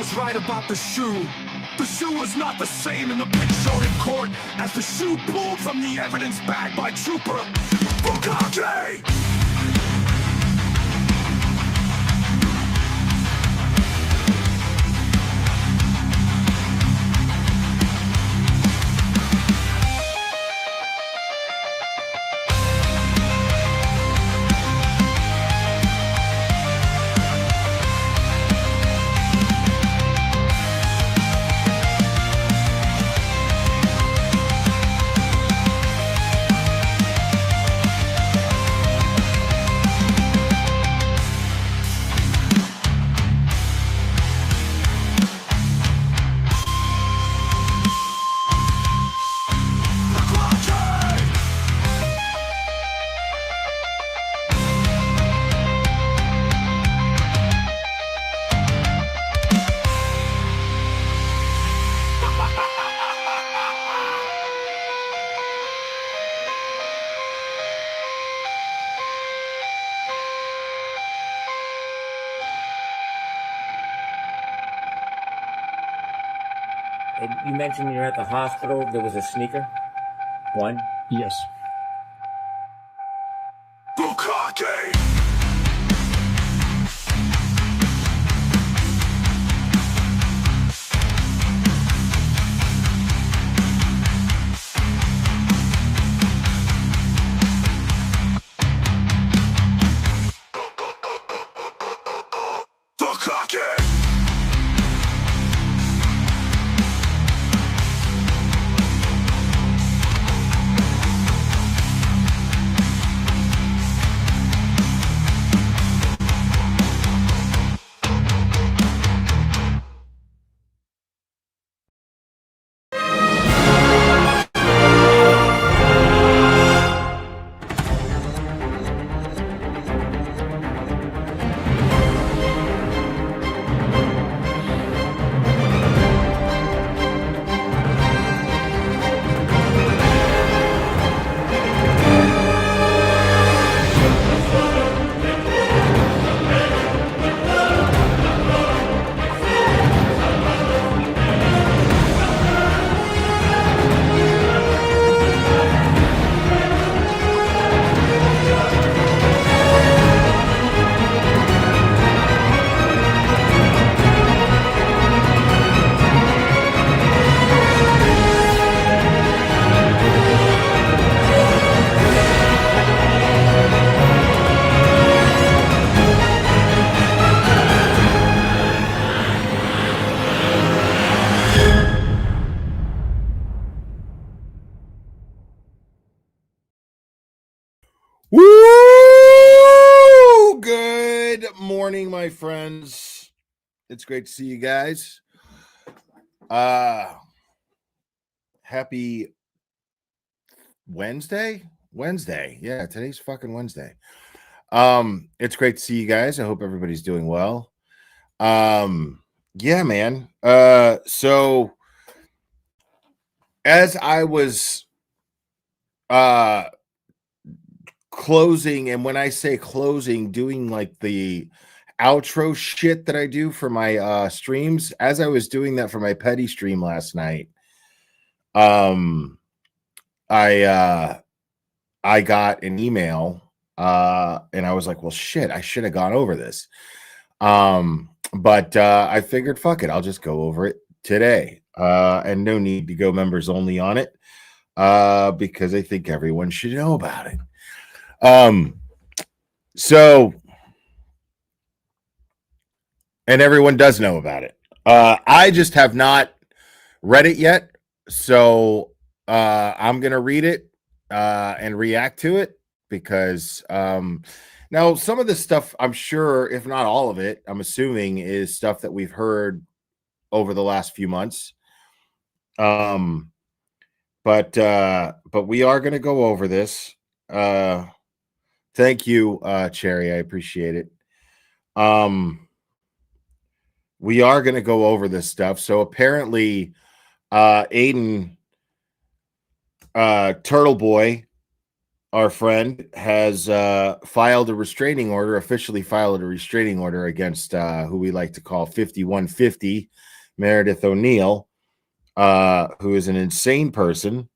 was right about the shoe. The shoe was not the same in the pic shown in court as the shoe pulled from the evidence bag by Trooper Bukake. You mentioned you're at the hospital. There was a sneaker. One. Yes. Bukake! Woo! Good morning, my friends. It's great to see you guys. Happy Wednesday. Yeah, today's fucking Wednesday. It's great to see you guys. I hope everybody's doing well. Yeah, man. So as I was closing, and when I say closing, doing like the outro shit that I do for my streams, as I was doing that for my petty stream last night, I got an email and I was like, well, shit, I should have gone over this. But I figured, fuck it, I'll just go over it today. And no need to go members only on it, because I think everyone should know about it. So, and everyone does know about it. I just have not read it yet. So I'm gonna read it and react to it, because now some of this stuff, I'm sure, if not all of it, I'm assuming is stuff that we've heard over the last few months. But we are gonna go over this. Thank you, Cherry. I appreciate it. We are going to go over this stuff. So apparently, Aiden, Turtleboy, our friend, has filed a restraining order, officially filed a restraining order against who we like to call 5150, Meredith O'Neill, who is an insane person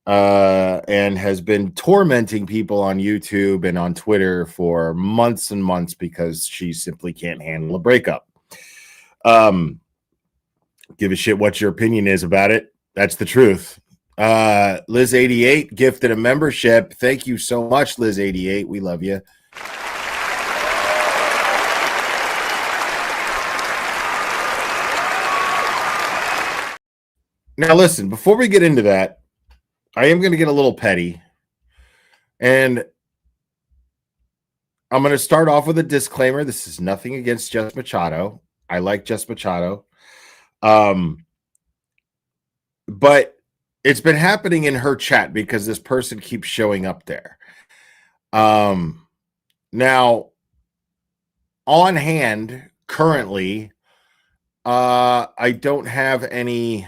and has been tormenting people on YouTube and on Twitter for months and months because she simply can't handle a breakup. Give a shit what your opinion is about it. That's the truth. Liz88 gifted a membership. Thank you so much, Liz88. We love you. Now, listen, before we get into that, I am going to get a little petty. And I'm going to start off with a disclaimer. This is nothing against Jess Machado. I like Jess Machado. But it's been happening in her chat because this person keeps showing up there. Now, on hand, currently, I don't have any...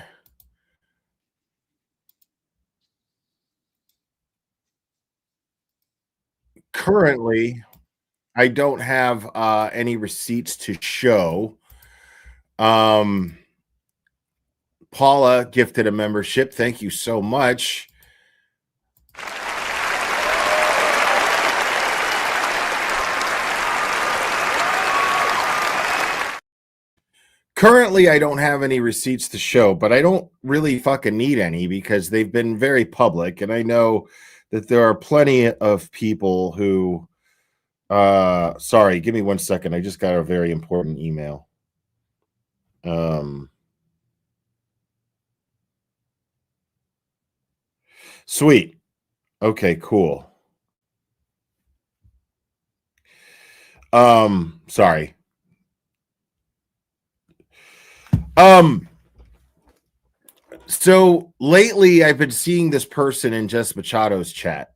Currently, I don't have any receipts to show. Paula gifted a membership. Thank you so much. Currently, I don't have any receipts to show, but I don't really fucking need any because they've been very public. And I know that there are plenty of people who, sorry, give me 1 second. I just got a very important email. Sweet. Okay, cool. Sorry. So lately I've been seeing this person in Jess Machado's chat.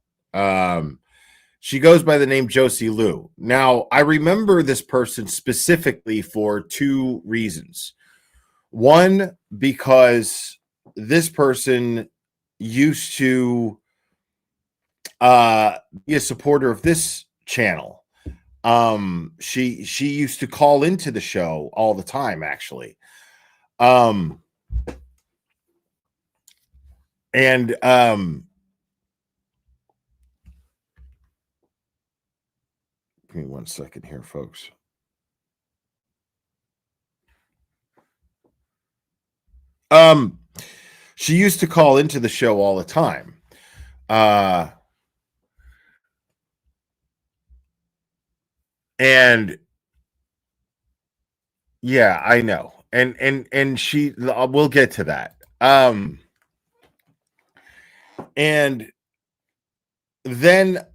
She goes by the name Josie Lou. Now, I remember this person specifically for two reasons. One, because this person used to be a supporter of this channel. She used to call into the show all the time, actually. And give me 1 second here, folks. She used to call into the show all the time. And yeah, I know. And she, we'll get to that. And then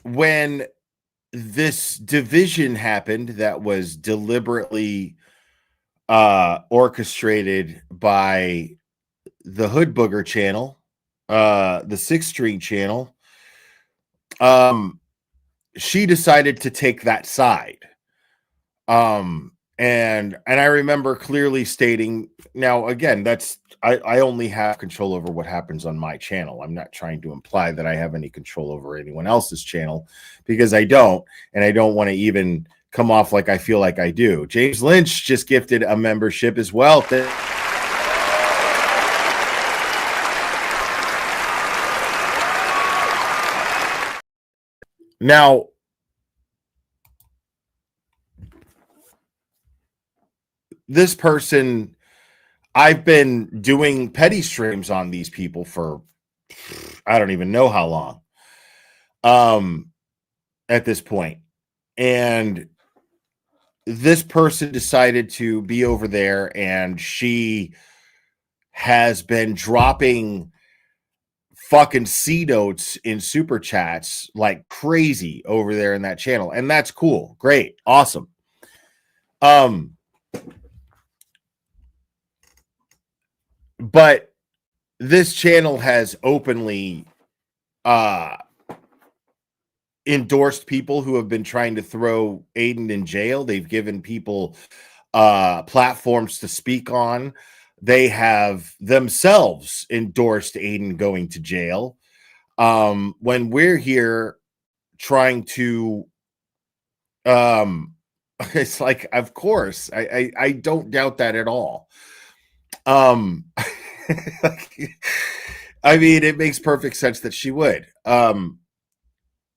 when this division happened that was deliberately orchestrated by the Hood Booger channel, the Sixth Street channel, she decided to take that side. And I remember clearly stating, now again, that's I only have control over what happens on my channel. I'm not trying to imply that I have any control over anyone else's channel because I don't, and I don't want to even come off like I feel like I do. James Lynch just gifted a membership as well. Now, this person, I've been doing petty streams on these people for I don't even know how long at this point. And this person decided to be over there, and she has been dropping fucking C notes in super chats like crazy over there in that channel. And that's cool. Great. Awesome. But this channel has openly endorsed people who have been trying to throw Aiden in jail. They've given people platforms to speak on. They have themselves endorsed Aiden going to jail. when we're here trying to it's like, of course, I don't doubt that at all. I mean, it makes perfect sense that she would.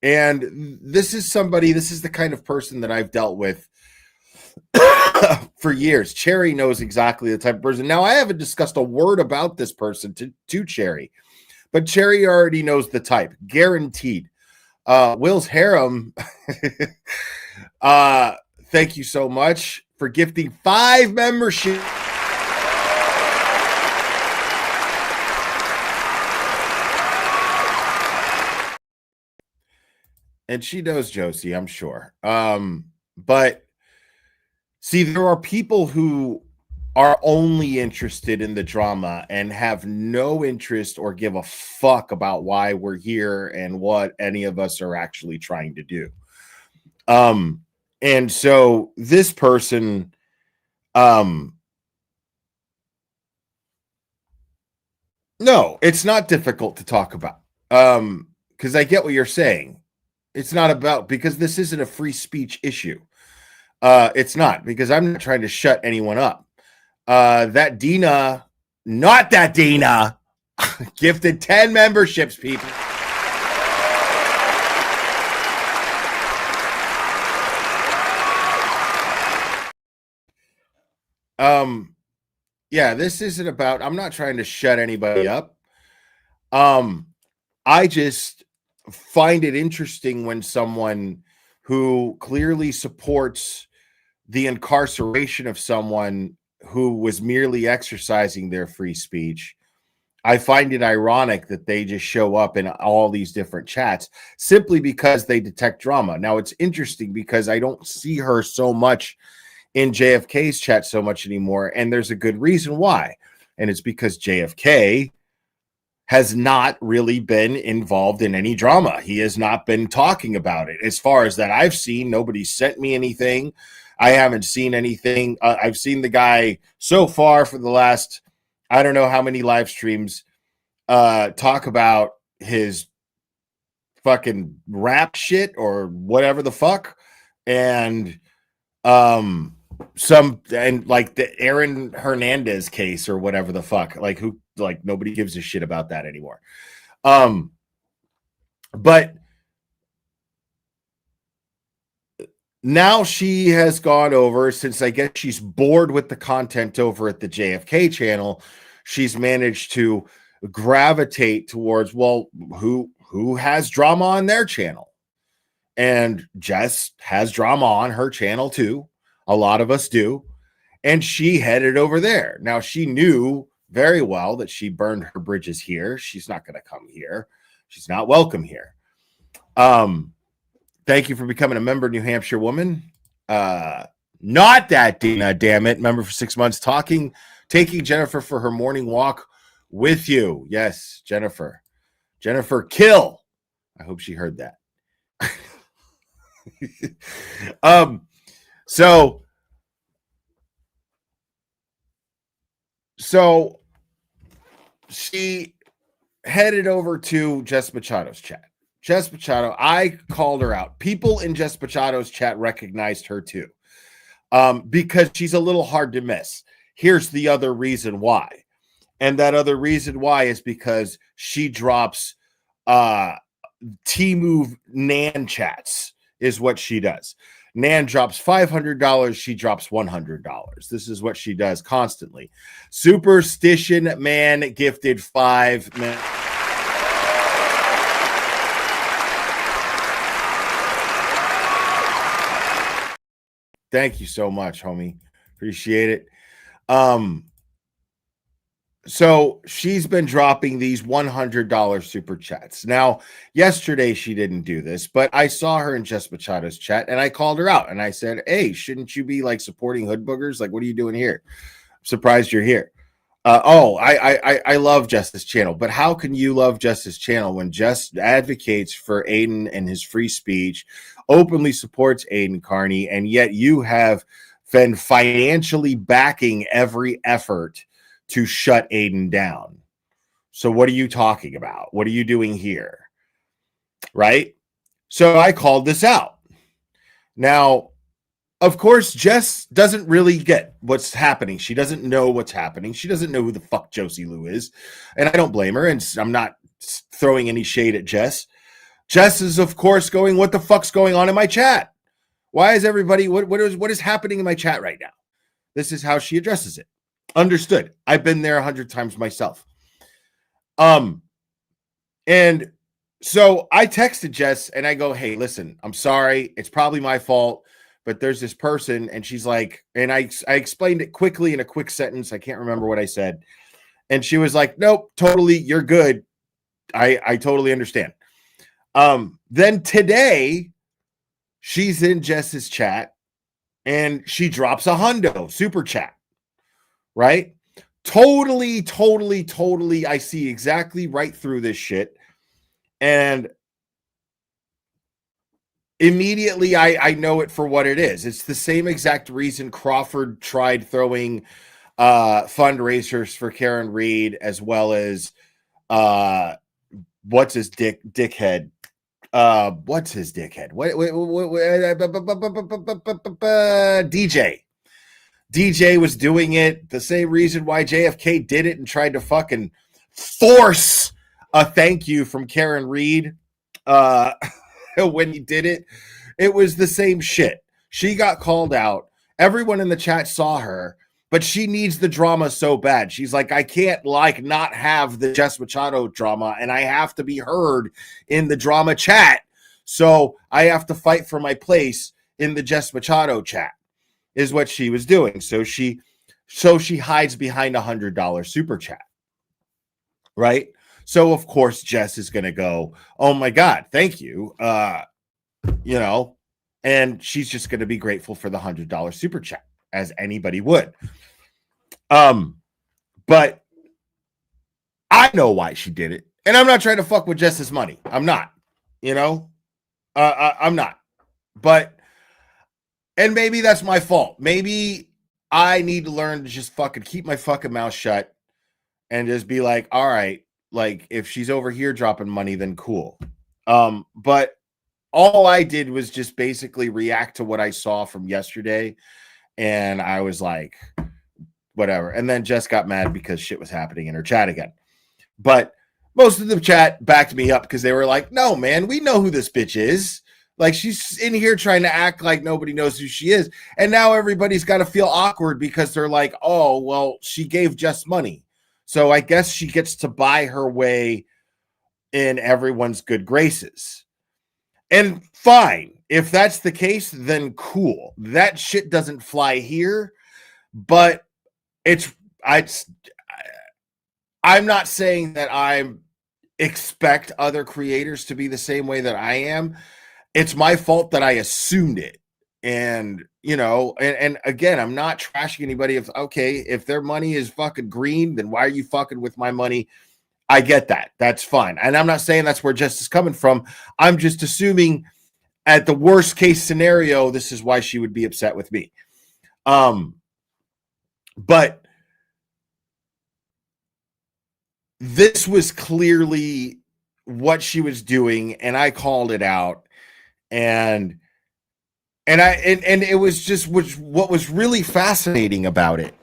And this is the kind of person that I've dealt with for years. Cherry knows exactly the type of person. Now, I haven't discussed a word about this person to Cherry, but Cherry already knows the type, guaranteed. Will's harem. Thank you so much for gifting 5 memberships. And she knows Josie, I'm sure. But see, there are people who are only interested in the drama and have no interest or give a fuck about why we're here and what any of us are actually trying to do. And so this person, no, it's not difficult to talk about. Because I get what you're saying. It's not about, because this isn't a free speech issue. It's not, because I'm not trying to shut anyone up. That Dina, not that Dina, gifted 10 memberships, people. Yeah, this isn't about, I'm not trying to shut anybody up. I just find it interesting when someone who clearly supports the incarceration of someone who was merely exercising their free speech, I find it ironic that they just show up in all these different chats simply because they detect drama. Now, it's interesting because I don't see her so much in JFK's chat so much anymore, and there's a good reason why. And it's because JFK has not really been involved in any drama. He has not been talking about it. As far as that I've seen, nobody sent me anything. I haven't seen anything. I've seen the guy so far for the last, I don't know how many live streams, talk about his fucking rap shit or whatever the fuck. And like the Aaron Hernandez case or whatever the fuck, like nobody gives a shit about that anymore. But now she has gone over, since I guess she's bored with the content over at the JFK channel, she's managed to gravitate towards, well, who has drama on their channel? And Jess has drama on her channel too. A lot of us do. And she headed over there. Now, she knew very well that she burned her bridges here. She's not going to come here. She's not welcome here. Thank you for becoming a member, New Hampshire woman. Not that Dina, damn it. Member for 6 months, taking Jennifer for her morning walk with you. Yes, Jennifer. Jennifer Kill. I hope she heard that. So she headed over to Jess Machado's chat. Jess Machado, I called her out. People in Jess Machado's chat recognized her too, because she's a little hard to miss. Here's the other reason why. And that other reason why is because she drops T-Move Nan chats is what she does. Nan drops $500. She drops $100. This is what she does constantly. Superstition Man gifted 5 minutes. Thank you so much, homie. Appreciate it. So she's been dropping these $100 super chats. Now, yesterday she didn't do this, but I saw her in Jess Machado's chat and I called her out and I said, hey, shouldn't you be like supporting hood boogers? Like, what are you doing here? I'm surprised you're here. I love Jess's channel, but how can you love Jess's channel when Jess advocates for Aiden and his free speech, openly supports Aiden Carney, and yet you have been financially backing every effort to shut Aiden down? So what are you talking about? What are you doing here? right? So I called this out. Now, of course, Jess doesn't really get what's happening. She doesn't know what's happening. She doesn't know who the fuck Josie Lou is. And I don't blame her. And I'm not throwing any shade at Jess. Jess is, of course, going, what the fuck's going on in my chat? Why is everybody, what is happening in my chat right now? This is how she addresses it. Understood. I've been there 100 times myself. And so I texted Jess and I go, hey, listen, I'm sorry. It's probably my fault, but there's this person. And she's like, and I explained it quickly in a quick sentence. I can't remember what I said. And she was like, nope, totally. You're good. I totally understand. Then today she's in Jess's chat and she drops a hundo super chat, right? Totally. I see exactly right through this shit. And immediately I know it for what it is. It's the same exact reason Crawford tried throwing fundraisers for Karen Reed, as well as what's his dickhead? What's his dickhead? DJ. DJ was doing it the same reason why JFK did it and tried to fucking force a thank you from Karen Reed when he did it. It was the same shit. She got called out. Everyone in the chat saw her, but she needs the drama so bad. She's like, I can't not have the Jess Machado drama, and I have to be heard in the drama chat. So I have to fight for my place in the Jess Machado chat, is what she was doing. So she hides behind $100 super chat, right? So of course Jess is going to go, oh my God, thank you. And she's just going to be grateful for the $100 super chat, as anybody would. But I know why she did it. And I'm not trying to fuck with Jess's money. I'm not, I'm not. But, and maybe that's my fault. Maybe I need to learn to just fucking keep my fucking mouth shut and just be like, all right, like if she's over here dropping money, then cool. But all I did was just basically react to what I saw from yesterday. And I was like, whatever. And then Jess got mad because shit was happening in her chat again. But most of the chat backed me up because they were like, no, man, we know who this bitch is. Like, she's in here trying to act like nobody knows who she is. And now everybody's got to feel awkward because they're like, oh, well, she gave Jess money. So I guess she gets to buy her way in everyone's good graces. And fine. If that's the case, then cool. That shit doesn't fly here. But I'm not saying that I expect other creators to be the same way that I am. It's my fault that I assumed it. And, and again, I'm not trashing anybody. If their money is fucking green, then why are you fucking with my money? I get that. That's fine. And I'm not saying that's where Jess is coming from. I'm just assuming at the worst case scenario, this is why she would be upset with me. But this was clearly what she was doing, and I called it out. And it was just what was really fascinating about it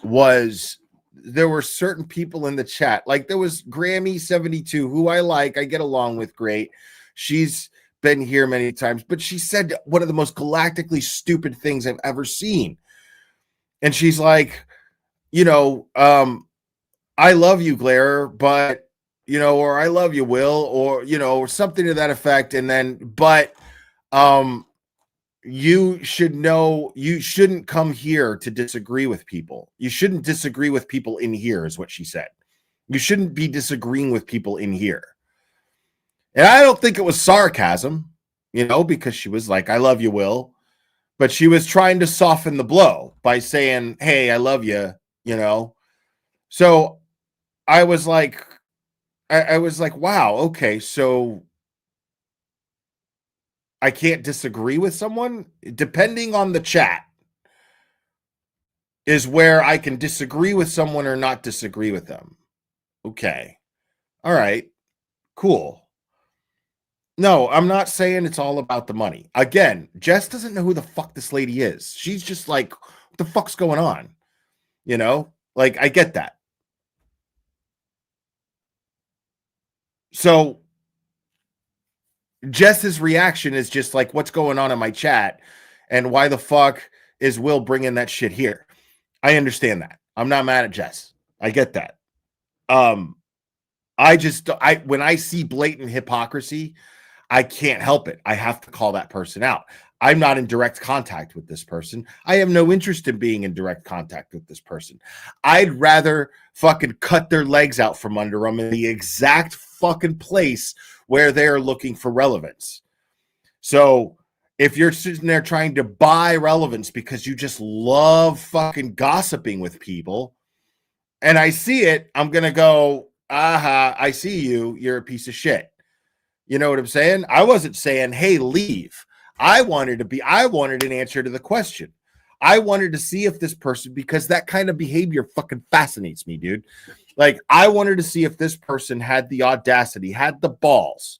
was there were certain people in the chat. Like there was Grammy 72, who I get along with great. She's been here many times, but she said one of the most galactically stupid things I've ever seen. And she's like, I love you, Glare, but, or I love you, Will, or something to that effect. And then, but you should know you shouldn't come here to disagree with people. You shouldn't disagree with people in here, is what she said. You shouldn't be disagreeing with people in here. And I don't think it was sarcasm, because she was like, I love you, Will. But she was trying to soften the blow by saying, hey, I love you, So I was like, wow, okay, so I can't disagree with someone? Depending on the chat is where I can disagree with someone or not disagree with them. Okay. All right. Cool. No, I'm not saying it's all about the money. Again, Jess doesn't know who the fuck this lady is. She's just like, what the fuck's going on? You know, like I get that. So Jess's reaction is just like, what's going on in my chat? And why the fuck is Will bringing that shit here? I understand that. I'm not mad at Jess. I get that. I when I see blatant hypocrisy, I can't help it. I have to call that person out. I'm not in direct contact with this person. I have no interest in being in direct contact with this person. I'd rather fucking cut their legs out from under them in the exact fucking place where they're looking for relevance. So if you're sitting there trying to buy relevance because you just love fucking gossiping with people, and I see it, I'm going to go, aha, I see you. You're a piece of shit. You know what I'm saying? I wasn't saying, hey, leave. I wanted an answer to the question. I wanted to see if this person, because that kind of behavior fucking fascinates me, dude. Like, I wanted to see if this person had the audacity, had the balls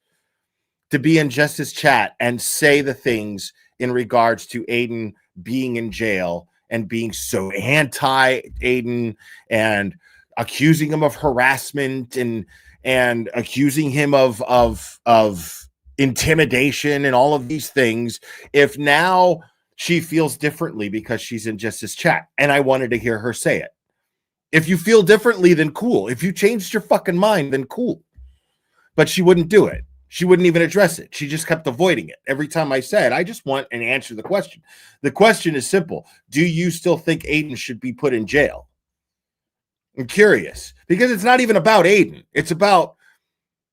to be in Justice Chat and say the things in regards to Aiden being in jail and being so anti-Aiden and accusing him of harassment and accusing him of intimidation and all of these things. If now she feels differently because she's in Justice Chat, and I wanted to hear her say it. If you feel differently, then cool. If you changed your fucking mind, then cool. But she wouldn't do it. She wouldn't even address it. She just kept avoiding it. Every time I said, I just want an answer to the question. The question is simple. Do you still think Aiden should be put in jail? I'm curious, because it's not even about Aiden. It's about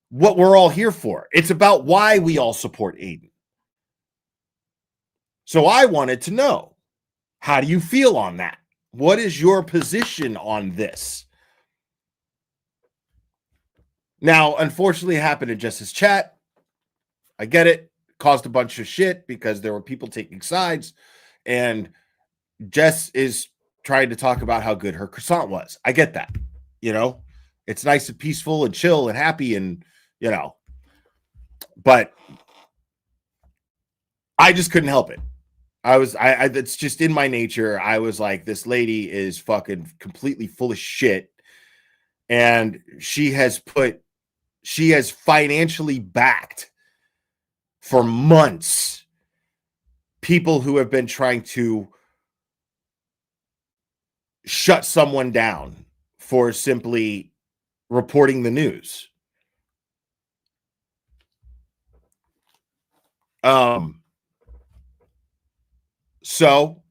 what we're all here for. It's about why we all support Aiden. So I wanted to know, how do you feel on that? What is your position on this? Now, unfortunately, it happened in Justice Chat. I get it. Caused a bunch of shit because there were people taking sides, and Jess is trying to talk about how good her croissant was. I get that. You know, it's nice and peaceful and chill and happy, and you know, but I just couldn't help it. I that's just in my nature. I was like, this lady is fucking completely full of shit, and she has financially backed for months people who have been trying to shut someone down for simply reporting the news. So,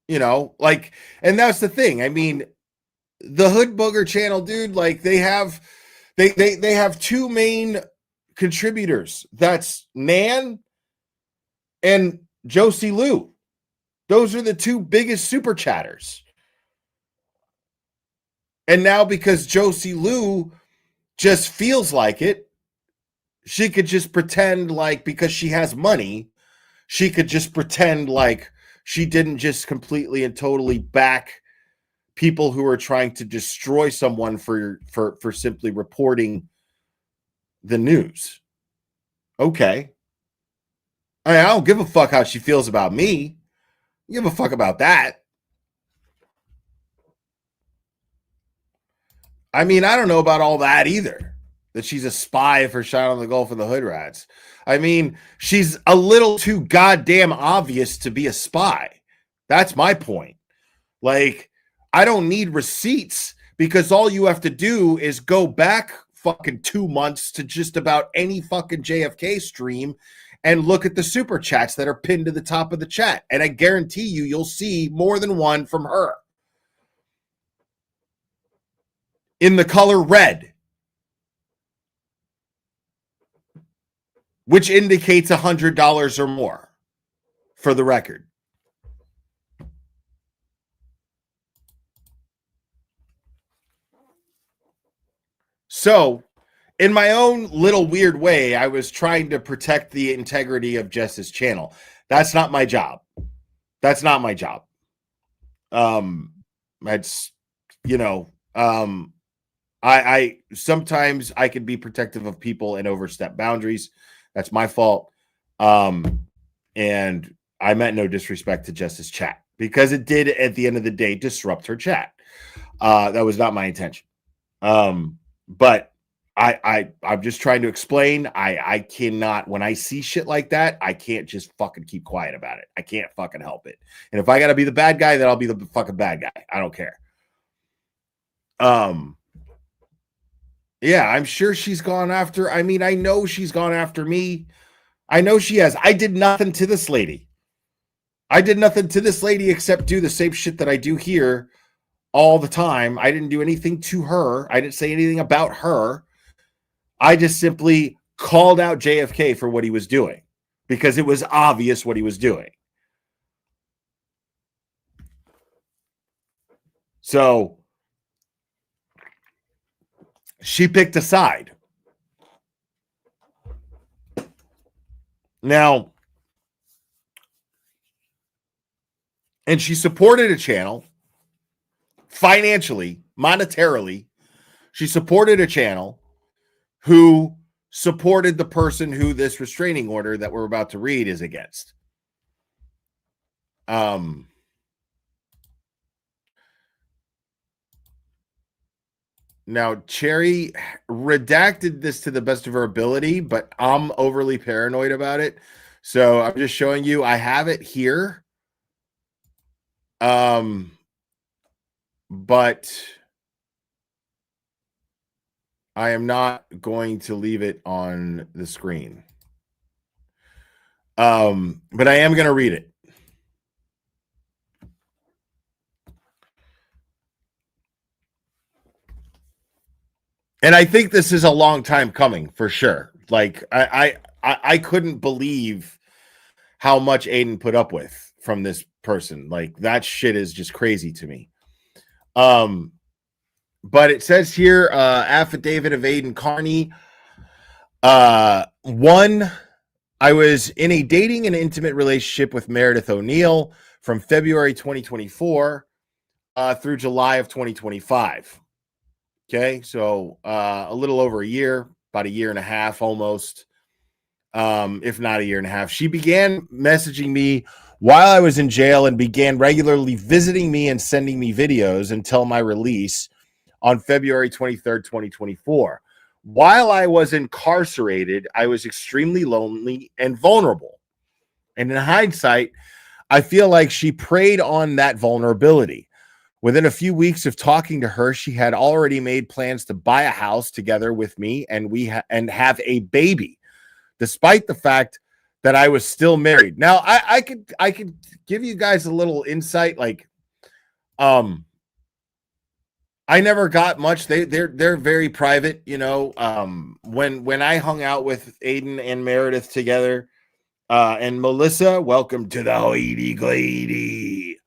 you know, like, and that's the thing. I mean, the Hood Booger channel, dude, like they have two main contributors. That's Nan and Josie Lou. Those are the two biggest super chatters. And now because Josie Lou just feels like it, she could just pretend like, because she has money, she could just pretend like she didn't just completely and totally back people who are trying to destroy someone for simply reporting the news. Okay. I don't give a fuck how she feels about me. I give a fuck about that. I mean, I don't know about all that either. That she's a spy for Shot on the Gulf of the Hood Rats. I mean, she's a little too goddamn obvious to be a spy. That's my point. Like, I don't need receipts, because all you have to do is go back fucking 2 months to just about any fucking JFK stream and look at the super chats that are pinned to the top of the chat. And I guarantee you'll see more than one from her in the color red, which indicates $100 or more, for the record. So, in my own little weird way, I was trying to protect the integrity of Jess's channel. That's not my job. That's not my job. That's, you know, I sometimes I can be protective of people and overstep boundaries. That's my fault. And I meant no disrespect to Jess's chat because it did at the end of the day disrupt her chat. That was not my intention. But I'm just trying to explain. I cannot, when I see shit like that, I can't just fucking keep quiet about it. I can't fucking help it. And if I gotta be the bad guy, then I'll be the fucking bad guy. I don't care. Yeah, I'm sure she's gone after. I mean, I know she's gone after me. I know she has. I did nothing to this lady. I did nothing to this lady except do the same shit that I do here all the time. I didn't do anything to her. I didn't say anything about her. I just simply called out JFK for what he was doing because it was obvious what he was doing. So she picked a side. Now, and she supported a channel financially, monetarily. She supported a channel who supported the person who this restraining order that we're about to read is against. Now, Cherry redacted this to the best of her ability, but I'm overly paranoid about it. So I'm just showing you. I have it here. But I am not going to leave it on the screen. But I am going to read it. And I think this is a long time coming for sure. Like I couldn't believe how much Aiden put up with from this person. Like that shit is just crazy to me. But it says here, affidavit of Aiden Carney. One, I was in a dating and intimate relationship with Meredith O'Neill from February 2024 through July of 2025. Okay, so a little over a year, about a year and a half almost, if not a year and a half. She began messaging me while I was in jail and began regularly visiting me and sending me videos until my release on February 23rd, 2024. While I was incarcerated, I was extremely lonely and vulnerable. And in hindsight, I feel like she preyed on that vulnerability. Within a few weeks of talking to her, she had already made plans to buy a house together with me and have a baby, despite the fact that I was still married. Now, I could give you guys a little insight. Like, I never got much. They're very private, you know. When I hung out with Aiden and Meredith together, and Melissa, welcome to the Hoity Glady.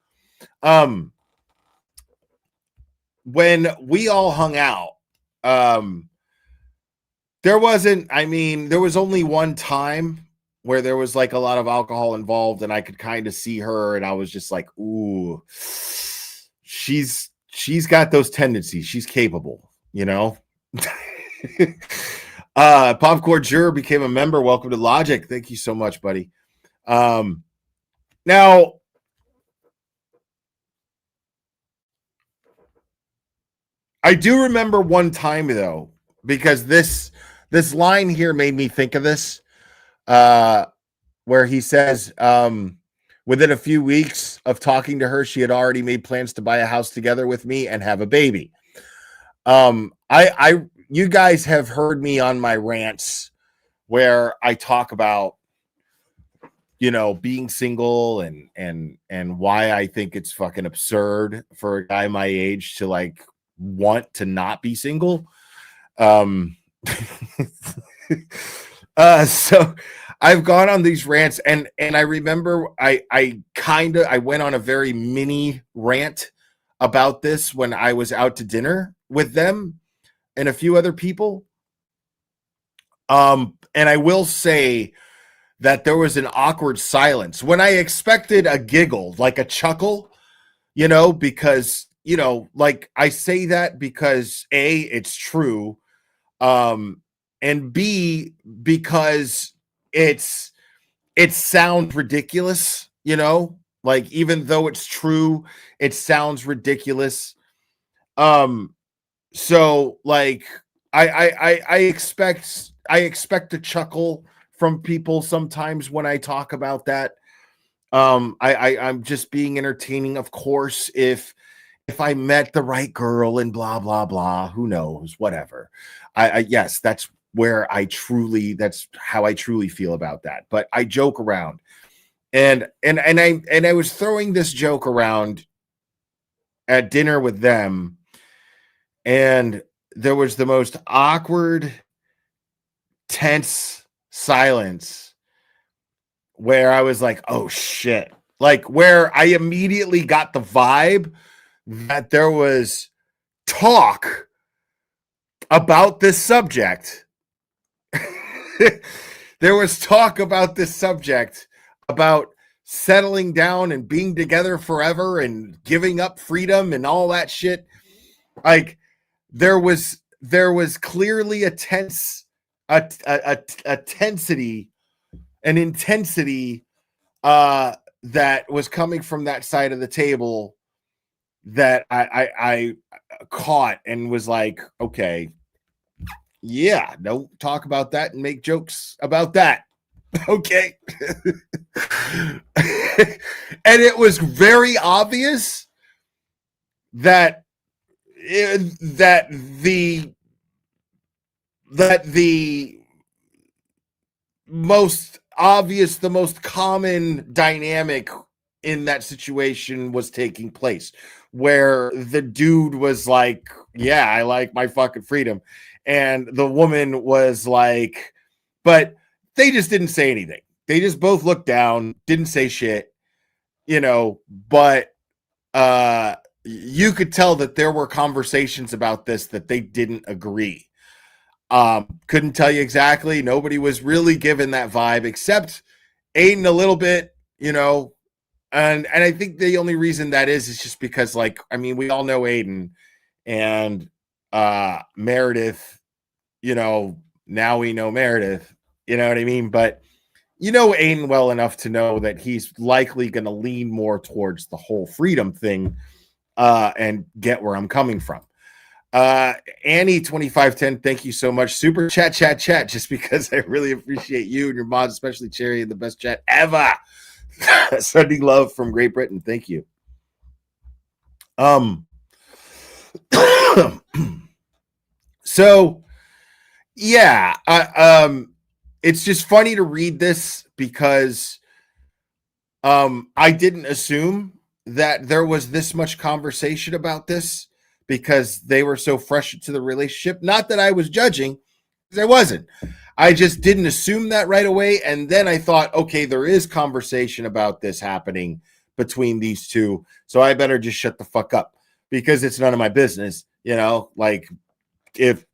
When we all hung out, there was only one time where there was like a lot of alcohol involved and I could kind of see her and I was just like, ooh, she's got those tendencies. She's capable, you know? Popcorn Juror became a member. Welcome to Logic. Thank you so much, buddy. Now, I do remember one time though, because this line here made me think of this, where he says, within a few weeks of talking to her, she had already made plans to buy a house together with me and have a baby. You guys have heard me on my rants where I talk about, you know, being single and why I think it's fucking absurd for a guy my age to like want to not be single. So I've gone on these rants and I remember I went on a very mini rant about this when I was out to dinner with them and a few other people. And I will say that there was an awkward silence when I expected a giggle, like a chuckle, you know, because, you know, like I say that because A, it's true. And B, because it sounds ridiculous, you know, like even though it's true, it sounds ridiculous. So like I expect a chuckle from people sometimes when I talk about that. I'm just being entertaining, of course. If I met the right girl and blah blah blah, who knows, whatever. I yes, that's that's how I truly feel about that. But I joke around. And I was throwing this joke around at dinner with them, and there was the most awkward, tense silence where I was like, oh shit. Like where I immediately got the vibe that there was talk about this subject. There was talk about this subject, about settling down and being together forever and giving up freedom and all that shit. Like there was clearly a tensity, an intensity that was coming from that side of the table that I caught and was like, okay, yeah, don't talk about that and make jokes about that. Okay. And it was very obvious that the most obvious, the most common dynamic in that situation was taking place, where the dude was like, yeah, I like my fucking freedom, and the woman was like, but they just didn't say anything. They just both looked down, didn't say shit, you know, but you could tell that there were conversations about this that they didn't agree. Couldn't tell you exactly. Nobody was really given that vibe except Aiden a little bit, you know. And I think the only reason that is just because, like, I mean, we all know Aiden and Meredith, you know, now we know Meredith, you know what I mean? But you know Aiden well enough to know that he's likely going to lean more towards the whole freedom thing and get where I'm coming from. Annie 2510, thank you so much. Super chat, just because I really appreciate you and your mods, especially Cherry, the best chat ever. Sending love from Great Britain. Thank you. So yeah, it's just funny to read this because I didn't assume that there was this much conversation about this because they were so fresh into the relationship. Not that I was judging, because I wasn't. I just didn't assume that right away. And then I thought, okay, there is conversation about this happening between these two. So I better just shut the fuck up because it's none of my business. You know, like if,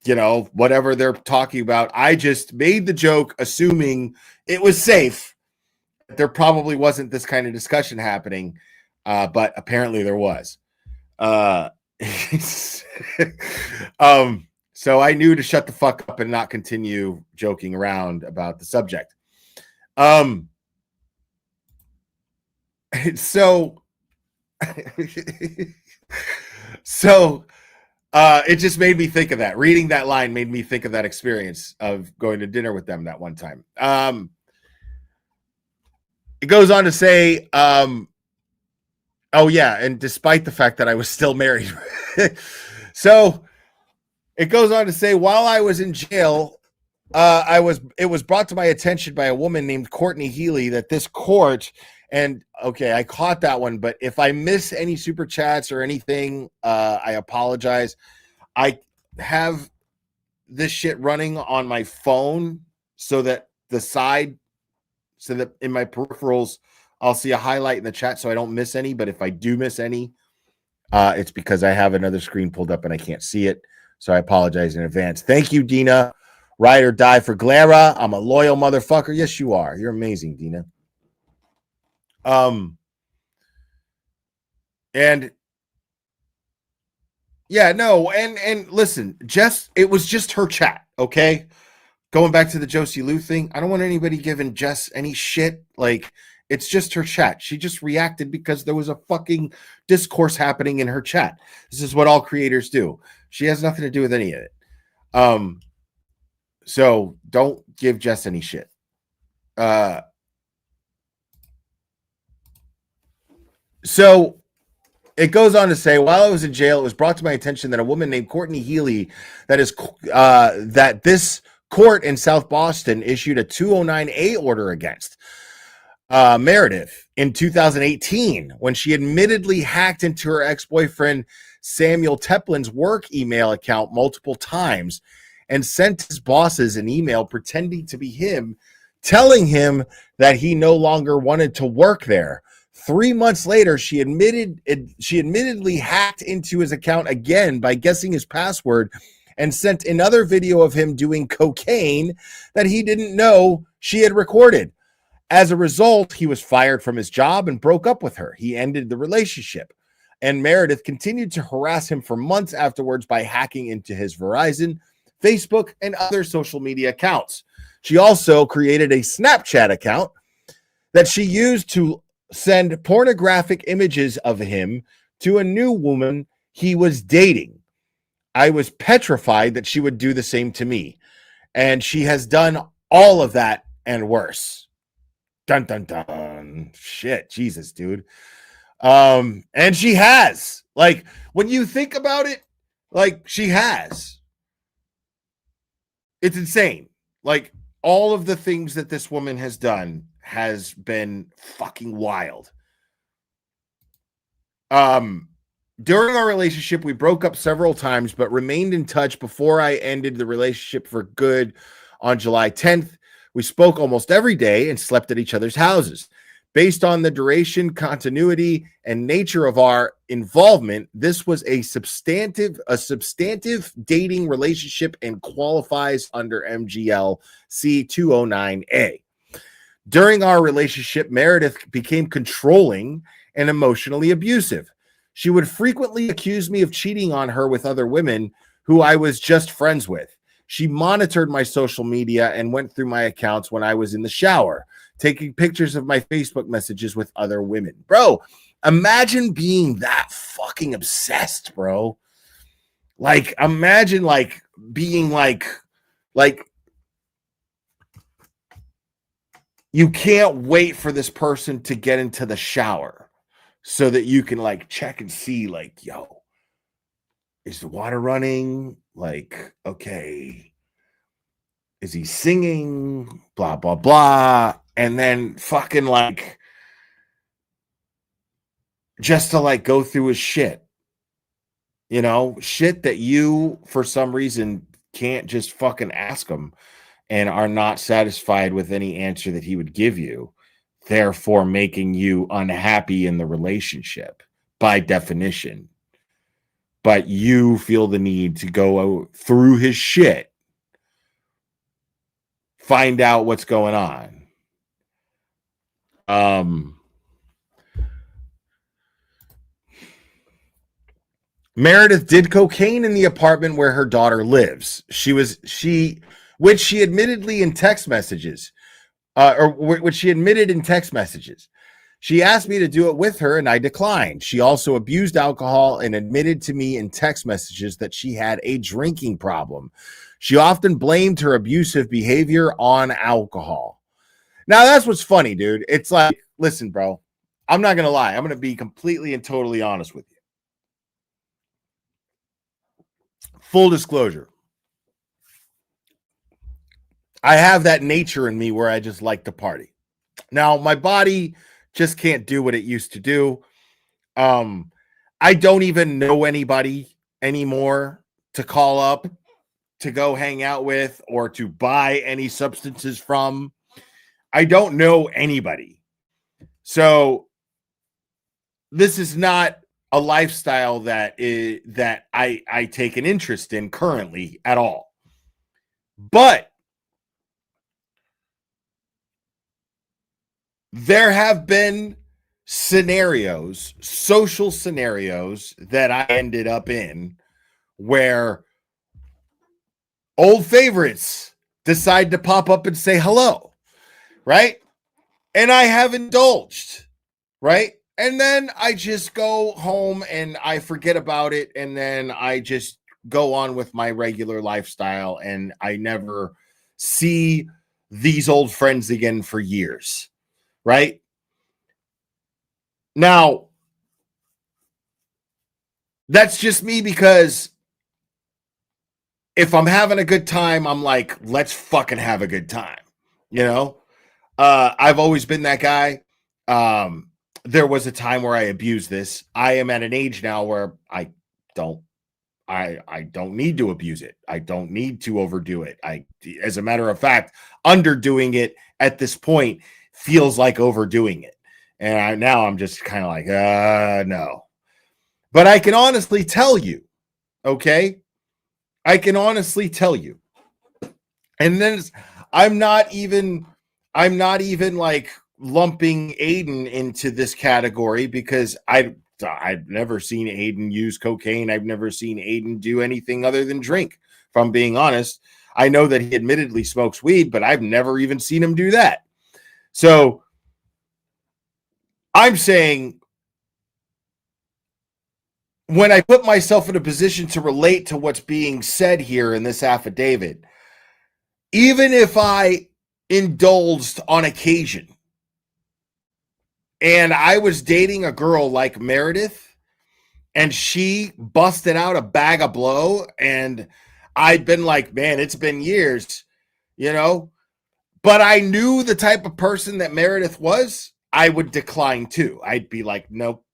you know, whatever they're talking about, I just made the joke assuming it was safe. There probably wasn't this kind of discussion happening, but apparently there was. So I knew to shut the fuck up and not continue joking around about the subject. So it just made me think of that. Reading that line made me think of that experience of going to dinner with them that one time. It goes on to say, oh yeah, and despite the fact that I was still married. So it goes on to say, while I was in jail, it was brought to my attention by a woman named Courtney Healy that this court, and okay, I caught that one, but if I miss any super chats or anything, I apologize. I have this shit running on my phone so that in my peripherals, I'll see a highlight in the chat so I don't miss any. But if I do miss any, it's because I have another screen pulled up and I can't see it. So I apologize in advance. Thank you, Dina. Ride or die for Glara. I'm a loyal motherfucker. Yes, you are. You're amazing, Dina. And yeah, no, and listen, it was just her chat, okay? going back to the Josie Lou thing, I don't want anybody giving Jess any shit. Like, it's just her chat. She just reacted because there was a fucking discourse happening in her chat. This is what all creators do. She has nothing to do with any of it. So don't give Jess any shit. So it goes on to say, while I was in jail, it was brought to my attention that a woman named Courtney Healy, that this court in South Boston issued a 209A order against Meredith in 2018 when she admittedly hacked into her ex-boyfriend Samuel Teplin's work email account multiple times and sent his bosses an email pretending to be him, telling him that he no longer wanted to work there. 3 months later, she admittedly hacked into his account again by guessing his password and sent another video of him doing cocaine that he didn't know she had recorded. As a result, he was fired from his job and broke up with her. He ended the relationship. And Meredith continued to harass him for months afterwards by hacking into his Verizon, Facebook, and other social media accounts. She also created a Snapchat account that she used to send pornographic images of him to a new woman he was dating. I was petrified that she would do the same to me. And she has done all of that and worse. Dun, dun, dun. Shit, Jesus, dude. And she has. Like, when you think about it, like, she has. It's insane. Like, all of the things that this woman has done has been fucking wild. During our relationship, we broke up several times, but remained in touch before I ended the relationship for good on July 10th. We spoke almost every day and slept at each other's houses. Based on the duration, continuity, and nature of our involvement, this was a substantive dating relationship and qualifies under MGL C209A. During our relationship, Meredith became controlling and emotionally abusive. She would frequently accuse me of cheating on her with other women who I was just friends with. She monitored my social media and went through my accounts when I was in the shower, taking pictures of my Facebook messages with other women. Bro, imagine being that fucking obsessed, bro. Like, imagine like being like you can't wait for this person to get into the shower so that you can like check and see like, yo, is the water running? Like, okay, is he singing? Blah, blah, blah. And then fucking like, just to like go through his shit, you know, shit that you for some reason can't just fucking ask him and are not satisfied with any answer that he would give you, therefore making you unhappy in the relationship by definition. But you feel the need to go through his shit, find out what's going on. Meredith did cocaine in the apartment where her daughter lives. Which she admittedly in text messages, which she admitted in text messages. She asked me to do it with her and I declined. She also abused alcohol and admitted to me in text messages that she had a drinking problem. She often blamed her abusive behavior on alcohol. Now, that's what's funny, dude. It's like, listen, bro, I'm not going to lie. I'm going to be completely and totally honest with you. Full disclosure. I have that nature in me where I just like to party. Now, my body just can't do what it used to do. I don't even know anybody anymore to call up, to go hang out with, or to buy any substances from. I don't know anybody. So this is not a lifestyle that I take an interest in currently at all. But there have been scenarios, social scenarios that I ended up in where old favorites decide to pop up and say hello, right? And I have indulged, right? And then I just go home and I forget about it. And then I just go on with my regular lifestyle. And I never see these old friends again for years, right? Now, that's just me because if I'm having a good time, I'm like, let's fucking have a good time. You know, I've always been that guy. There was a time where I abused this. I am at an age now where I don't need to abuse it. I don't need to overdo it. As a matter of fact, underdoing it at this point feels like overdoing it. And now I'm just kind of like, no. But I can honestly tell you, okay? I can honestly tell you. And then I'm not even like lumping Aiden into this category because I've never seen Aiden use cocaine. I've never seen Aiden do anything other than drink. If I'm being honest, I know that he admittedly smokes weed, but I've never even seen him do that. So I'm saying when I put myself in a position to relate to what's being said here in this affidavit, even if I indulged on occasion and I was dating a girl like Meredith and she busted out a bag of blow and I'd been like, man, it's been years, you know, but I knew the type of person that Meredith was, I would decline too. I'd be like, nope,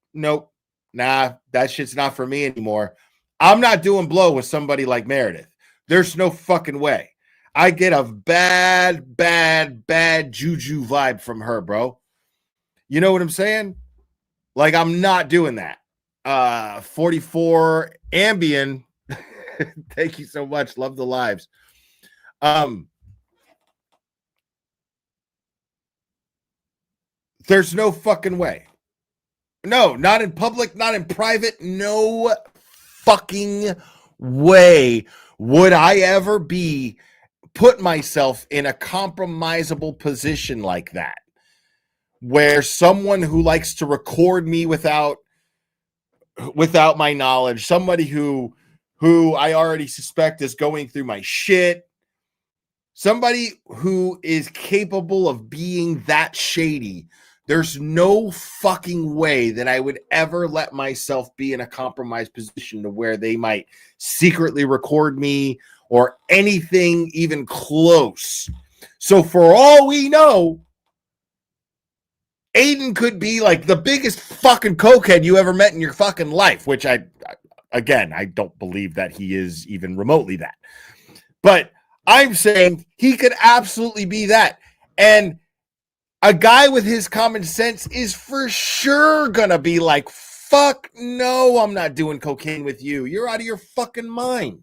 nah, that shit's not for me anymore. I'm not doing blow with somebody like Meredith. There's no fucking way. I get a bad juju vibe from her, bro. You know what I'm saying? Like, I'm not doing that. 44 Ambien. Thank you so much. Love the lives. There's no fucking way. No, not in public, not in private. No fucking way would I ever put myself in a compromisable position like that, where someone who likes to record me without my knowledge, somebody who I already suspect is going through my shit, somebody who is capable of being that shady. There's no fucking way that I would ever let myself be in a compromised position to where they might secretly record me or anything even close. So for all we know, Aiden could be like the biggest fucking cokehead you ever met in your fucking life, which I don't believe that he is even remotely that. But I'm saying he could absolutely be that. And a guy with his common sense is for sure gonna be like, fuck no, I'm not doing cocaine with you. You're out of your fucking mind.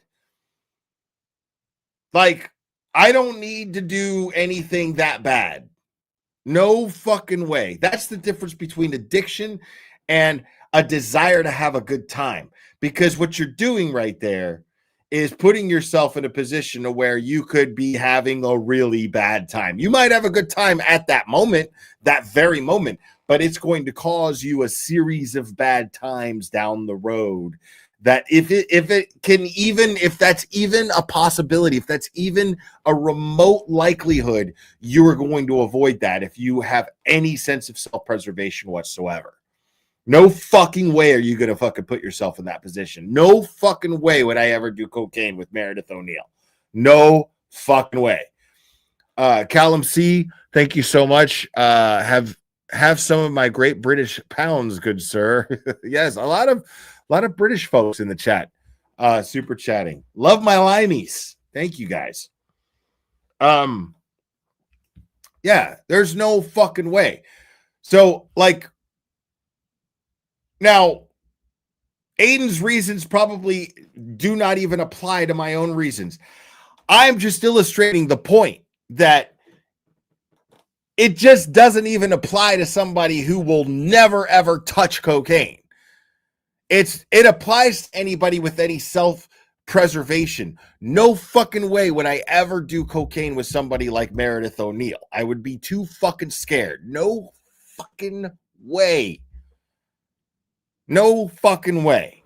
Like, I don't need to do anything that bad. No fucking way. That's the difference between addiction and a desire to have a good time. Because what you're doing right there is putting yourself in a position to where you could be having a really bad time. You might have a good time at that moment, that very moment, but it's going to cause you a series of bad times down the road. That if that's even a possibility, if that's even a remote likelihood, you are going to avoid that if you have any sense of self-preservation whatsoever. No fucking way are you going to fucking put yourself in that position. No fucking way would I ever do cocaine with Meredith O'Neill. No fucking way. Callum C, thank you so much. Have some of my great British pounds, good sir. Yes, a lot of British folks in the chat. Super chatting. Love my limeys. Thank you guys. Yeah, there's no fucking way. So, like, now, Aiden's reasons probably do not even apply to my own reasons. I'm just illustrating the point that it just doesn't even apply to somebody who will never, ever touch cocaine. It applies to anybody with any preservation. No fucking way would I ever do cocaine with somebody like Meredith O'Neill. I would be too fucking scared. No fucking way. No fucking way.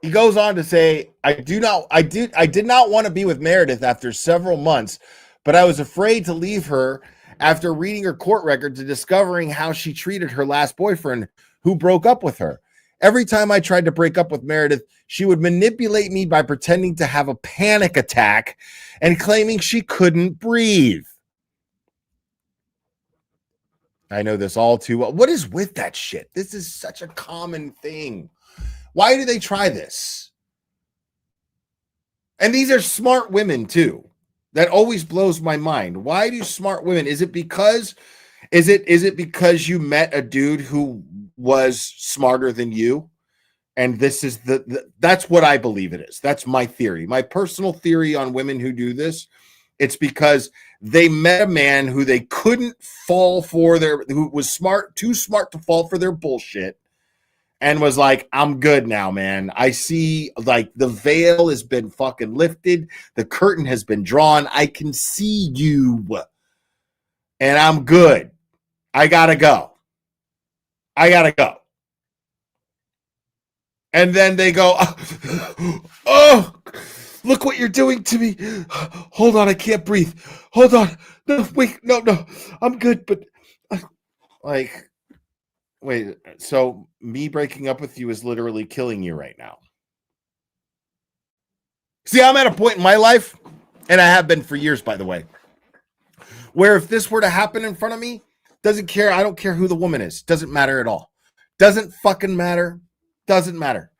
He goes on to say, I did not want to be with Meredith after several months, but I was afraid to leave her after reading her court records and discovering how she treated her last boyfriend who broke up with her. Every time I tried to break up with Meredith, she would manipulate me by pretending to have a panic attack and claiming she couldn't breathe. I know this all too well. What is with that shit? This is such a common thing. Why do they try this? And these are smart women too. That always blows my mind. Why do smart women? Is it because you met a dude who was smarter than you? And this is that's what I believe it is. That's my theory. My personal theory on women who do this. It's because they met a man who they couldn't fall for who was too smart to fall for their bullshit. And was like, I'm good now, man. I see, like, the veil has been fucking lifted. The curtain has been drawn. I can see you. And I'm good. I gotta go. And then they go, oh, look what you're doing to me. Hold on, I can't breathe. Hold on. No, wait, no. I'm good, but like... Wait, so me breaking up with you is literally killing you right now. See, I'm at a point in my life, and I have been for years, by the way, where if this were to happen in front of me, doesn't care. I don't care who the woman is. Doesn't matter at all. Doesn't fucking matter. Doesn't matter.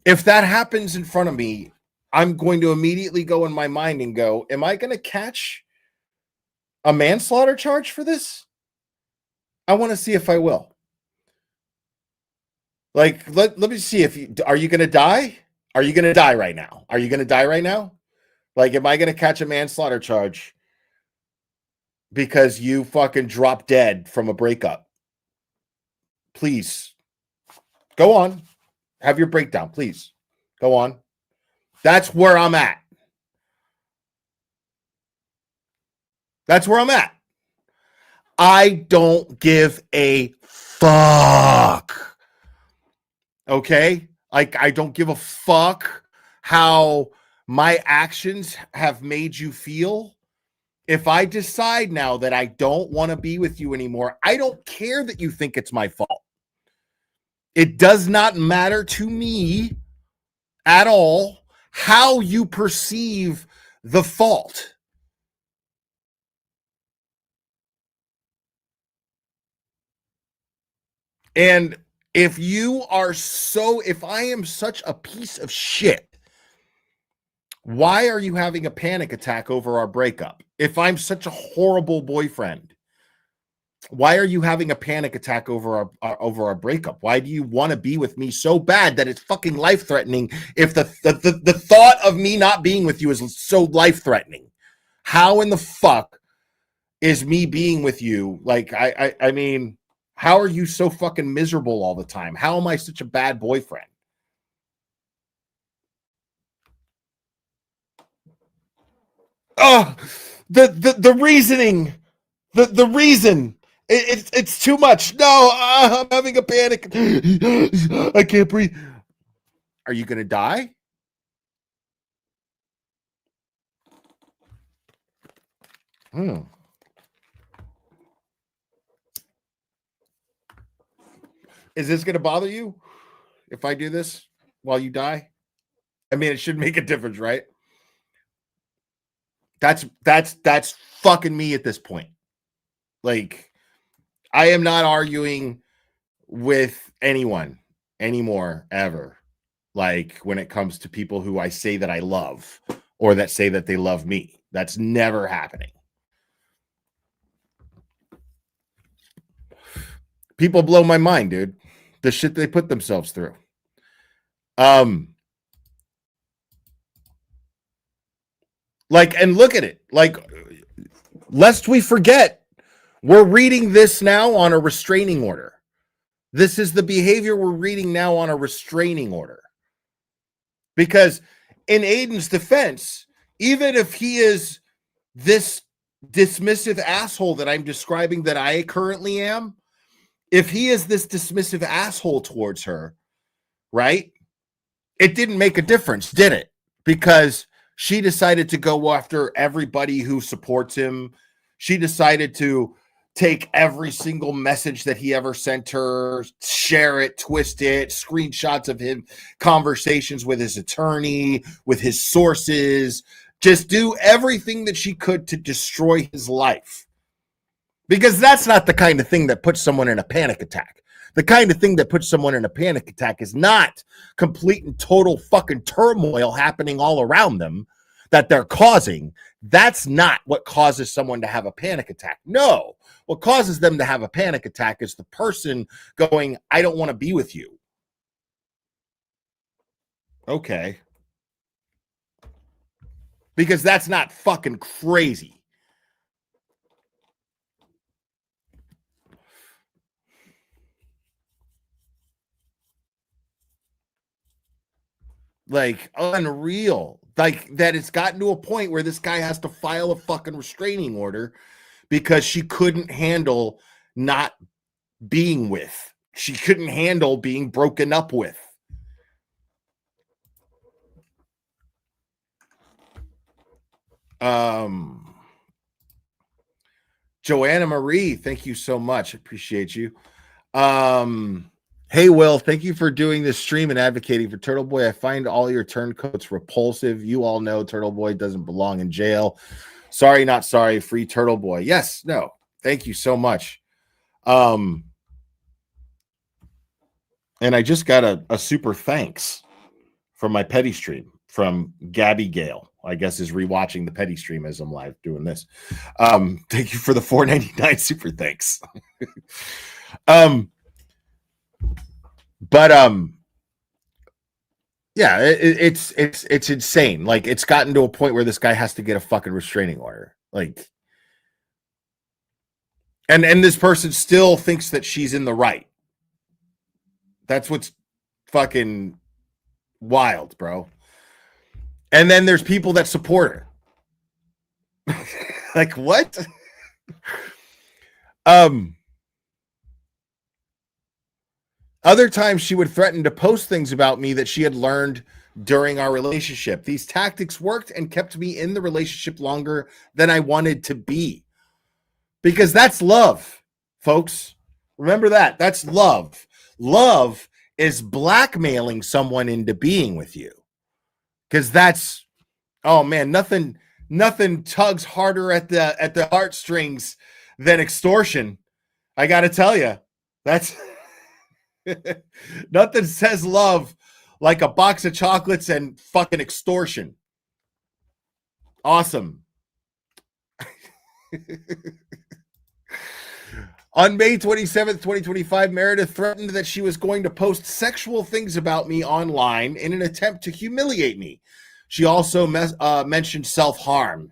If that happens in front of me, I'm going to immediately go in my mind and go, am I going to catch a manslaughter charge for this? I want to see if I will. Like, let me see are you going to die? Are you going to die right now? Are you going to die right now? Like, am I going to catch a manslaughter charge because you fucking dropped dead from a breakup? Please. Go on. Have your breakdown, please. Go on. That's where I'm at. That's where I'm at. I don't give a fuck. Okay? Like, I don't give a fuck how my actions have made you feel. If I decide now that I don't want to be with you anymore, I don't care that you think it's my fault. It does not matter to me at all how you perceive the fault. And if I am such a piece of shit, why are you having a panic attack over our breakup? If I'm such a horrible boyfriend, why are you having a panic attack over our breakup? Why do you want to be with me so bad that it's fucking life-threatening if the thought of me not being with you is so life-threatening? How in the fuck is me being with you? Like, I mean... How are you so fucking miserable all the time? How am I such a bad boyfriend? Oh, the reasoning, the reason, it's too much. No, I'm having a panic. I can't breathe. Are you gonna die? Is this going to bother you if I do this while you die? I mean, it should make a difference, right? That's fucking me at this point. Like, I am not arguing with anyone anymore, ever. Like, when it comes to people who I say that I love or that say that they love me. That's never happening. People blow my mind, dude. The shit they put themselves through. Like, and look at it. Like, lest we forget, we're reading this now on a restraining order. This is the behavior we're reading now on a restraining order. Because in Aiden's defense, even if he is this dismissive asshole that I'm describing that I currently am, if he is this dismissive asshole towards her, right? It didn't make a difference, did it? Because she decided to go after everybody who supports him. She decided to take every single message that he ever sent her, share it, twist it, screenshots of him, conversations with his attorney, with his sources, just do everything that she could to destroy his life. Because that's not the kind of thing that puts someone in a panic attack. The kind of thing that puts someone in a panic attack is not complete and total fucking turmoil happening all around them that they're causing. That's not what causes someone to have a panic attack. No, what causes them to have a panic attack is the person going, I don't want to be with you. Okay. Because that's not fucking crazy. Like, unreal. Like, that it's gotten to a point where this guy has to file a fucking restraining order because she couldn't handle not being with. She couldn't handle being broken up with. Joanna Marie, thank you so much. Appreciate you. Hey, Will, thank you for doing this stream and advocating for Turtleboy. I find all your turncoats repulsive. You all know Turtleboy doesn't belong in jail. Sorry, not sorry. Free Turtleboy. Yes, no. Thank you so much. And I just got a super thanks from my petty stream from Gabby Gale. I guess is rewatching the petty stream as I'm live doing this. Thank you for the $4.99 super thanks. But yeah, it's insane. Like, it's gotten to a point where this guy has to get a fucking restraining order. Like, and this person still thinks that she's in the right. That's what's fucking wild, bro. And then there's people that support her. Like, what? Other times she would threaten to post things about me that she had learned during our relationship. These tactics worked and kept me in the relationship longer than I wanted to be. Because that's love, folks. Remember that. That's love. Love is blackmailing someone into being with you. Because that's, oh man, nothing tugs harder at the heartstrings than extortion. I got to tell you, that's nothing says love like a box of chocolates and fucking extortion. Awesome. On May 27th, 2025, Meredith threatened that she was going to post sexual things about me online in an attempt to humiliate me. She also mentioned self-harm.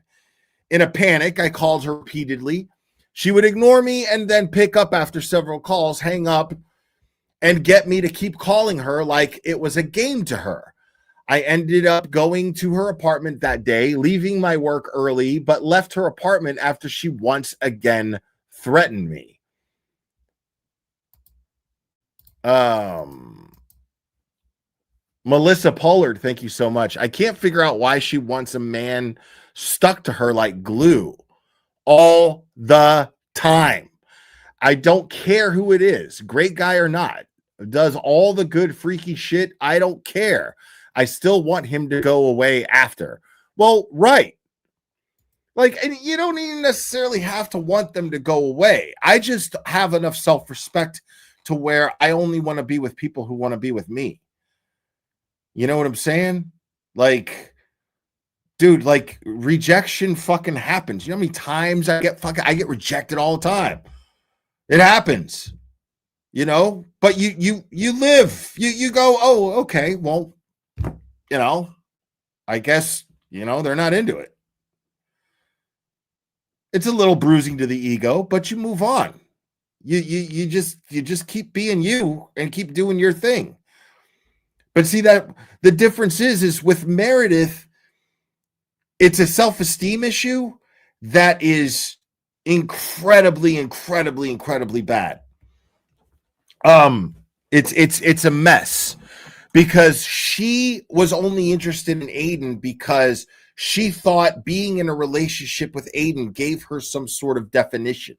In a panic, I called her repeatedly. She would ignore me and then pick up after several calls, hang up, and get me to keep calling her like it was a game to her. I ended up going to her apartment that day, leaving my work early, but left her apartment after she once again threatened me. Melissa Pollard, thank you so much. I can't figure out why she wants a man stuck to her like glue all the time. I don't care who it is, great guy or not, does all the good freaky shit. I don't care. I still want him to go away after. Well, right. Like, and you don't even necessarily have to want them to go away. I just have enough self-respect to where I only want to be with people who want to be with me. You know what I'm saying? Like, dude, like, rejection fucking happens. You know how many times I get rejected all the time. It happens. You know, but you live. You go, "Oh, okay. Well, you know, I guess, you know, they're not into it." It's a little bruising to the ego, but you move on. You just keep being you and keep doing your thing. But see, that the difference is with Meredith, it's a self-esteem issue that is incredibly bad. It's a mess because she was only interested in Aiden because she thought being in a relationship with Aiden gave her some sort of definition.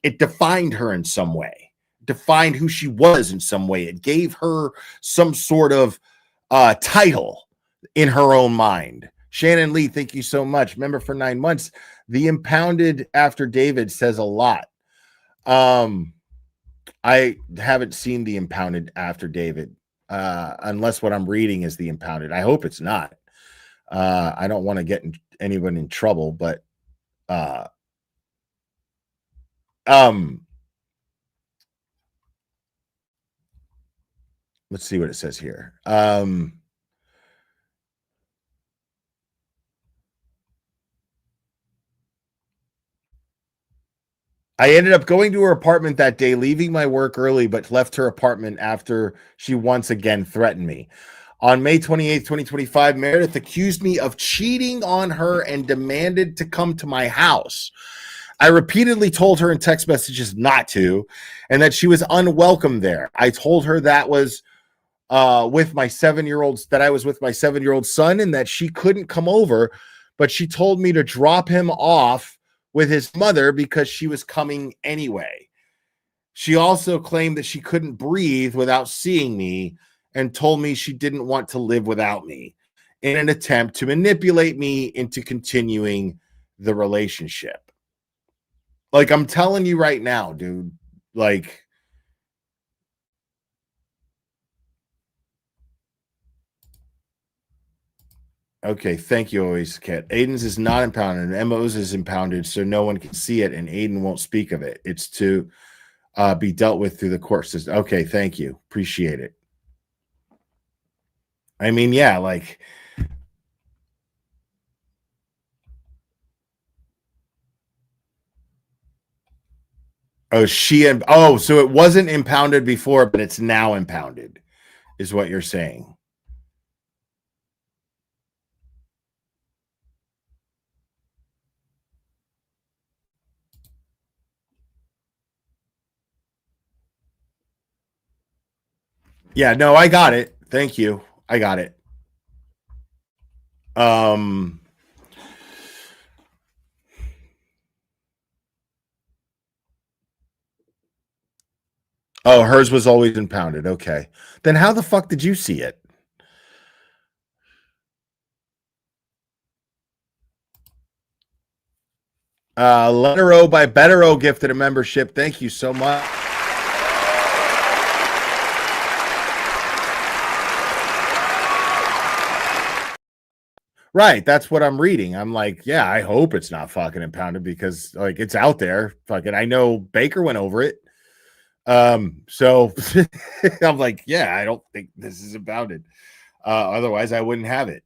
It defined her in some way, defined who she was in some way. It gave her some sort of title in her own mind. Shannon Lee, thank you so much. Member for 9 months. The impounded after David says a lot. I haven't seen the impounded after David, unless what I'm reading is the impounded. I hope it's not. I don't want to get anyone in trouble, but let's see what it says here. I ended up going to her apartment that day, leaving my work early, but left her apartment after she once again threatened me. On May 28th, 2025, Meredith accused me of cheating on her and demanded to come to my house. I repeatedly told her in text messages not to, and that she was unwelcome there. I told her that was with my 7-year-old, that I was with my 7-year-old son and that she couldn't come over, but she told me to drop him off with his mother because she was coming anyway. She also claimed that she couldn't breathe without seeing me and told me she didn't want to live without me in an attempt to manipulate me into continuing the relationship. Like, I'm telling you right now, dude, like, okay, thank you, always, Kat. Aiden's is not impounded, and Mo's is impounded, so no one can see it, and Aiden won't speak of it. It's to be dealt with through the court system. Okay, thank you. Appreciate it. I mean, yeah, like, oh, so it wasn't impounded before, but it's now impounded, is what you're saying. Yeah, no, I got it. Thank you. I got it. Oh, hers was always impounded. Okay. Then how the fuck did you see it? Letter O by Better O gifted a membership. Thank you so much. Right, that's what I'm reading. I'm like, yeah, I hope it's not fucking impounded because like it's out there. Fucking, I know Baker went over it. So I'm like, yeah, I don't think this is impounded. Otherwise I wouldn't have it.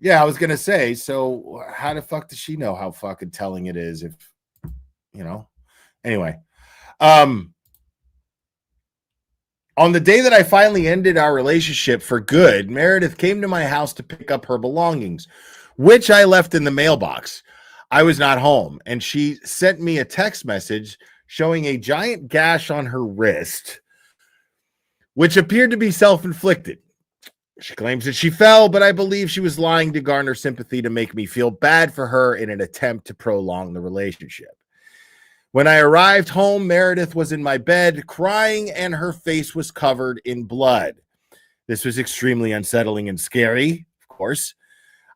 Yeah, I was gonna say, so how the fuck does she know how fucking telling it is if you know? Anyway. On the day that I finally ended our relationship for good, Meredith came to my house to pick up her belongings, which I left in the mailbox. I was not home, and she sent me a text message showing a giant gash on her wrist, which appeared to be self-inflicted. She claims that she fell, but I believe she was lying to garner sympathy to make me feel bad for her in an attempt to prolong the relationship. When I arrived home, Meredith was in my bed crying and her face was covered in blood. This was extremely unsettling and scary, of course.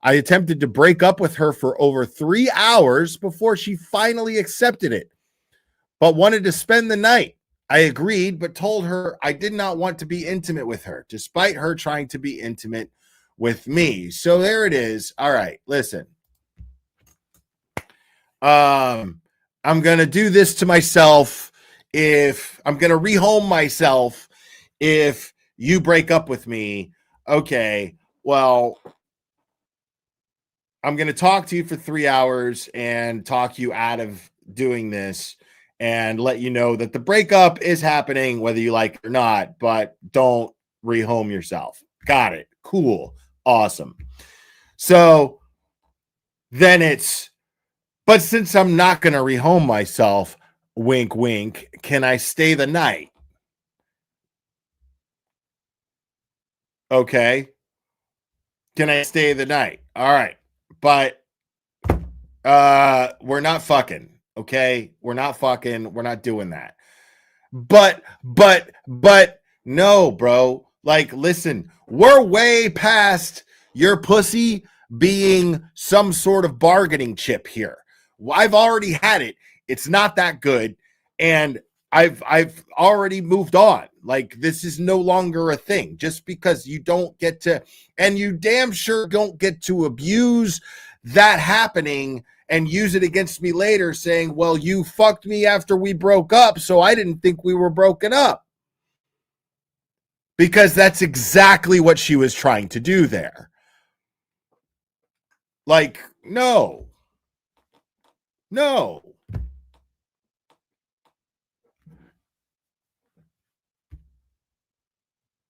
I attempted to break up with her for over 3 hours before she finally accepted it, but wanted to spend the night. I agreed, but told her I did not want to be intimate with her, despite her trying to be intimate with me. So there it is. All right, listen. I'm going to do this to myself if I'm going to rehome myself if you break up with me. Okay, well, I'm going to talk to you for 3 hours and talk you out of doing this. and let you know that the breakup is happening, whether you like it or not, but don't rehome yourself. Got it. Cool. Awesome. So then it's, but since I'm not going to rehome myself, wink, wink, can I stay the night? Okay. Can I stay the night? All right. But we're not fucking. Okay. We're not fucking. We're not doing that. But no, bro. Like, listen, we're way past your pussy being some sort of bargaining chip here. I've already had it. It's not that good. And I've already moved on. Like, this is no longer a thing. Just because you don't get to, and you damn sure don't get to abuse that happening and use it against me later, saying, well, you fucked me after we broke up, so I didn't think we were broken up. Because that's exactly what she was trying to do there. Like, no.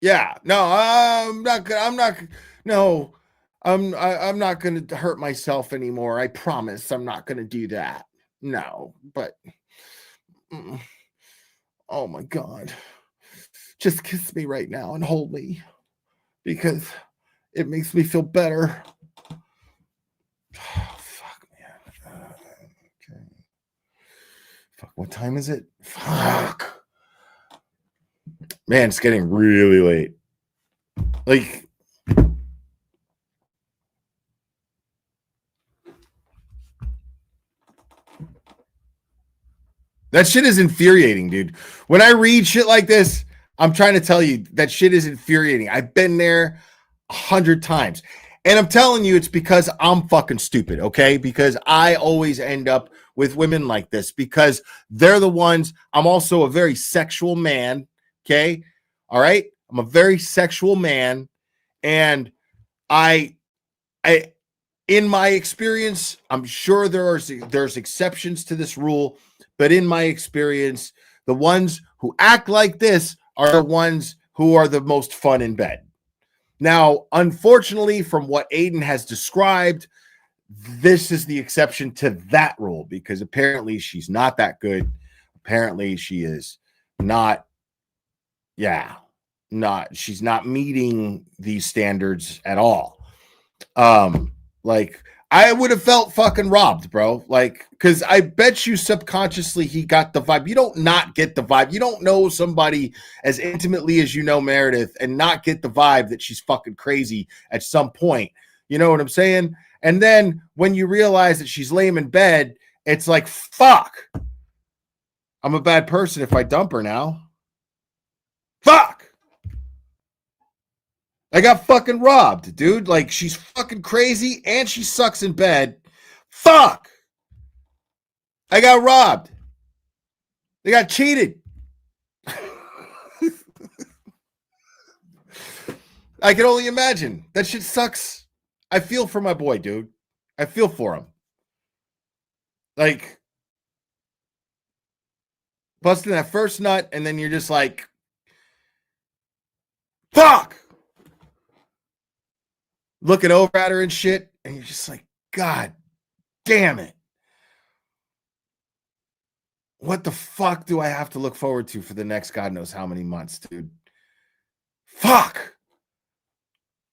Yeah, no, I'm not going to hurt myself anymore. I promise I'm not going to do that. No, but oh my God. Just kiss me right now and hold me because it makes me feel better. Oh, fuck, man. Okay. Fuck, what time is it? Fuck. Man, it's getting really late. Like, that shit is infuriating, dude. When I read shit like this, I'm trying to tell you that shit is infuriating. I've been there 100 times. And I'm telling you, it's because I'm fucking stupid, okay? Because I always end up with women like this because they're the ones. I'm also a very sexual man, okay? All right? I'm a very sexual man. And I in my experience, I'm sure there's exceptions to this rule, but in my experience, the ones who act like this are the ones who are the most fun in bed. Now, unfortunately, from what Aiden has described, this is the exception to that rule because apparently she's not that good. Apparently she is not, she's not meeting these standards at all. Like, I would have felt fucking robbed, bro. Like, because I bet you subconsciously he got the vibe. You don't not get the vibe. You don't know somebody as intimately as you know Meredith and not get the vibe that she's fucking crazy at some point. You know what I'm saying? And then when you realize that she's lame in bed, it's like, fuck. I'm a bad person if I dump her now. Fuck. I got fucking robbed, dude. Like, she's fucking crazy and she sucks in bed. Fuck. I got robbed. They got cheated. I can only imagine. That shit sucks. I feel for my boy, dude. I feel for him. Like, busting that first nut, and then you're just like, fuck. Looking over at her and shit, and you're just like, God damn it. What the fuck do I have to look forward to for the next God knows how many months, dude? Fuck.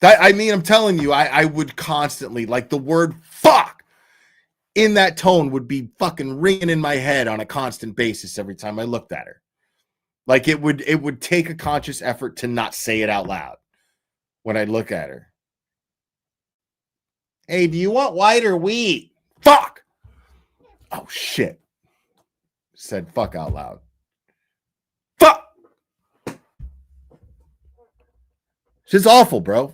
I mean, I'm telling you, I would constantly, like, the word fuck in that tone would be fucking ringing in my head on a constant basis every time I looked at her. Like, it would take a conscious effort to not say it out loud when I look at her. Hey, do you want white or wheat? Fuck. Oh, shit. Said fuck out loud. Fuck. Shit's awful, bro.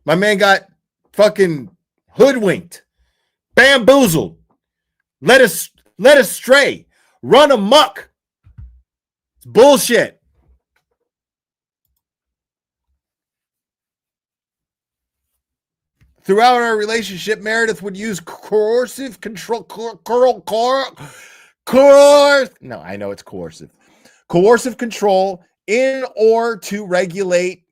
My man got fucking hoodwinked, bamboozled, led astray, run amok. It's bullshit. Throughout our relationship, Meredith would use coercive No, I know it's coercive. Coercive control in or to regulate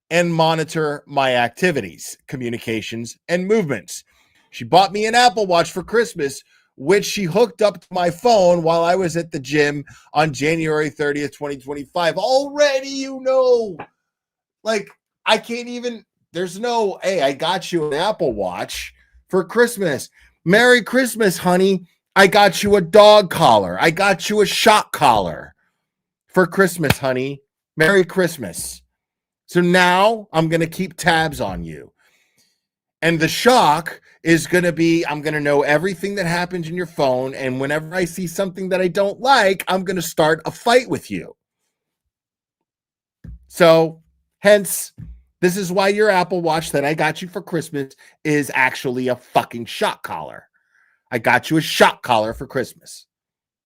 and monitor my activities, communications, and movements. She bought me an Apple Watch for Christmas, which she hooked up to my phone while I was at the gym on January 30th, 2025. Already, you know, like, I can't even, there's no, hey, I got you an Apple Watch for Christmas. Merry Christmas, honey. I got you a dog collar. I got you a shock collar for Christmas, honey. Merry Christmas. So now I'm going to keep tabs on you. And the shock is going to be, I'm going to know everything that happens in your phone. And whenever I see something that I don't like, I'm going to start a fight with you. So hence, this is why your Apple Watch that I got you for Christmas is actually a fucking shock collar. I got you a shock collar for Christmas.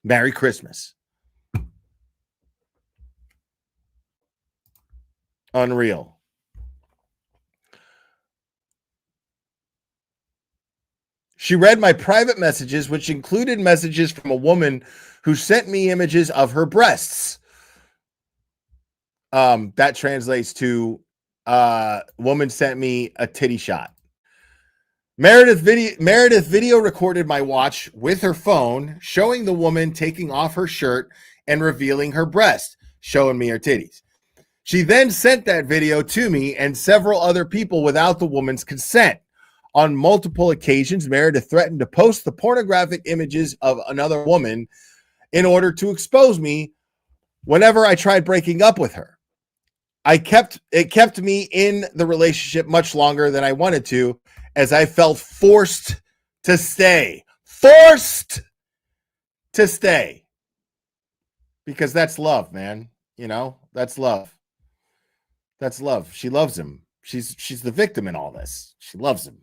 Merry Christmas. Unreal. She read my private messages, which included messages from a woman who sent me images of her breasts. That translates to woman sent me a titty shot. Meredith video recorded my watch with her phone, showing the woman taking off her shirt and revealing her breast, showing me her titties. She then sent that video to me and several other people without the woman's consent. On multiple occasions, Meredith threatened to post the pornographic images of another woman in order to expose me whenever I tried breaking up with her. It kept me in the relationship much longer than I wanted to, as I felt forced to stay. Forced to stay. Because that's love, man. You know, that's love. That's love. She loves him. She's the victim in all this. She loves him.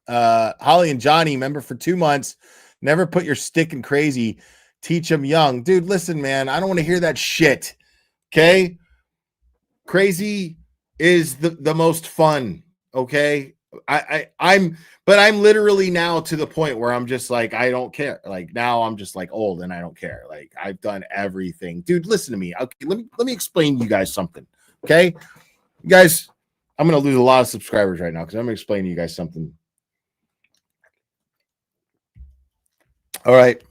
Holly and Johnny, member for 2 months. Never put your stick in crazy. Teach them young. Dude, listen, man. I don't want to hear that shit. Okay? Crazy is the most fun. Okay? I'm literally now to the point where I'm just like, I don't care. Like, now I'm just like old and I don't care. Like, I've done everything. Dude, listen to me. Okay, let me explain you guys something. Okay? You guys, I'm gonna lose a lot of subscribers right now because I'm gonna explain to you guys something. All right.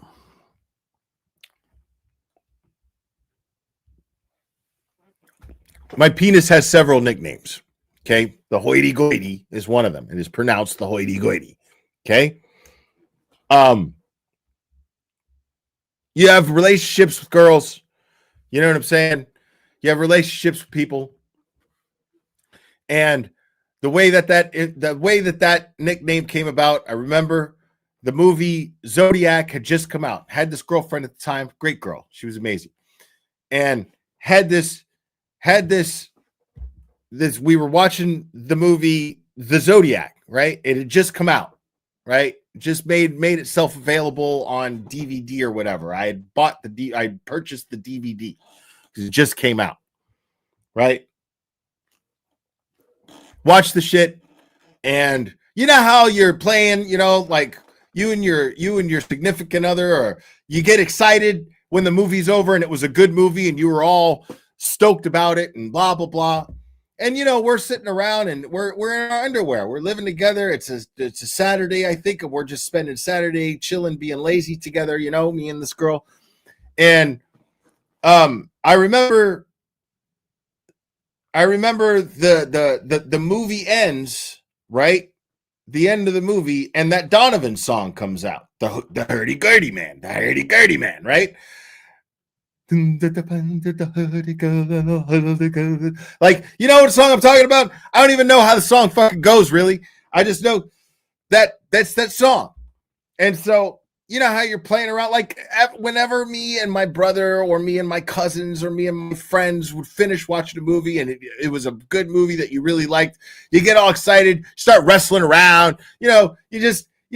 My penis has several nicknames. Okay. The hoity-goity is one of them. It is pronounced the hoity-goity. Okay. You have relationships with girls. You know what I'm saying? You have relationships with people. And the way that nickname came about, I remember the movie Zodiac had just come out. Had this girlfriend at the time, great girl. She was amazing. And we were watching the movie The Zodiac, right? It had just come out, right? Just made itself available on DVD or whatever. I purchased the DVD because it just came out, right? Watch the shit, and you know how you're playing, you know, like you and your significant other, or you get excited when the movie's over and it was a good movie and you were all stoked about it and blah blah blah. And you know, we're sitting around and we're in our underwear. We're living together. It's a Saturday, I think, and we're just spending Saturday chilling, being lazy together, you know, me and this girl. And I remember the movie ends, right? The end of the movie, and that Donovan song comes out. The hurdy-gurdy man, right? Like, you know what song I'm talking about? I don't even know how the song fucking goes, really. I just know that's that song. And so, you know how you're playing around, like whenever me and my brother or me and my cousins or me and my friends would finish watching a movie and it was a good movie that you really liked, you get all excited, start wrestling around, you know, you're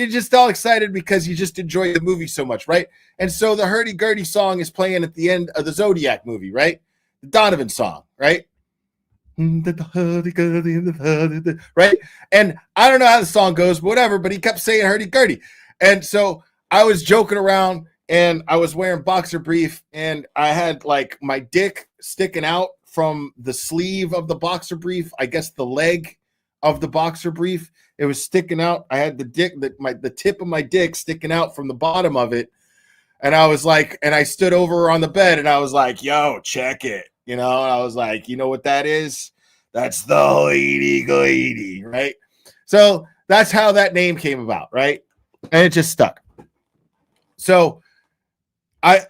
just all excited because you just enjoy the movie so much, right? And so the hurdy-gurdy song is playing at the end of the Zodiac movie, right? The Donovan song, right? Right? And I don't know how the song goes, but whatever, but he kept saying hurdy-gurdy. And so I was joking around and I was wearing boxer brief and I had like my dick sticking out from the sleeve of the boxer brief. I guess the leg of the boxer brief. It was sticking out. I had the tip of my dick sticking out from the bottom of it. And I was like, and I stood over on the bed and I was like, yo, check it. You know, and I was like, you know what that is? That's the lady, right? So that's how that name came about, right? And it just stuck. So I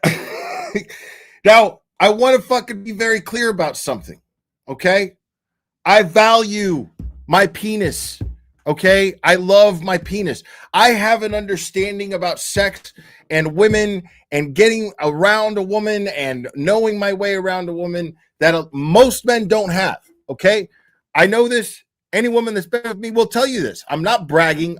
now I want to fucking be very clear about something. Okay. I value my penis. Okay. I love my penis. I have an understanding about sex and women and getting around a woman and knowing my way around a woman that most men don't have. Okay. I know this. Any woman that's been with me will tell you this. I'm not bragging.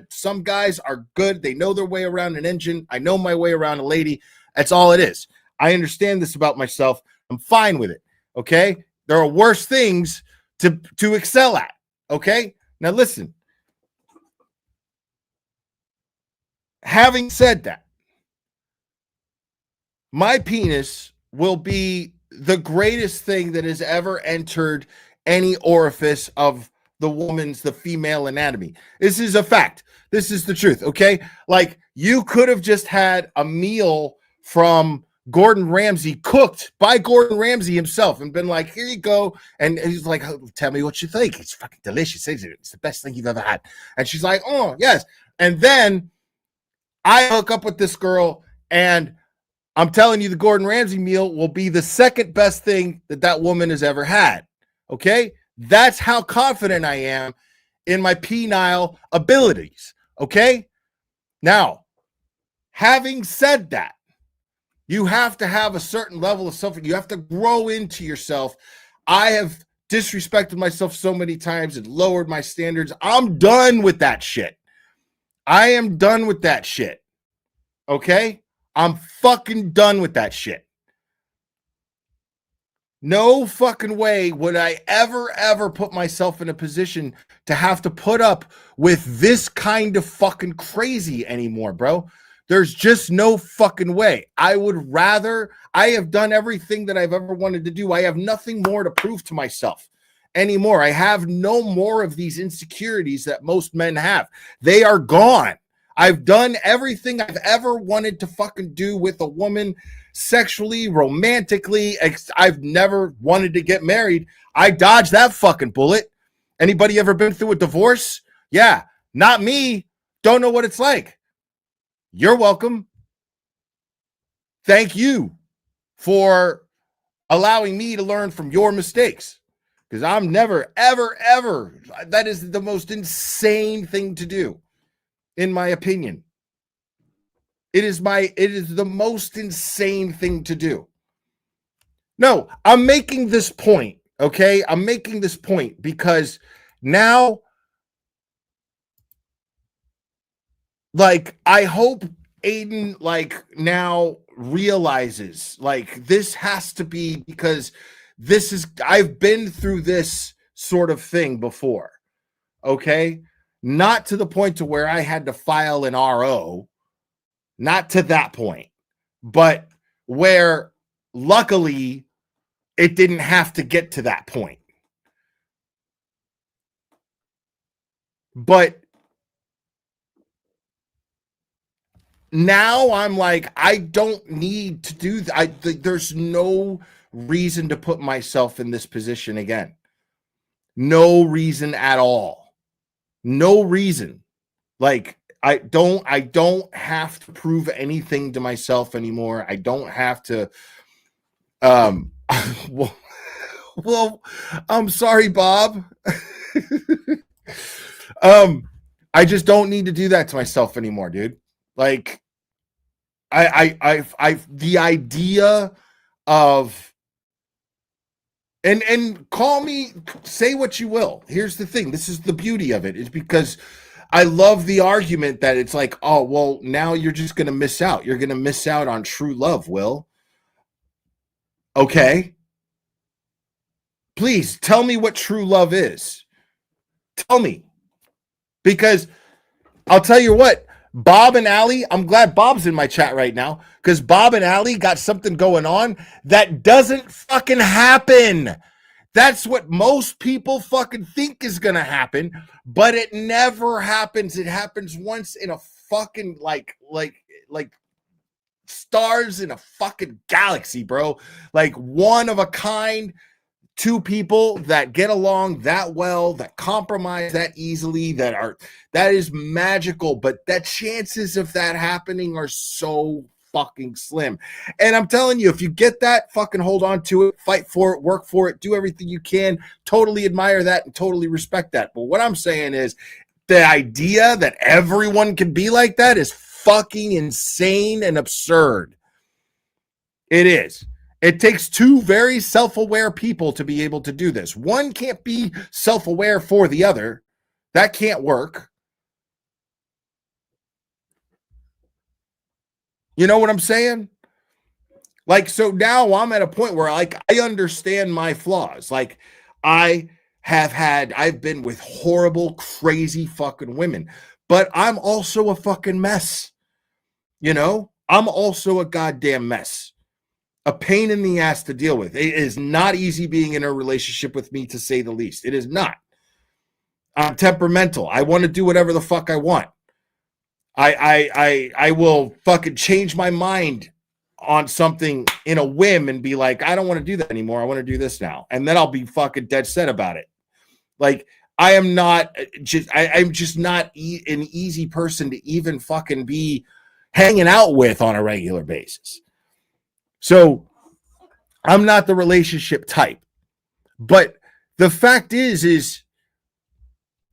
Some guys are good. They know their way around an engine. I know my way around a lady. That's all it is. I understand this about myself. I'm fine with it. Okay. There are worse things to excel at. Okay. Now listen. Having said that, my penis will be the greatest thing that has ever entered any orifice of the female anatomy. This is a fact. This is the truth. Okay. Like you could have just had a meal from Gordon Ramsay cooked by Gordon Ramsay himself and been like, here you go. And he's like, oh, tell me what you think. It's fucking delicious, isn't it? It's the best thing you've ever had. And she's like, oh, yes. And then I hook up with this girl and I'm telling you, the Gordon Ramsay meal will be the second best thing that woman has ever had. Okay. That's how confident I am in my penile abilities. Okay. Now, having said that, you have to have a certain level of something. You have to grow into yourself. I have disrespected myself so many times and lowered my standards. I'm done with that shit. I am done with that shit. Okay? I'm fucking done with that shit. No fucking way would I ever put myself in a position to have to put up with this kind of fucking crazy anymore, bro. There's just no fucking way. I have done everything that I've ever wanted to do. I have nothing more to prove to myself anymore. I have no more of these insecurities that most men have. They are gone. I've done everything I've ever wanted to fucking do with a woman sexually, romantically. I've never wanted to get married. I dodged that fucking bullet. Anybody ever been through a divorce? Yeah, not me. Don't know what it's like. You're welcome. Thank you for allowing me to learn from your mistakes. Because I'm never, ever. That is the most insane thing to do, in my opinion. It is the most insane thing to do. No, I'm making this point, okay? I'm making this point because now, like, I hope Aiden, like, now realizes, like, this has to be because I've been through this sort of thing before, okay? Not to the point to where I had to file an RO, not to that point, but where luckily it didn't have to get to that point. But now I'm like, I don't need to do that. There's no reason to put myself in this position again. No reason at all. No reason. Like, I don't have to prove anything to myself anymore. I don't have to well, I'm sorry, Bob. I just don't need to do that to myself anymore, dude. Like, the idea of, and call me, say what you will. Here's the thing. This is the beauty of it, is because I love the argument that it's like, oh, well, now you're just going to miss out. You're going to miss out on true love, Will. Okay. Please tell me what true love is. Tell me. Because I'll tell you what, Bob and Allie, I'm glad Bob's in my chat right now because Bob and Allie got something going on that doesn't fucking happen. That's what most people fucking think is going to happen, but it never happens. It happens once in a fucking like stars in a fucking galaxy, bro. Like one of a kind. Two people that get along that well, that compromise that easily, that is magical, but the chances of that happening are so fucking slim. And I'm telling you, if you get that, fucking hold on to it, fight for it, work for it, do everything you can. Totally admire that and totally respect that. But what I'm saying is the idea that everyone can be like that is fucking insane and absurd. It is. It takes two very self-aware people to be able to do this. One can't be self-aware for the other. That can't work. You know what I'm saying? Like, so now I'm at a point where like I understand my flaws. Like I've been with horrible, crazy fucking women, but I'm also a fucking mess. You know, I'm also a goddamn mess. A pain in the ass to deal with. It is not easy being in a relationship with me, to say the least. It is not. I'm temperamental. I want to do whatever the fuck I want. I will fucking change my mind on something in a whim and be like, I don't want to do that anymore. I want to do this now. And then I'll be fucking dead set about it. Like I'm just not an easy person to even fucking be hanging out with on a regular basis. So I'm not the relationship type, but the fact is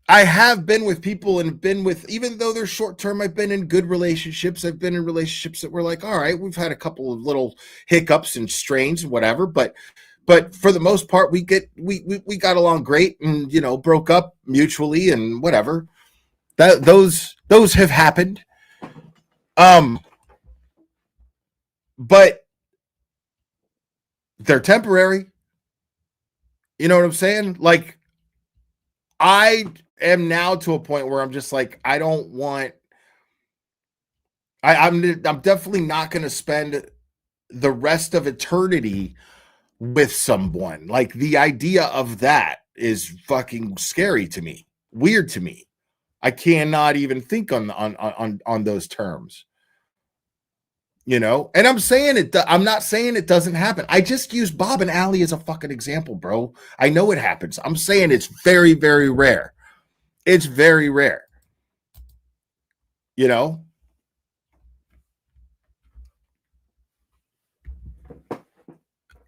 I have been with people and been with, even though they're short term, I've been in good relationships. I've been in relationships that were like, all right, we've had a couple of little hiccups and strains and whatever, but for the most part, we got along great and, you know, broke up mutually and whatever. Those have happened. But they're temporary. You know what I'm saying? Like I am now to a point where I'm just like, I don't want, I'm definitely not going to spend the rest of eternity with someone. Like the idea of that is fucking scary to me, weird to me. I cannot even think on those terms. You know, and I'm saying it. I'm not saying it doesn't happen. I just use Bob and Allie as a fucking example, bro. I know it happens. I'm saying it's very, very rare. It's very rare. You know,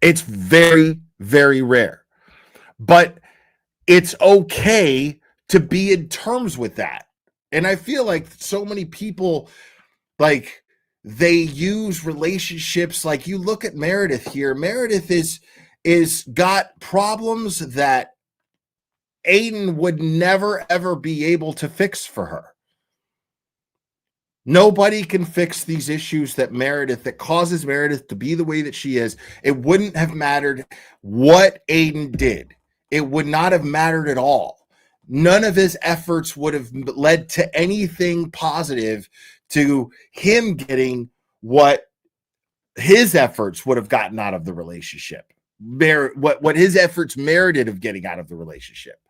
it's very, very rare. But it's okay to be in terms with that. And I feel like so many people, like, they use relationships, like you look at Meredith here. Meredith is got problems that Aiden would never ever be able to fix for her. Nobody can fix these issues that causes Meredith to be the way that she is. It wouldn't have mattered what Aiden did. It would not have mattered at all. None of his efforts would have led to anything positive to him getting what his efforts would have gotten out of the relationship. What his efforts merited of getting out of the relationship.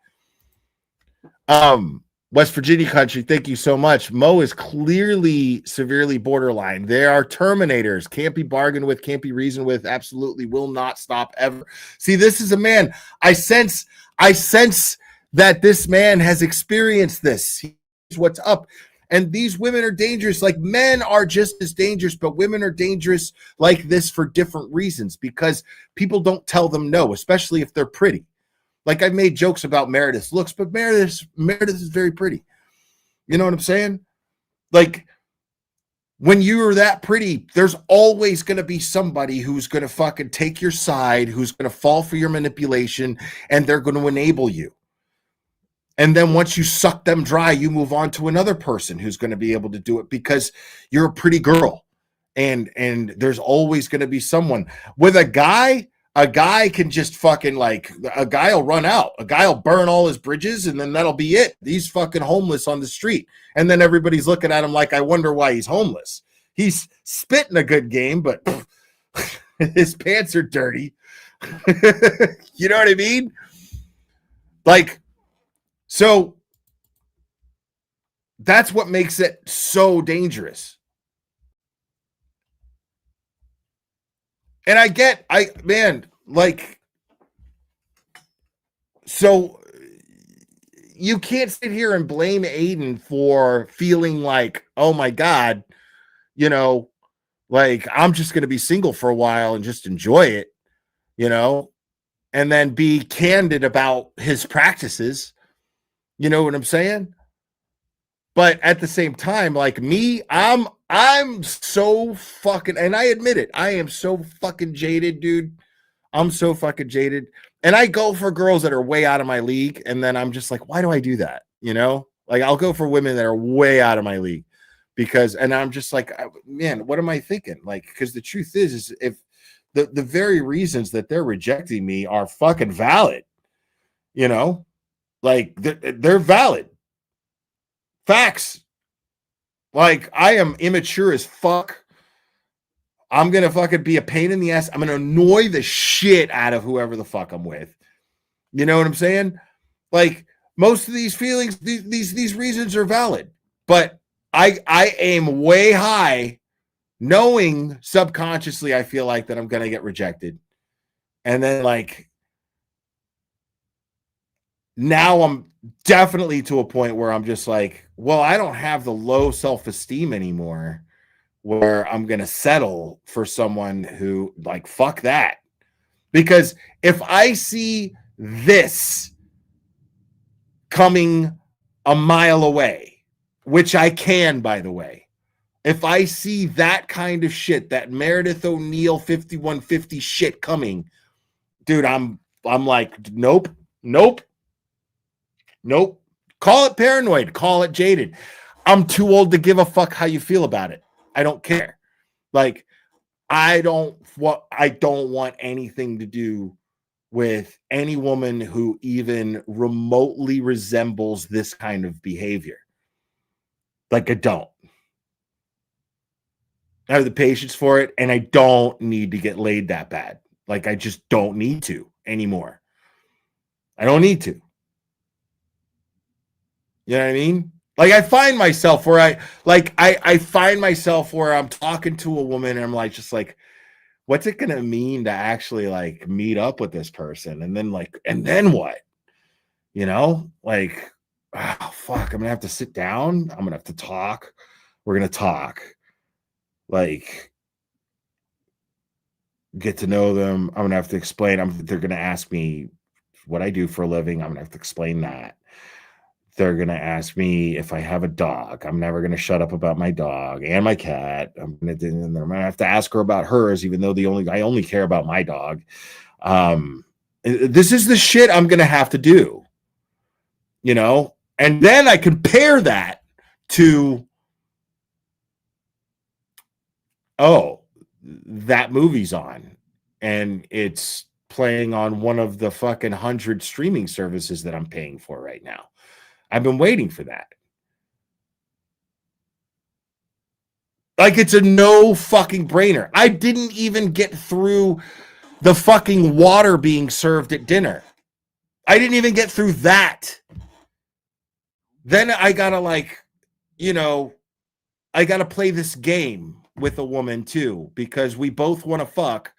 West Virginia country, thank you so much. Mo is clearly severely borderline. They are terminators, can't be bargained with, can't be reasoned with, absolutely will not stop ever. See, this is a man. I sense that this man has experienced this. He's what's up. And these women are dangerous. Like men are just as dangerous, but women are dangerous like this for different reasons because people don't tell them no, especially if they're pretty. Like I've made jokes about Meredith's looks, but Meredith is very pretty. You know what I'm saying? Like when you are that pretty, there's always going to be somebody who's going to fucking take your side, who's going to fall for your manipulation, and they're going to enable you. And then once you suck them dry, you move on to another person who's going to be able to do it because you're a pretty girl. And there's always going to be someone. With a guy, a guy can just fucking like, a guy will run out. A guy will burn all his bridges and then that'll be it. He's fucking homeless on the street. And then everybody's looking at him like, I wonder why he's homeless. He's spitting a good game, but his pants are dirty. You know what I mean? Like, so that's what makes it so dangerous. And so you can't sit here and blame Aiden for feeling like, oh my God, like I'm just going to be single for a while and just enjoy it, and then be candid about his practices. You know what I'm saying? But at the same time, like me, I'm so fucking, and I admit it, I am so fucking jaded, dude. I'm so fucking jaded. And I go for girls that are way out of my league. And then I'm just like, why do I do that? Like I'll go for women that are way out of my league and I'm just like, man, what am I thinking? Like, because the truth is if the very reasons that they're rejecting me are fucking valid, like they're valid. Facts. Like I am immature as fuck. I'm going to fucking be a pain in the ass. I'm going to annoy the shit out of whoever the fuck I'm with. You know what I'm saying? Like most of these feelings, these reasons are valid, but I aim way high knowing subconsciously I feel like that I'm going to get rejected. And then like now I'm definitely to a point where I'm just like, well, I don't have the low self-esteem anymore where I'm going to settle for someone who like, fuck that. Because if I see this coming a mile away, which I can, by the way, if I see that kind of shit, that Meredith O'Neill 5150 shit coming, dude, I'm like, nope. Call it paranoid, call it jaded. I'm too old to give a fuck how you feel about it. I don't care. Like, I don't want anything to do with any woman who even remotely resembles this kind of behavior. Like, I don't. I have the patience for it, and I don't need to get laid that bad. Like, I just don't need to anymore. I don't need to. You know what I mean? Like I find myself where I find myself where I'm talking to a woman and I'm like, just like, what's it going to mean to actually like meet up with this person? And then what? Like, oh, fuck, I'm going to have to sit down. I'm going to have to talk. We're going to talk. Like, get to know them. I'm going to have to explain. They're going to ask me what I do for a living. I'm going to have to explain that. They're going to ask me if I have a dog. I'm never going to shut up about my dog and my cat. I'm going to have to ask her about hers, even though I only care about my dog. This is the shit I'm going to have to do, and then I compare that to, oh, that movie's on and it's playing on one of the fucking 100 streaming services that I'm paying for right now. I've been waiting for that. Like, it's a no fucking brainer. I didn't even get through the fucking water being served at dinner. I didn't even get through that. Then I gotta I gotta play this game with a woman too, because we both want to fuck,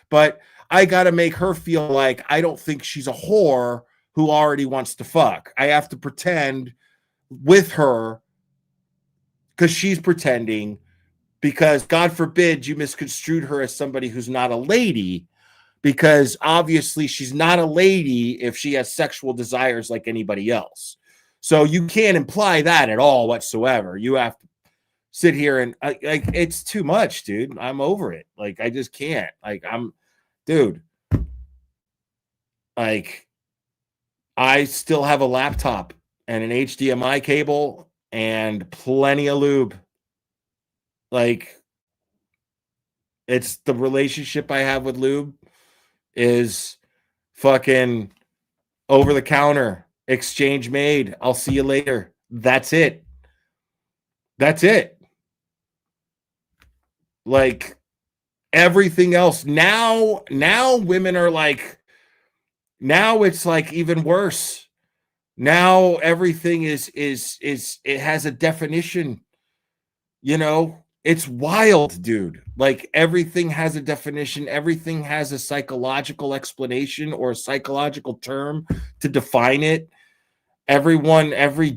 but I gotta make her feel like I don't think she's a whore who already wants to fuck. I have to pretend with her because she's pretending, because God forbid you misconstrued her as somebody who's not a lady, because obviously she's not a lady if she has sexual desires like anybody else. So you can't imply that at all whatsoever. You have to sit here and like, it's too much, dude. I'm over it. Like, I just can't. Like, dude, like, I still have a laptop and an HDMI cable and plenty of lube. Like, it's the relationship I have with lube is fucking over the counter, exchange made. I'll see you later. That's it. That's it. Like everything else now women are like, now it's like even worse. Now everything is it has a definition. You know, it's wild, dude. Like everything has a definition, everything has a psychological explanation or a psychological term to define it. Every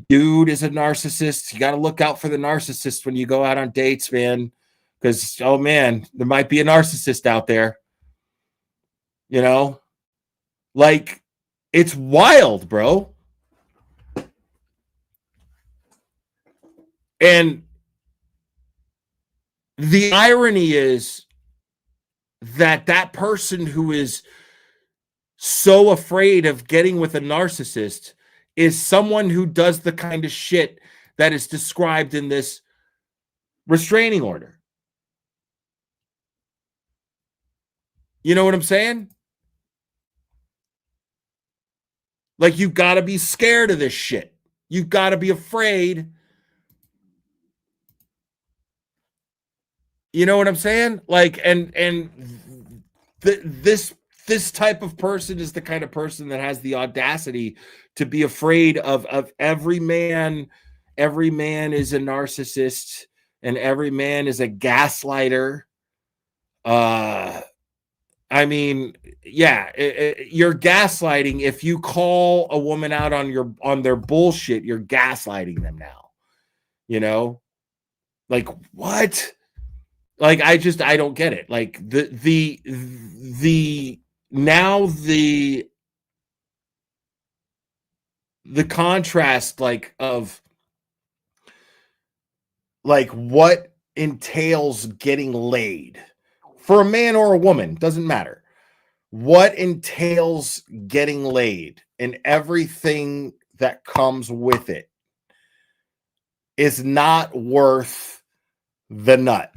dude is a narcissist. You got to look out for the narcissist when you go out on dates, man. Because, oh man, there might be a narcissist out there. You know, like it's wild, bro. And the irony is that person who is so afraid of getting with a narcissist is someone who does the kind of shit that is described in this restraining order. You know what I'm saying? Like, you've got to be scared of this shit. You've got to be afraid. You know what I'm saying? Like, this type of person is the kind of person that has the audacity to be afraid of every man. Every man is a narcissist, and every man is a gaslighter. I mean, yeah, you're gaslighting. If you call a woman out on their bullshit, you're gaslighting them now. You know, like what? Like I don't get it. Like the contrast, like of like what entails getting laid for a man or a woman, doesn't matter. What entails getting laid and everything that comes with it is not worth the nut.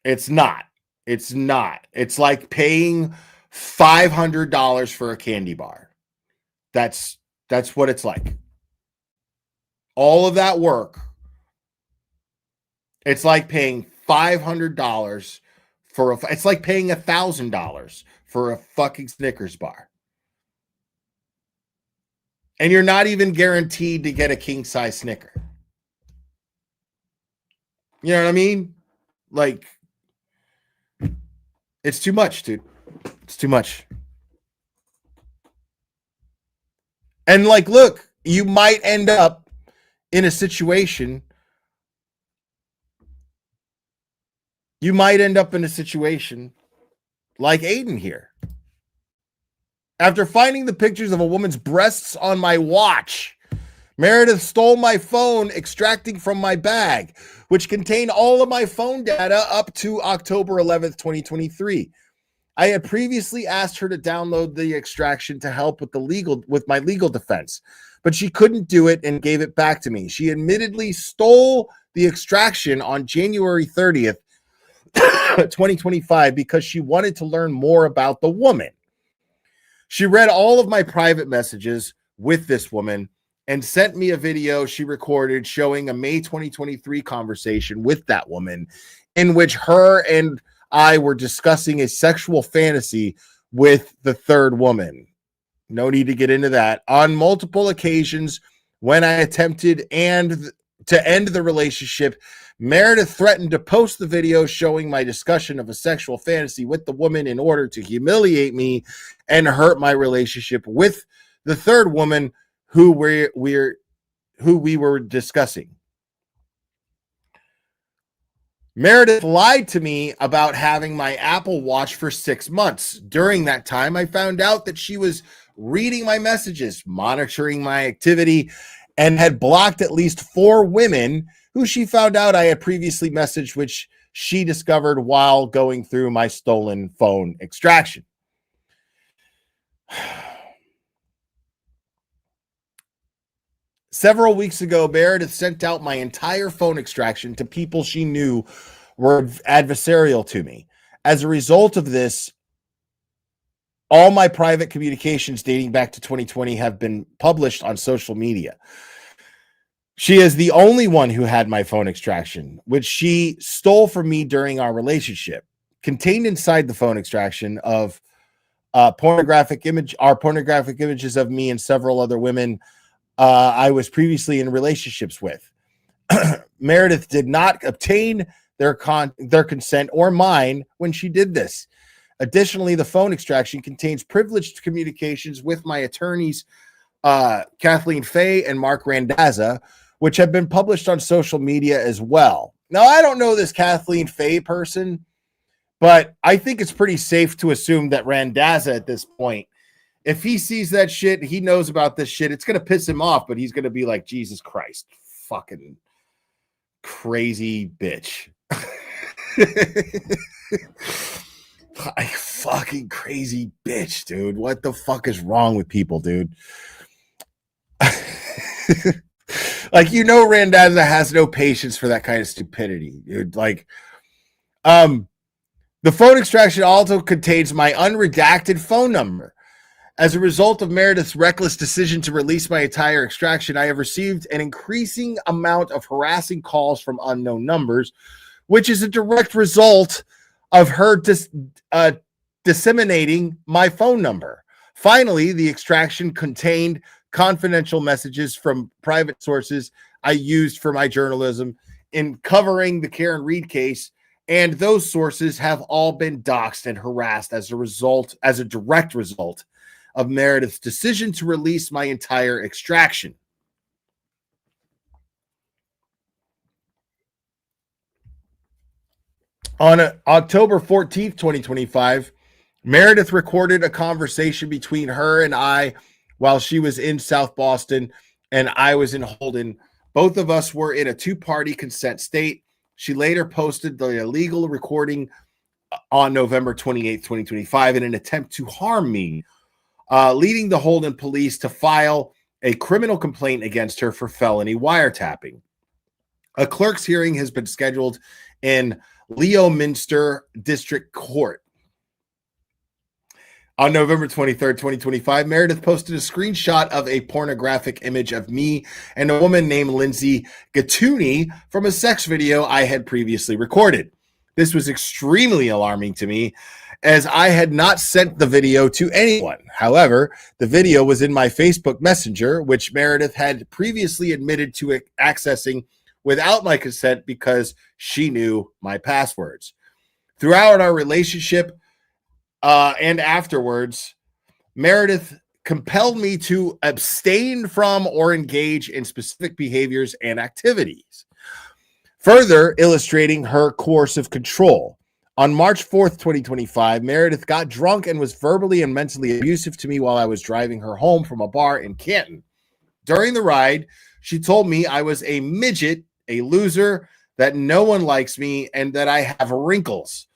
It's not. It's not. It's like paying $500 for a candy bar. That's what it's like. All of that work. It's like paying $500 for it's like paying $1,000 for a fucking Snickers bar. And you're not even guaranteed to get a king size Snicker. You know what I mean? Like, it's too much, dude. It's too much. And like, look, you might end up in a situation. You might end up in a situation like Aiden here. After finding the pictures of a woman's breasts on my watch, Meredith stole my phone, extracting from my bag, which contained all of my phone data up to October 11th, 2023. I had previously asked her to download the extraction to help with my legal defense, but she couldn't do it and gave it back to me. She admittedly stole the extraction on January 30th, 2025, because she wanted to learn more about the woman. She read all of my private messages with this woman and sent me a video she recorded showing a May 2023 conversation with that woman in which her and I were discussing a sexual fantasy with the third woman. No need to get into that. On multiple occasions, when I attempted to end the relationship, Meredith threatened to post the video showing my discussion of a sexual fantasy with the woman in order to humiliate me and hurt my relationship with the third woman who we were discussing. Meredith lied to me about having my Apple Watch for 6 months. During that time, I found out that she was reading my messages, monitoring my activity, and had blocked at least 4 women who she found out I had previously messaged, which she discovered while going through my stolen phone extraction. Several weeks ago, Meredith sent out my entire phone extraction to people she knew were adversarial to me. As a result of this, all my private communications dating back to 2020 have been published on social media. She is the only one who had my phone extraction, which she stole from me during our relationship. Contained inside the phone extraction of pornographic images of me and several other women I was previously in relationships with. Meredith did not obtain their consent or mine when she did this. Additionally, the phone extraction contains privileged communications with my attorneys, Kathleen Fay and Mark Randazza, which have been published on social media as well. Now, I don't know this Kathleen Fay person, but I think it's pretty safe to assume that Randazza at this point, if he sees that shit, he knows about this shit, it's going to piss him off, but he's going to be like, Jesus Christ, fucking crazy bitch. I fucking crazy bitch, dude. What the fuck is wrong with people, dude? Like, you know, Randazza has no patience for that kind of stupidity, dude. Like, the phone extraction also contains my unredacted phone number. As a result of Meredith's reckless decision to release my entire extraction, I have received an increasing amount of harassing calls from unknown numbers, which is a direct result of her disseminating my phone number. Finally, the extraction contained confidential messages from private sources I used for my journalism in covering the Karen Reed case, and those sources have all been doxxed and harassed as a direct result of Meredith's decision to release my entire extraction. On October 14th, 2025, Meredith recorded a conversation between her and I while she was in South Boston and I was in Holden. Both of us were in a two-party consent state. She later posted the illegal recording on November 28th, 2025 in an attempt to harm me, leading the Holden police to file a criminal complaint against her for felony wiretapping. A clerk's hearing has been scheduled in Leominster District Court. On November 23rd, 2025, Meredith posted a screenshot of a pornographic image of me and a woman named Lindsay Gatuni from a sex video I had previously recorded. This was extremely alarming to me, as I had not sent the video to anyone. However, the video was in my Facebook Messenger, which Meredith had previously admitted to accessing without my consent because she knew my passwords. Throughout our relationship and afterwards, Meredith compelled me to abstain from or engage in specific behaviors and activities, further illustrating her coercive control. On March 4th, 2025, Meredith got drunk and was verbally and mentally abusive to me while I was driving her home from a bar in Canton. During the ride, she told me I was a midget, a loser, that no one likes me, and that I have wrinkles.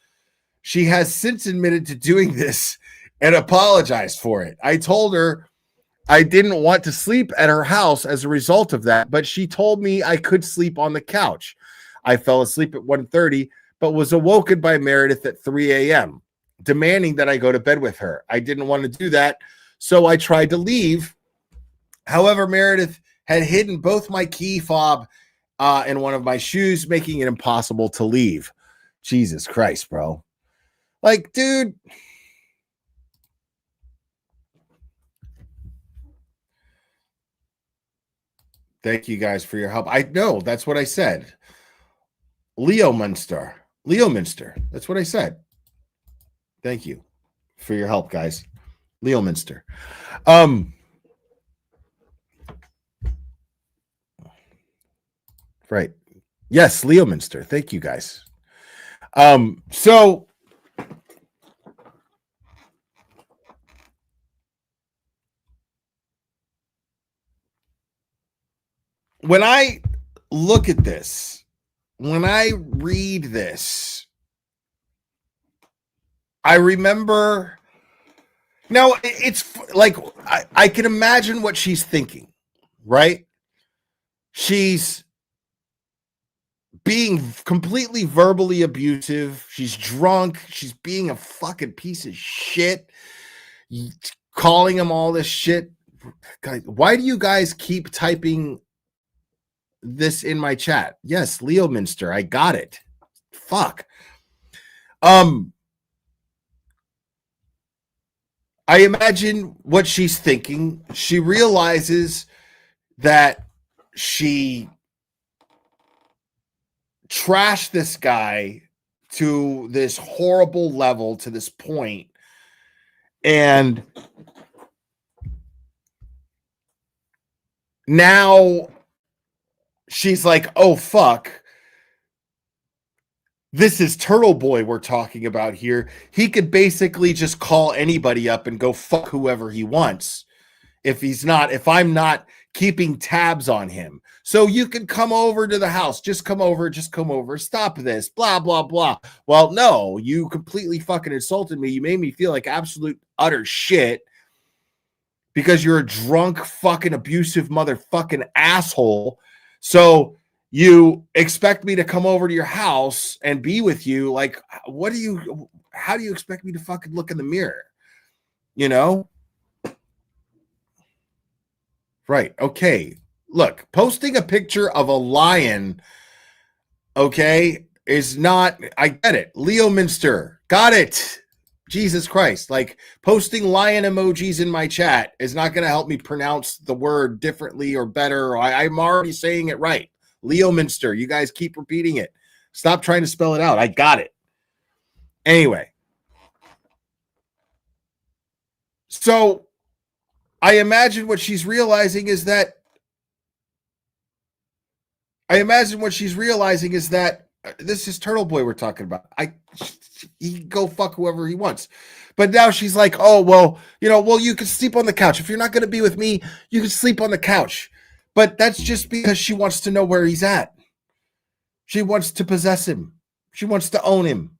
She has since admitted to doing this and apologized for it. I told her I didn't want to sleep at her house as a result of that, but she told me I could sleep on the couch. I fell asleep at 1:30, but was awoken by Meredith at 3 a.m., demanding that I go to bed with her. I didn't want to do that, so I tried to leave. However, Meredith had hidden both my key fob and one of my shoes, making it impossible to leave. Jesus Christ, bro. Like, dude. Thank you guys for your help. I know, that's what I said. Leominster. That's what I said. Thank you for your help, guys. Leominster. Right. Yes, Leominster. Thank you, guys. So when I look at this, when I read this, I remember. Now, it's like I can imagine what she's thinking, right? She's being completely verbally abusive. She's drunk. She's being a fucking piece of shit. calling him all this shit. Guys, why do you guys keep typing this in my chat? Yes, Leo Minster, I got it. Fuck. I imagine what she's thinking. She realizes that she trashed this guy to this horrible level, to this point, and now she's like, oh fuck, this is Turtleboy we're talking about here. He could basically just call anybody up and go fuck whoever he wants if I'm not keeping tabs on him. So you can come over to the house. Just come over. Stop this. Blah, blah, blah. Well, no, you completely fucking insulted me. You made me feel like absolute utter shit because you're a drunk fucking abusive motherfucking asshole. So you expect me to come over to your house and be with you. Like, how do you expect me to fucking look in the mirror? You know? Right. Okay. Look, posting a picture of a lion, okay, is not, I get it. Leo Minster, got it. Jesus Christ. Like, posting lion emojis in my chat is not going to help me pronounce the word differently or better. I'm already saying it right. Leo Minster, you guys keep repeating it. Stop trying to spell it out. I got it. Anyway. So, I imagine what she's realizing is that this is Turtleboy we're talking about. He can go fuck whoever he wants. But now she's like, oh, well, you can sleep on the couch. If you're not going to be with me, you can sleep on the couch. But that's just because she wants to know where he's at. She wants to possess him. She wants to own him.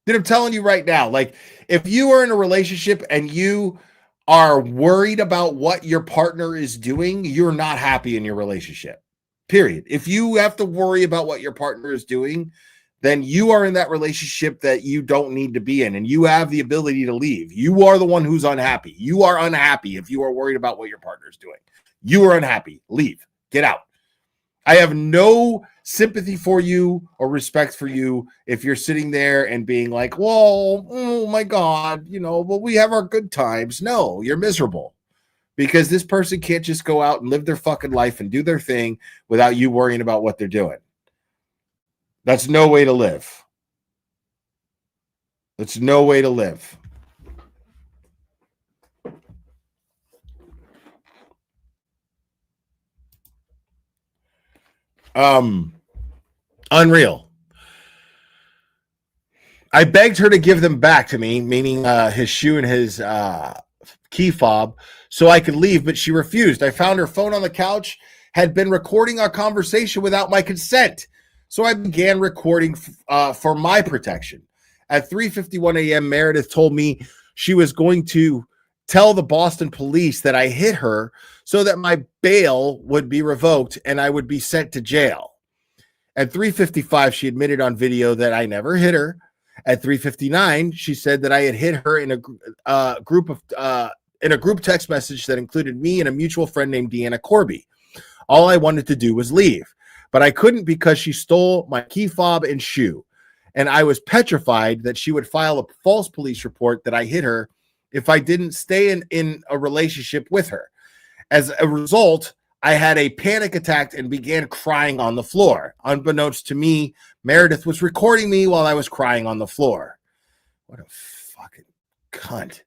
Dude, I'm telling you right now, like, if you are in a relationship and you are worried about what your partner is doing, you're not happy in your relationship. Period. If you have to worry about what your partner is doing, then you are in that relationship that you don't need to be in, and you have the ability to leave. You are the one who's unhappy. You are unhappy if you are worried about what your partner is doing. You are unhappy. Leave. Get out. I have no sympathy for you or respect for you if you're sitting there and being like, well, oh my God, well, we have our good times. No, you're miserable because this person can't just go out and live their fucking life and do their thing without you worrying about what they're doing. That's no way to live. That's no way to live. Unreal. I begged her to give them back to me, meaning his shoe and his key fob, so I could leave, but she refused. I found her phone on the couch, had been recording our conversation without my consent. So I began recording for my protection. At 3:51 a.m., Meredith told me she was going to tell the Boston police that I hit her so that my bail would be revoked and I would be sent to jail. At 3:55, she admitted on video that I never hit her. At 3:59, she said that I had hit her in a group text message that included me and a mutual friend named Deanna Corby. All I wanted to do was leave, but I couldn't because she stole my key fob and shoe, and I was petrified that she would file a false police report that I hit her if I didn't stay in a relationship with her. As a result, I had a panic attack and began crying on the floor. Unbeknownst to me, Meredith was recording me while I was crying on the floor. What a fucking cunt.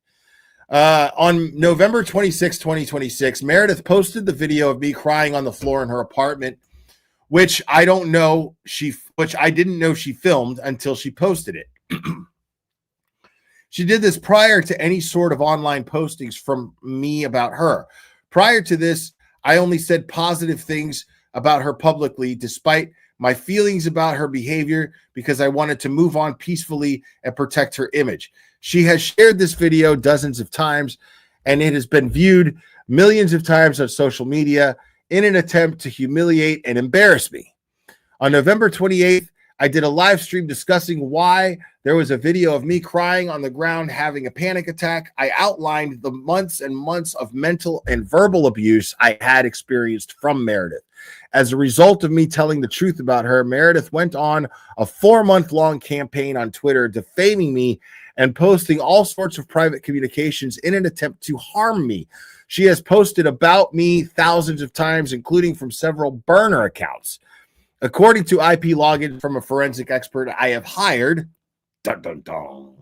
On November 26, 2026, Meredith posted the video of me crying on the floor in her apartment, which I didn't know she filmed until she posted it. She did this prior to any sort of online postings from me about her. Prior to this, I only said positive things about her publicly, despite my feelings about her behavior, because I wanted to move on peacefully and protect her image. She has shared this video dozens of times, and it has been viewed millions of times on social media in an attempt to humiliate and embarrass me. On November 28th, I did a live stream discussing why there was a video of me crying on the ground having a panic attack. I outlined the months and months of mental and verbal abuse I had experienced from Meredith. As a result of me telling the truth about her, Meredith went on a 4-month-long campaign on Twitter defaming me and posting all sorts of private communications in an attempt to harm me. She has posted about me thousands of times, including from several burner accounts. According to IP logins from a forensic expert I have hired, dun, dun, dun,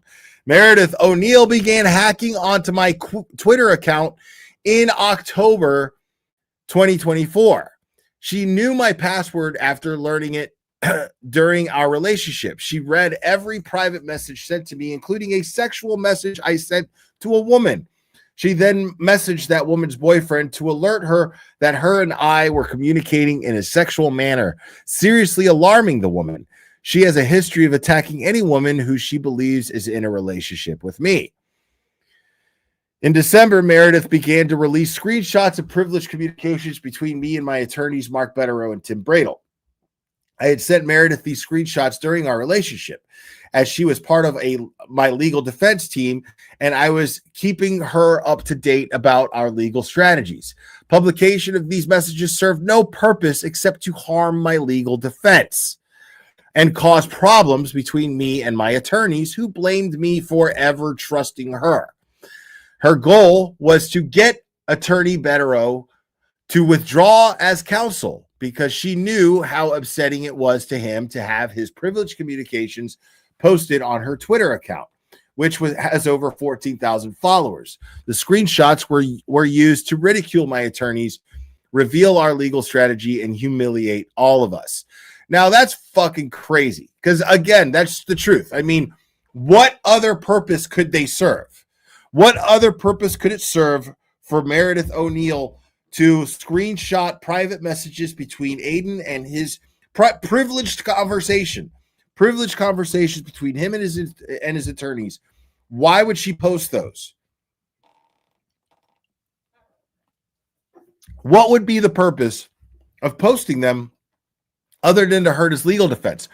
Meredith O'Neill began hacking onto my Twitter account in October 2024. She knew my password after learning it during our relationship. She read every private message sent to me, including a sexual message I sent to a woman. She then messaged that woman's boyfriend to alert her that her and I were communicating in a sexual manner, seriously alarming the woman. She has a history of attacking any woman who she believes is in a relationship with me. In December, Meredith began to release screenshots of privileged communications between me and my attorneys, Mark Betterow and Tim Bradle. I had sent Meredith these screenshots during our relationship, as she was part of my legal defense team, and I was keeping her up to date about our legal strategies. Publication of these messages served no purpose except to harm my legal defense and cause problems between me and my attorneys, who blamed me for ever trusting her. Her goal was to get Attorney Betterow to withdraw as counsel because she knew how upsetting it was to him to have his privileged communications posted on her Twitter account, which has over 14,000 followers. The screenshots were used to ridicule my attorneys, reveal our legal strategy, and humiliate all of us. Now, that's fucking crazy because, again, that's the truth. I mean, what other purpose could they serve? What other purpose could it serve for Meredith O'Neill to screenshot private messages between Aiden and his privileged conversations between him and his attorneys? Why would she post those? What would be the purpose of posting them other than to hurt his legal defense?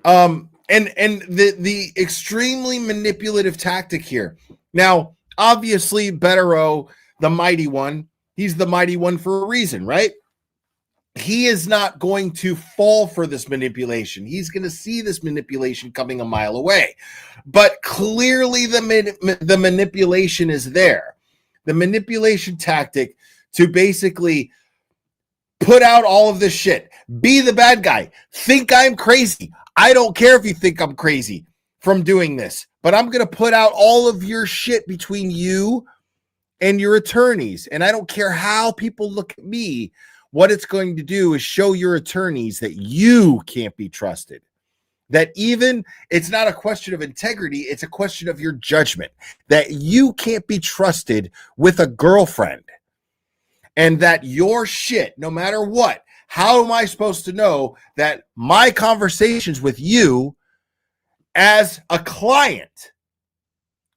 And the extremely manipulative tactic here. Now, obviously, Betterow, the mighty one, he's the mighty one for a reason, right? He is not going to fall for this manipulation. He's going to see this manipulation coming a mile away. But clearly the manipulation is there. The manipulation tactic to basically put out all of this shit. Be the bad guy. Think I'm crazy. I don't care if you think I'm crazy from doing this, but I'm going to put out all of your shit between you and your attorneys. And I don't care how people look at me. What it's going to do is show your attorneys that you can't be trusted. That even it's not a question of integrity, it's a question of your judgment. That you can't be trusted with a girlfriend. And that your shit, no matter what, how am I supposed to know that my conversations with you as a client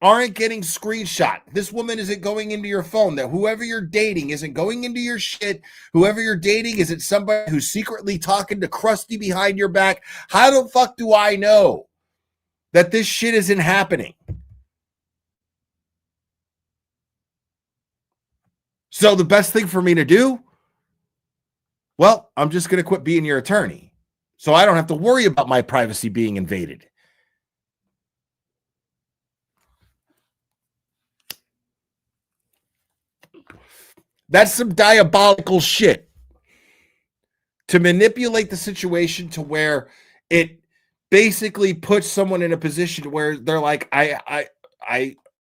aren't getting screenshot? This woman isn't going into your phone. That whoever you're dating isn't going into your shit. Whoever you're dating isn't somebody who's secretly talking to Krusty behind your back. How the fuck do I know that this shit isn't happening? So the best thing for me to do, well, I'm just going to quit being your attorney so I don't have to worry about my privacy being invaded. That's some diabolical shit to manipulate the situation to where it basically puts someone in a position where they're like,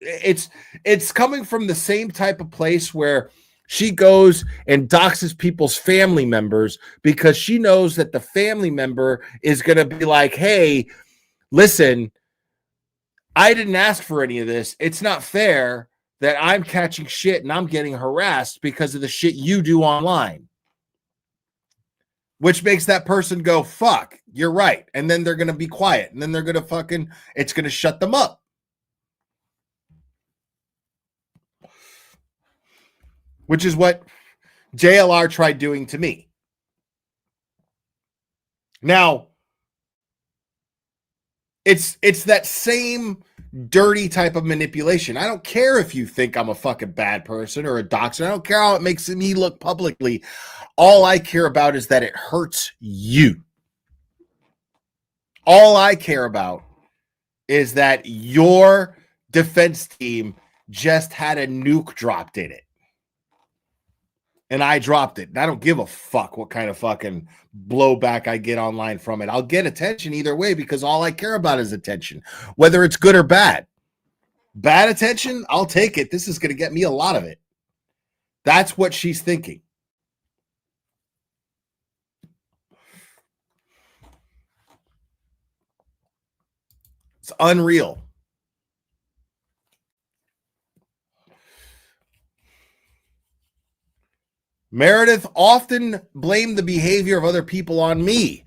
it's coming from the same type of place where she goes and doxes people's family members because she knows that the family member is going to be like, hey, listen, I didn't ask for any of this. It's not fair that I'm catching shit and I'm getting harassed because of the shit you do online. Which makes that person go, fuck, you're right. And then they're going to be quiet. And then they're going to it's going to shut them up. Which is what JLR tried doing to me. Now, It's that same dirty type of manipulation. I don't care if you think I'm a fucking bad person or a doxer. I don't care how it makes me look publicly. All I care about is that it hurts you. All I care about is that your defense team just had a nuke dropped in it. And I dropped it. And I don't give a fuck what kind of fucking blowback I get online from it. I'll get attention either way because all I care about is attention, whether it's good or bad. Bad attention, I'll take it. This is going to get me a lot of it. That's what she's thinking. It's unreal. Meredith often blamed the behavior of other people on me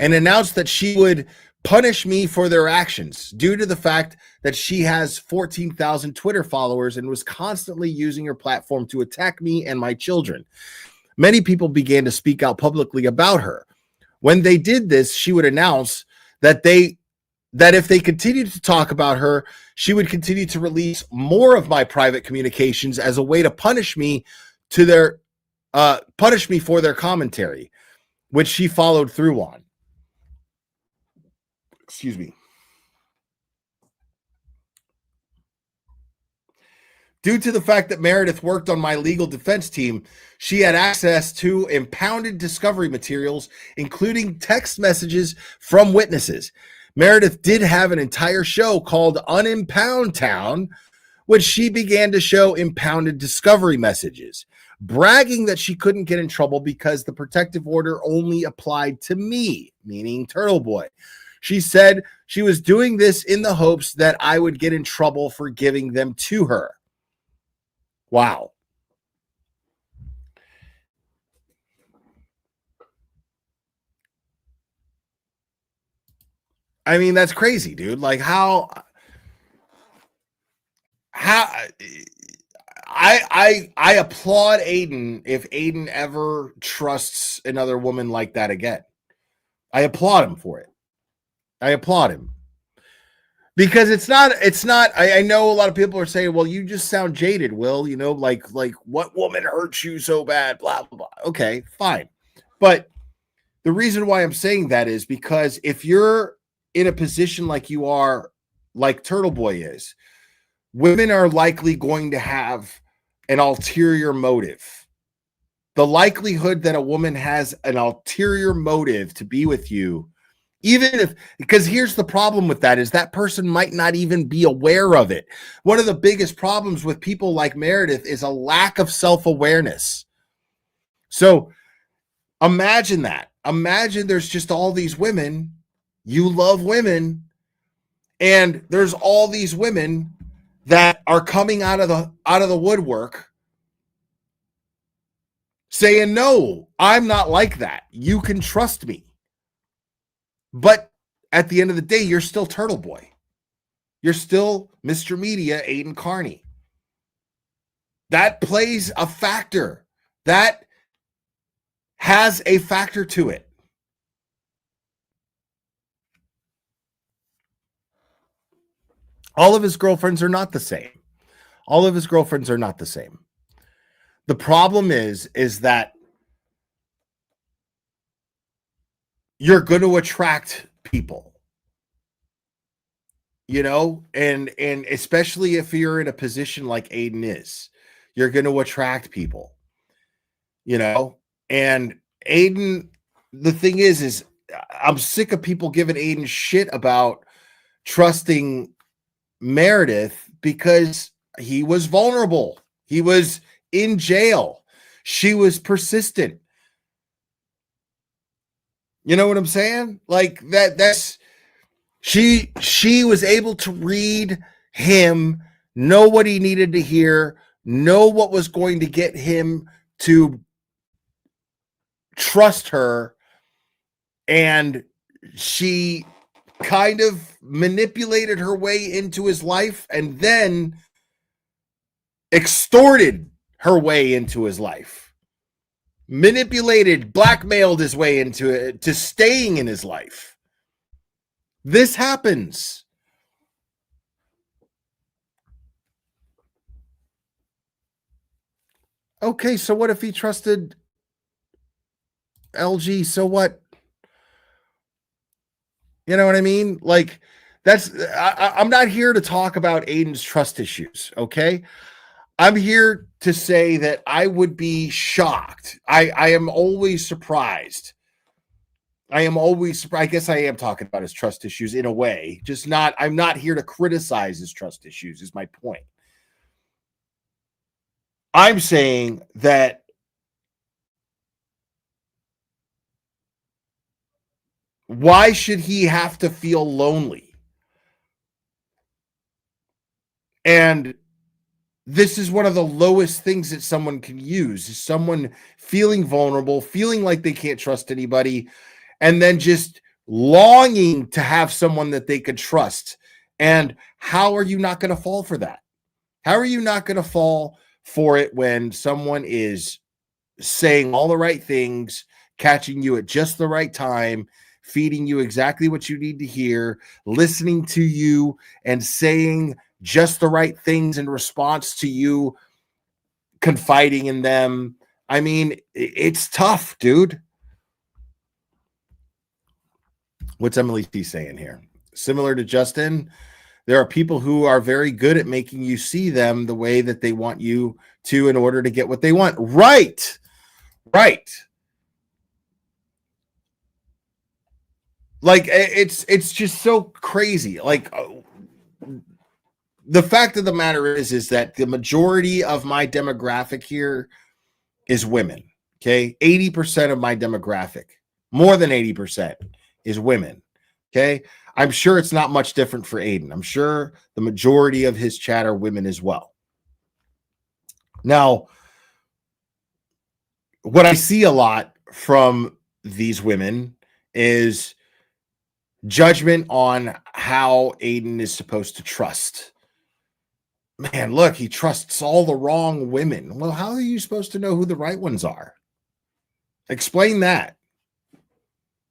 and announced that she would punish me for their actions due to the fact that she has 14,000 Twitter followers and was constantly using her platform to attack me and my children. Many people began to speak out publicly about her. When they did this, she would announce that if they continued to talk about her, she would continue to release more of my private communications as a way to punish me for their commentary, which she followed through on. Excuse me. Due to the fact that Meredith worked on my legal defense team, she had access to impounded discovery materials, including text messages from witnesses. Meredith did have an entire show called Unimpound Town, which she began to show impounded discovery messages, bragging that she couldn't get in trouble because the protective order only applied to me, meaning Turtleboy. She said she was doing this in the hopes that I would get in trouble for giving them to her. Wow. I mean, that's crazy, dude. Like how I applaud Aiden if Aiden ever trusts another woman like that again. I applaud him for it. I applaud him. Because it's not, I know a lot of people are saying, well, you just sound jaded, Will, you know, like what woman hurts you so bad, blah, blah, blah. Okay, fine. But the reason why I'm saying that is because if you're in a position like you are, like Turtleboy is, women are likely going to have an ulterior motive. The likelihood that a woman has an ulterior motive to be with you, even if, because here's the problem with that, is that person might not even be aware of it. One of the biggest problems with people like Meredith is a lack of self-awareness. So imagine that. Imagine there's just all these women, you love women, and there's all these women that are coming out of the woodwork saying, no, I'm not like that. You can trust me. But at the end of the day, you're still Turtleboy. You're still Mr. Media, Aiden Carney. That plays a factor. That has a factor to it. All of his girlfriends are not the same. All of his girlfriends are not the same. The problem is that you're going to attract people, you know, and especially if you're in a position like Aiden is, you're going to attract people, you know, and Aiden, the thing is I'm sick of people giving Aiden shit about trusting Meredith because he was vulnerable. He was in jail. She was persistent. You know what I'm saying? Like that's she was able to read him, know what he needed to hear, know what was going to get him to trust her, and she kind of manipulated her way into his life and then extorted her way into his life. Manipulated, blackmailed his way into it, to staying in his life. This happens. Okay, so what if he trusted LG? So what? You know what I mean? Like, I'm not here to talk about Aiden's trust issues. Okay. I'm here to say that I would be shocked. I am always surprised. I am always surprised. I guess I am talking about his trust issues in a way, just not, I'm not here to criticize his trust issues, is my point. I'm saying that why should he have to feel lonely? And this is one of the lowest things that someone can use, is someone feeling vulnerable, feeling like they can't trust anybody, and then just longing to have someone that they could trust. And how are you not going to fall for that? How are you not going to fall for it when someone is saying all the right things, catching you at just the right time, feeding you exactly what you need to hear, listening to you, and saying just the right things in response to you confiding in them? I mean, it's tough, dude. What's Emily T saying here? Similar to Justin, there are people who are very good at making you see them the way that they want you to in order to get what they want. Right. Right. Like, it's just so crazy. Like, the fact of the matter is that the majority of my demographic here is women. Okay. 80% of my demographic, more than 80%, is women. Okay. I'm sure it's not much different for Aiden. I'm sure the majority of his chat are women as well. Now, what I see a lot from these women is judgment on how Aiden is supposed to trust. Man, look, he trusts all the wrong women. Well, how are you supposed to know who the right ones are? Explain that.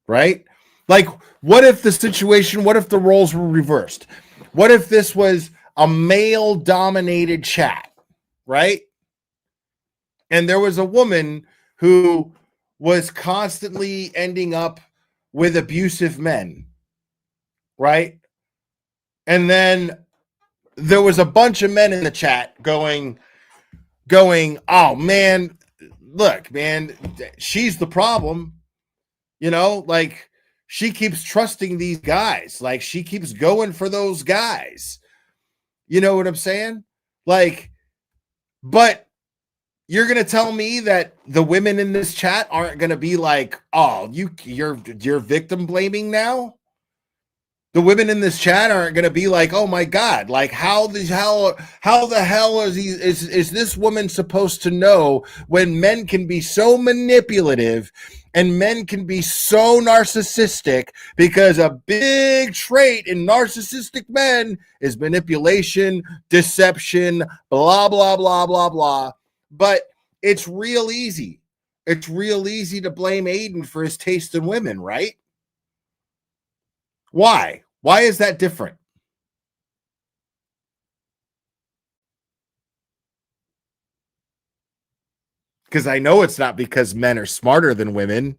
Right? Like, what if the situation, what if the roles were reversed? What if this was a male dominated chat, right? And there was a woman who was constantly ending up with abusive men, right? And then there was a bunch of men in the chat going, oh man, look, man, she's the problem. You know, like, she keeps trusting these guys. Like, she keeps going for those guys. You know what I'm saying? Like, but you're going to tell me that the women in this chat aren't going to be like, oh, you're victim blaming now? The women in this chat aren't going to be like, oh my God, like how the hell is this woman supposed to know when men can be so manipulative and men can be so narcissistic? Because a big trait in narcissistic men is manipulation, deception, blah, blah, blah, blah, blah. But it's real easy. It's real easy to blame Aiden for his taste in women, right? Why? Why is that different? Because I know it's not because men are smarter than women,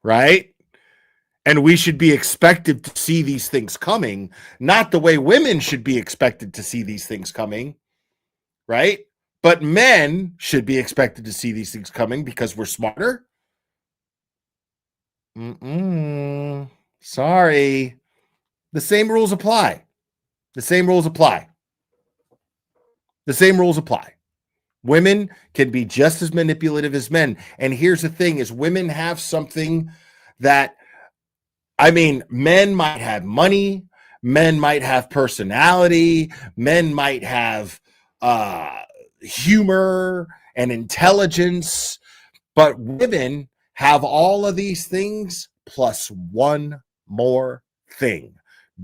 right? And we should be expected to see these things coming, not the way women should be expected to see these things coming, right? But men should be expected to see these things coming because we're smarter. Sorry. The same rules apply. The same rules apply. The same rules apply. Women can be just as manipulative as men. And here's the thing is women have something that, I mean, men might have money, men might have personality, men might have humor and intelligence, but women have all of these things plus one more thing.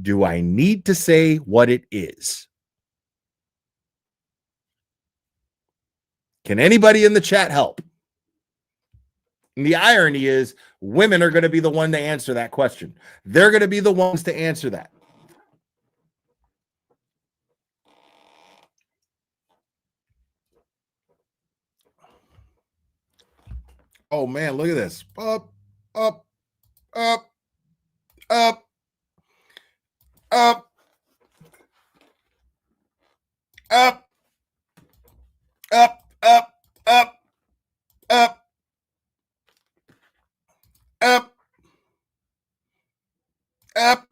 Do I need to say what it is? Can anybody in the chat help? And the irony is women are going to be the one to answer that question. They're going to be the ones to answer that. Oh man, look at this. Up, up, up, up, up, up, up, up, up, up, up, up.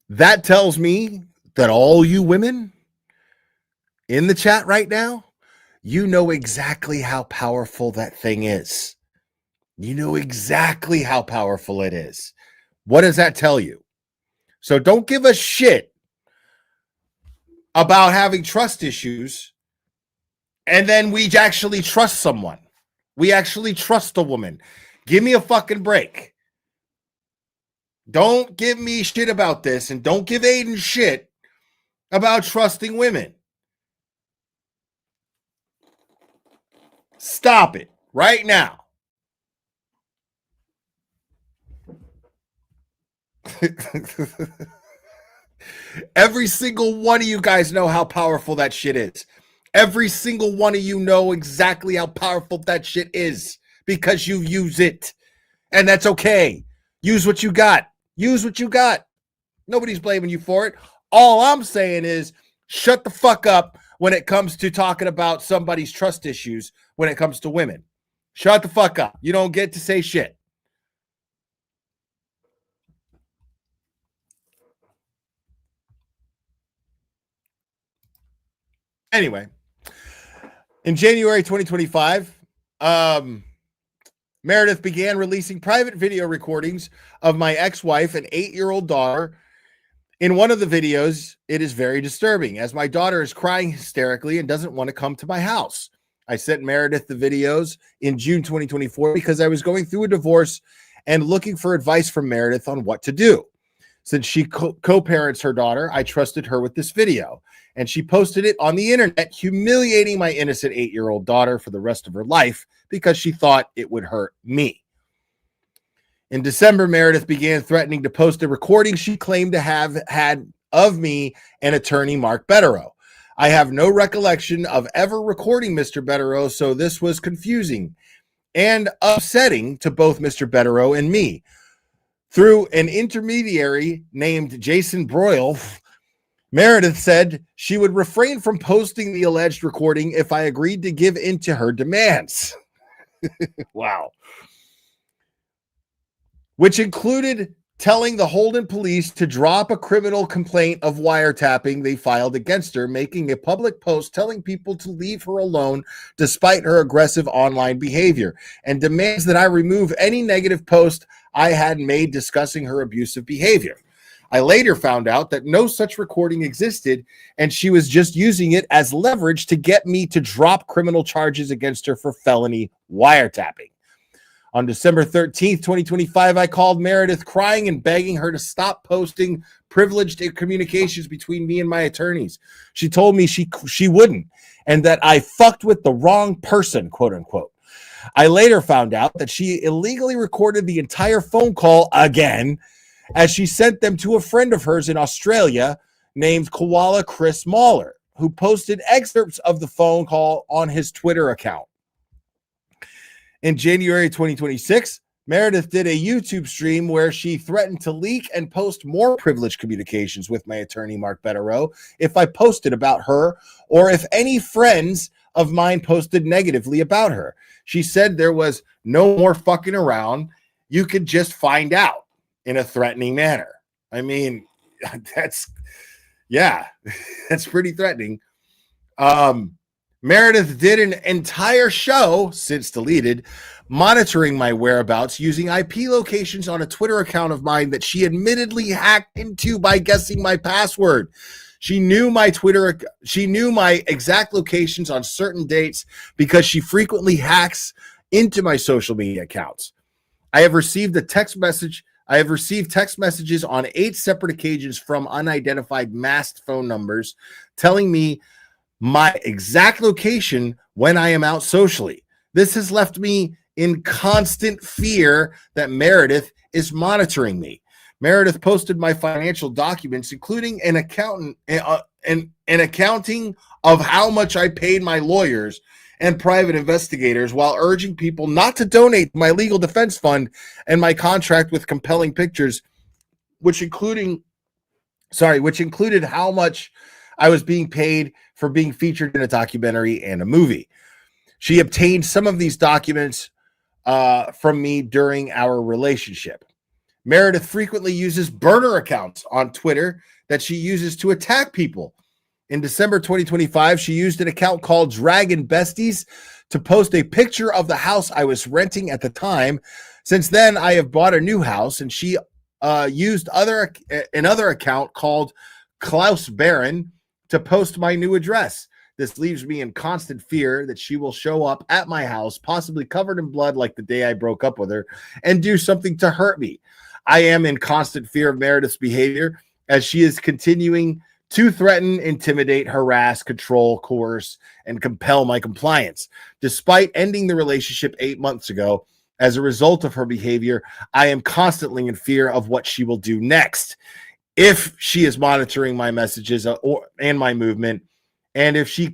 That tells me that all you women in the chat right now, you know exactly how powerful that thing is. You know exactly how powerful it is. What does that tell you? So don't give a shit about having trust issues, and then we actually trust someone. We actually trust a woman. Give me a fucking break. Don't give me shit about this, and don't give Aiden shit about trusting women. Stop it right now. Every single one of you guys know how powerful that shit is. Every single one of you know exactly how powerful that shit is because you use it. And that's okay. Use what you got. Use what you got. Nobody's blaming you for it. All I'm saying is shut the fuck up when it comes to talking about somebody's trust issues when it comes to women. Shut the fuck up. You don't get to say shit. Anyway, in January 2025, Meredith began releasing private video recordings of my ex-wife and 8-year-old daughter. In one of the videos, it is very disturbing as my daughter is crying hysterically and doesn't want to come to my house. I sent Meredith the videos in June 2024 because I was going through a divorce and looking for advice from Meredith on what to do. Since she co-parents her daughter, I trusted her with this video, and she posted it on the internet, humiliating my innocent 8-year-old daughter for the rest of her life because she thought it would hurt me. In December, Meredith began threatening to post a recording she claimed to have had of me and attorney Mark Betterow. I have no recollection of ever recording Mr. Betterow, so this was confusing and upsetting to both Mr. Betterow and me. Through an intermediary named Jason Broyle, Meredith said she would refrain from posting the alleged recording if I agreed to give in to her demands. Wow. Which included telling the Holden police to drop a criminal complaint of wiretapping they filed against her, making a public post telling people to leave her alone despite her aggressive online behavior, and demands that I remove any negative post I had made discussing her abusive behavior. I later found out that no such recording existed, and she was just using it as leverage to get me to drop criminal charges against her for felony wiretapping. On December 13th, 2025, I called Meredith crying and begging her to stop posting privileged communications between me and my attorneys. She told me she wouldn't, and that I fucked with the wrong person, quote unquote. I later found out that she illegally recorded the entire phone call again, as she sent them to a friend of hers in Australia named Koala Chris Mahler, who posted excerpts of the phone call on his Twitter account. In January 2026, Meredith did a YouTube stream where she threatened to leak and post more privileged communications with my attorney, Mark Betterow, if I posted about her or if any friends of mine posted negatively about her. She said there was no more fucking around. You could just find out in a threatening manner. I mean, that's pretty threatening. Meredith did an entire show, since deleted, monitoring my whereabouts using IP locations on a Twitter account of mine that she admittedly hacked into by guessing my password. She knew my exact locations on certain dates because she frequently hacks into my social media accounts. I have received a text message I have received text messages on 8 separate occasions from unidentified masked phone numbers telling me my exact location when I am out socially. This has left me in constant fear that Meredith is monitoring me. Meredith posted my financial documents, including an accounting of how much I paid my lawyers and private investigators, while urging people not to donate to my legal defense fund and my contract with Compelling Pictures, which included how much I was being paid for being featured in a documentary and a movie. She obtained some of these documents from me during our relationship. Meredith frequently uses burner accounts on Twitter that she uses to attack people. In December 2025, she used an account called Dragon Besties to post a picture of the house I was renting at the time. Since then, I have bought a new house, and she used another account called Klaus Baron to post my new address. This leaves me in constant fear that she will show up at my house, possibly covered in blood like the day I broke up with her, and do something to hurt me. I am in constant fear of Meredith's behavior as she is continuing to threaten, intimidate, harass, control, coerce, and compel my compliance. Despite ending the relationship 8 months ago, as a result of her behavior, I am constantly in fear of what she will do next. If she is monitoring my messages and my movement, and if she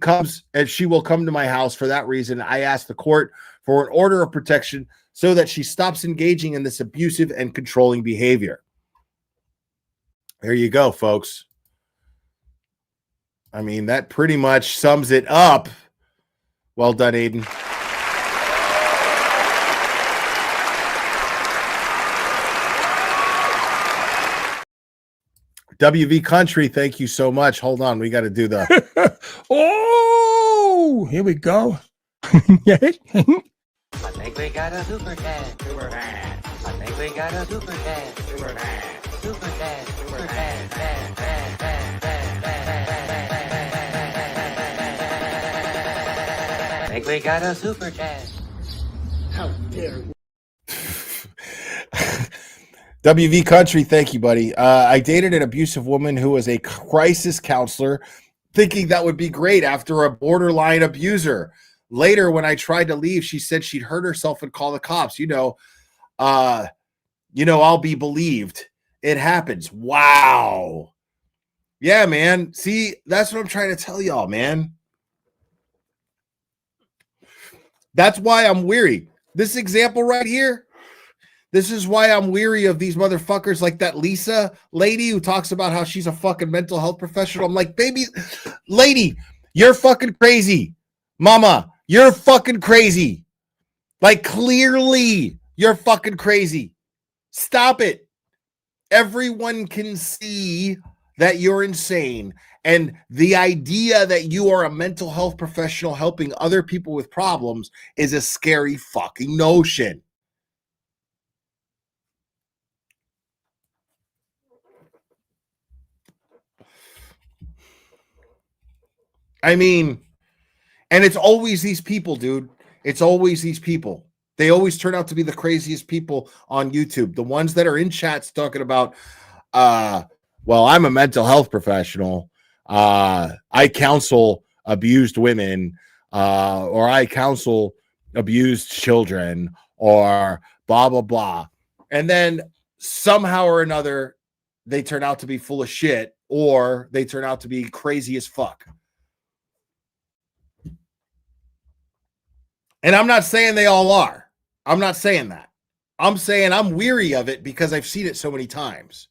will come to my house for that reason, I ask the court for an order of protection so that she stops engaging in this abusive and controlling behavior. There you go, folks. I mean, that pretty much sums it up. Well done, Aiden. WV Country, thank you so much. Hold on, we got to do the. Oh, here we go. I think we got a super cat. Super cat. I think we got a super cat. Super cat. Super cat. Super cat. I think we got a super cat. How dare you? WV Country, thank you, buddy. I dated an abusive woman who was a crisis counselor, thinking that would be great after a borderline abuser. Later, when I tried to leave, she said she'd hurt herself and call the cops. I'll be believed. It happens. Wow. Yeah, man. See, that's what I'm trying to tell y'all, man. That's why I'm weary. This example right here, this is why I'm weary of these motherfuckers like that Lisa lady who talks about how she's a fucking mental health professional. I'm like, baby, lady, you're fucking crazy. Mama, you're fucking crazy. Like, clearly, you're fucking crazy. Stop it. Everyone can see that you're insane. And the idea that you are a mental health professional helping other people with problems is a scary fucking notion. I mean, and it's always these people, dude. It's always these people. They always turn out to be the craziest people on YouTube. The ones that are in chats talking about, well, I'm a mental health professional. I counsel abused women, or I counsel abused children, or blah, blah, blah. And then somehow or another, they turn out to be full of shit, or they turn out to be crazy as fuck. And I'm not saying they all are. I'm not saying that. I'm saying I'm weary of it because I've seen it so many times.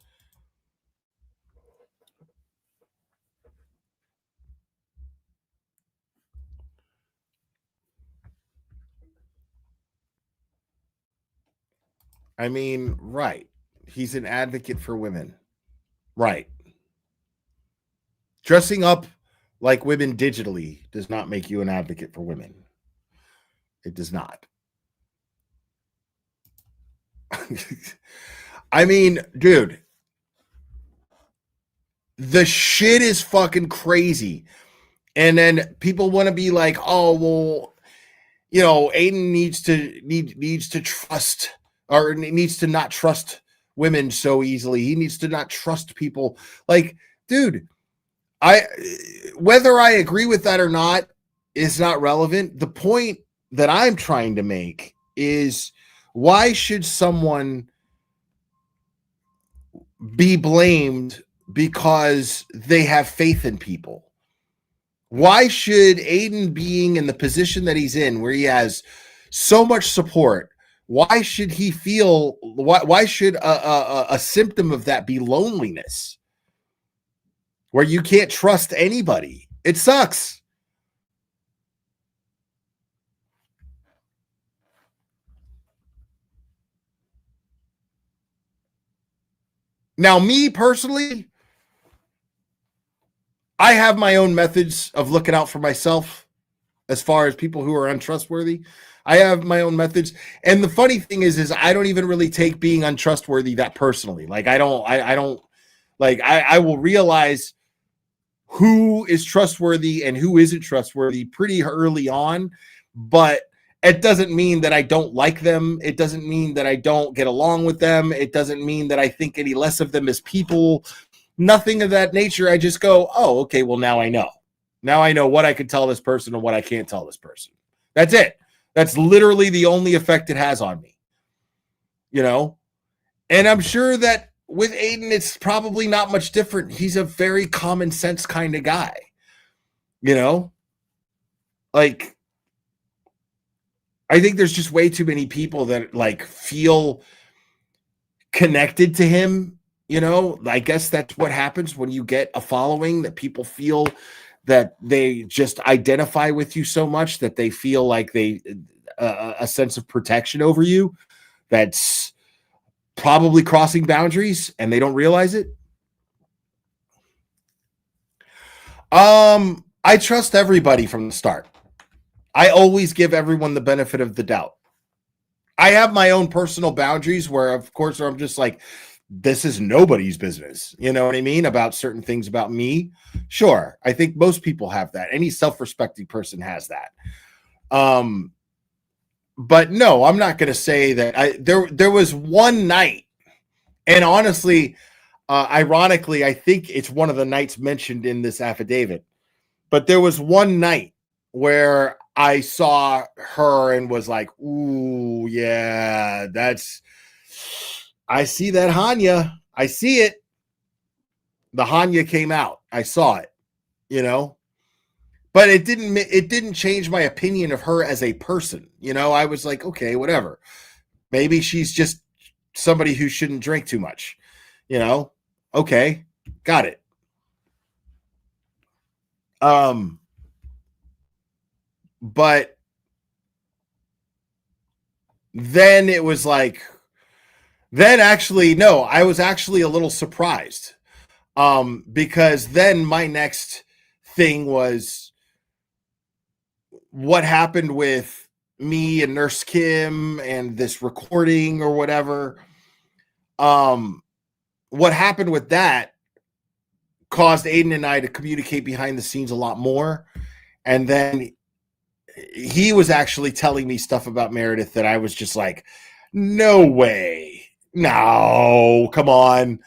I mean, right. He's an advocate for women. Right. Dressing up like women digitally does not make you an advocate for women. It does not. I mean, dude, the shit is fucking crazy. And then people want to be like, oh, well, Aiden needs to trust, or needs to not trust women so easily. He needs to not trust people. Like, dude, whether I agree with that or not is not relevant. The point that I'm trying to make is, why should someone be blamed because they have faith in people? Why should Aiden, being in the position that he's in, where he has so much support, why should he feel, why should a symptom of that be loneliness, where you can't trust anybody? It sucks. Now, me personally, I have my own methods of looking out for myself as far as people who are untrustworthy. I have my own methods. And the funny thing is I don't even really take being untrustworthy that personally. Like, I will realize who is trustworthy and who isn't trustworthy pretty early on, but it doesn't mean that I don't like them. It doesn't mean that I don't get along with them. It doesn't mean that I think any less of them as people. Nothing of that nature. I just go, oh, okay, well, now I know. Now I know what I can tell this person and what I can't tell this person. That's it. That's literally the only effect it has on me. You know? And I'm sure that with Aiden, it's probably not much different. He's a very common sense kind of guy. You know? Like, I think there's just way too many people that like feel connected to him. You know, I guess that's what happens when you get a following, that people feel that they just identify with you so much that they feel like they a sense of protection over you that's probably crossing boundaries and they don't realize it. I trust everybody from the start. I always give everyone the benefit of the doubt. I have my own personal boundaries where, of course, I'm just like, this is nobody's business. You know what I mean? About certain things about me. Sure. I think most people have that. Any self-respecting person has that. But no, I'm not going to say that. There was one night, and honestly, ironically, I think it's one of the nights mentioned in this affidavit, but there was one night where I saw her and was like, ooh, yeah, I see that Hanya. I see it. The Hanya came out. I saw it, you know, but it didn't change my opinion of her as a person. You know, I was like, okay, whatever. Maybe she's just somebody who shouldn't drink too much, you know? Okay. Got it. But then it was like, actually, no, I was actually a little surprised. Because then my next thing was what happened with me and Nurse Kim and this recording or whatever. What happened with that caused Aiden and I to communicate behind the scenes a lot more. And then he was actually telling me stuff about Meredith that I was just like, no way. No, come on.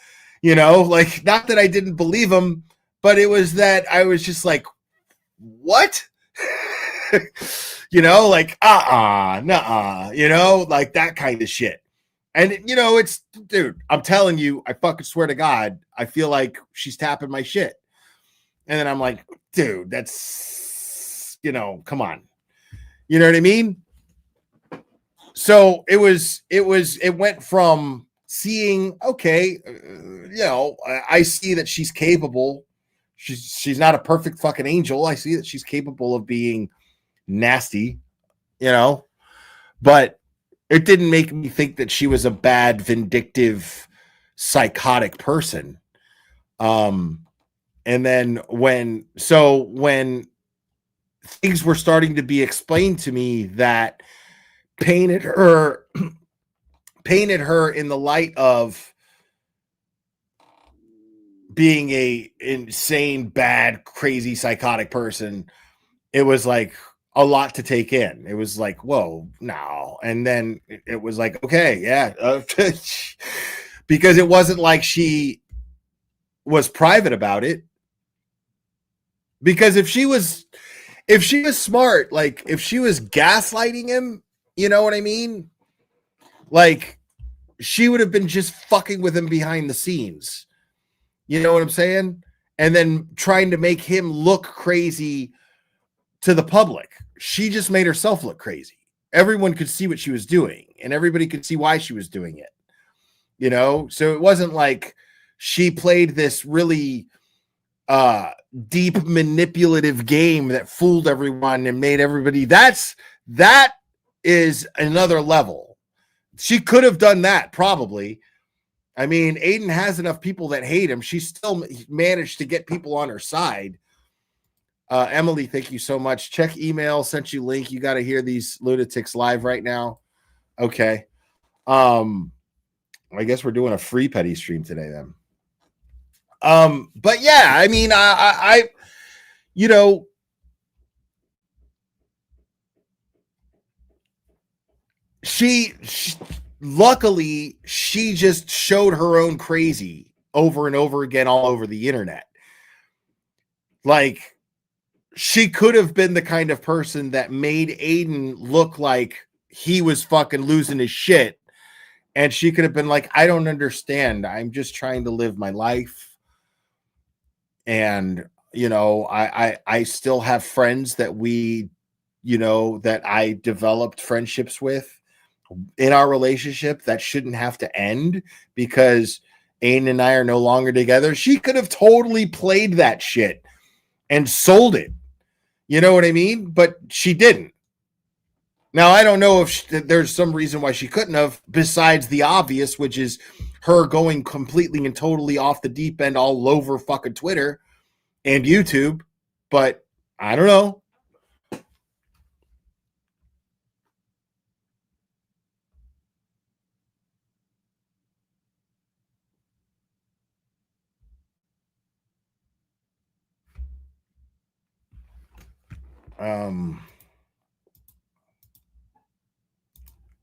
You know, like, not that I didn't believe him, but it was that I was just like, what? You know, like, nuh-uh, you know, like that kind of shit. And, you know, it's, dude, I'm telling you, I fucking swear to God, I feel like she's tapping my shit. And then I'm like, dude, that's, you know, come on. You know what I mean? So it went from seeing, okay, you know, I see that she's capable. She's not a perfect fucking angel. I see that she's capable of being nasty, you know, but it didn't make me think that she was a bad, vindictive, psychotic person. And then when things were starting to be explained to me that painted her in the light of being a insane, bad, crazy, psychotic person, it was like a lot to take in. It was like, whoa, no. And then it was like, okay, yeah. because it wasn't like she was private about it. Because if she was smart, like if she was gaslighting him, you know what I mean? Like she would have been just fucking with him behind the scenes. You know what I'm saying? And then trying to make him look crazy to the public. She just made herself look crazy. Everyone could see what she was doing, and everybody could see why she was doing it. You know? So it wasn't like she played this really deep manipulative game that fooled everyone and made everybody. That is another level. She could have done that probably. I mean, Aiden has enough people that hate him. She still managed to get people on her side. Emily, thank you so much. Check email, sent you link. You got to hear these lunatics live right now. Okay. I guess we're doing a free petty stream today then. But yeah, I mean, I you know, she luckily she just showed her own crazy over and over again all over the internet. Like she could have been the kind of person that made Aiden look like he was fucking losing his shit. And she could have been like, I don't understand. I'm just trying to live my life. And, you know, I still have friends that that I developed friendships with in our relationship that shouldn't have to end because Aiden and I are no longer together. She could have totally played that shit and sold it. You know what I mean? But she didn't. Now, I don't know if there's some reason why she couldn't have, besides the obvious, which is her going completely and totally off the deep end all over fucking Twitter and YouTube. But I don't know.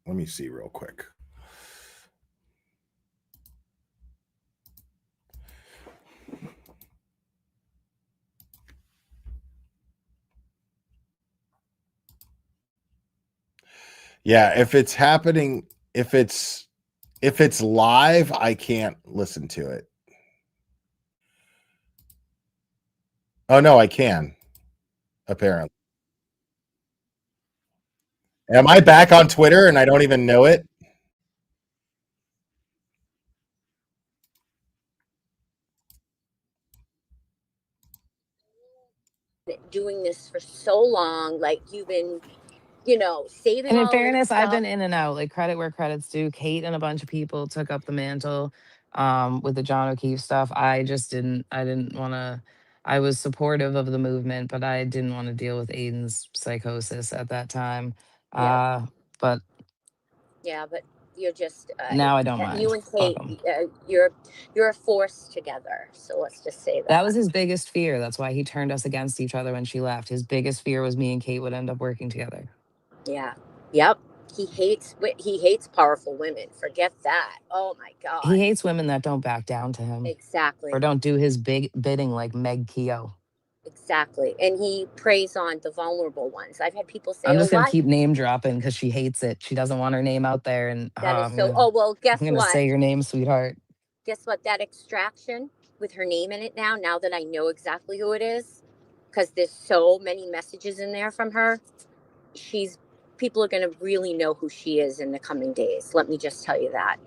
Let me see real quick. Yeah, if it's happening, if it's live, I can't listen to it. Oh no, I can. Apparently. Am I back on Twitter and I don't even know it? Doing this for so long, like you've been, saving And in all this fairness, I've stuff. been in and out, like credit where credit's due. Kate and a bunch of people took up the mantle with the John O'Keefe stuff. I didn't want to, I was supportive of the movement, but I didn't want to deal with Aiden's psychosis at that time. Yeah. But Yeah, but you're just now I don't you mind. and Fuck Kate, 'em. you're a force together. So let's just say that. That was his biggest fear. That's why he turned us against each other when she left. His biggest fear was me and Kate would end up working together. Yeah. Yep. He hates powerful women. Forget that. Oh my God. He hates women that don't back down to him Exactly. or don't do his big bidding like Meg Keogh. Exactly. And he preys on the vulnerable ones. I've had people say, I'm "Oh, just gonna why?" keep name dropping because she hates it. She doesn't want her name out there, and That is so. Oh well, guess I'm gonna what? say your name, sweetheart. Guess what? That extraction with her name in it now. Now that I know exactly who it is, because there's so many messages in there from her. People are going to really know who she is in the coming days. Let me just tell you that.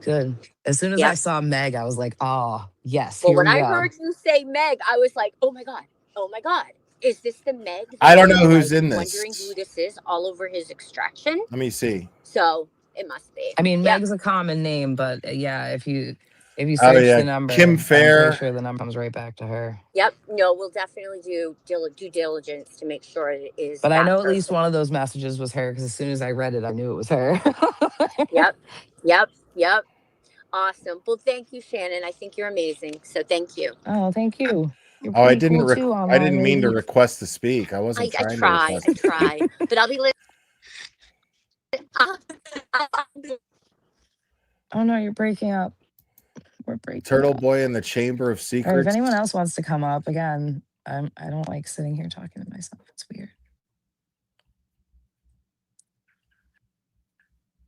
Good. As soon as I saw Meg, I was like, oh, yes, Well, here when we I go. heard you say Meg, I was like, oh my God. Oh my God. Is this the Meg? I don't know who's in this. Wondering who this is all over his extraction. Let me see. So it must be. I mean, Meg's a common name, but yeah, if you Oh, search the number, Kim I'm Fair. pretty sure the number comes right back to her. Yep. No, we'll definitely do due diligence to make sure it is. But I know at least one of those messages was her because as soon as I read it, I knew it was her. Yep. Awesome. Well, thank you, Shannon. I think you're amazing. So thank you. Oh, thank you. You're I pretty didn't. cool too, I didn't mean to lady. request to speak. I wasn't trying to request to try, but I'll be listening. Oh no, you're breaking up. We're breaking Turtle up. Boy in the Chamber of All right, Secrets. if anyone else wants to come up again, I don't like sitting here talking to myself. It's weird.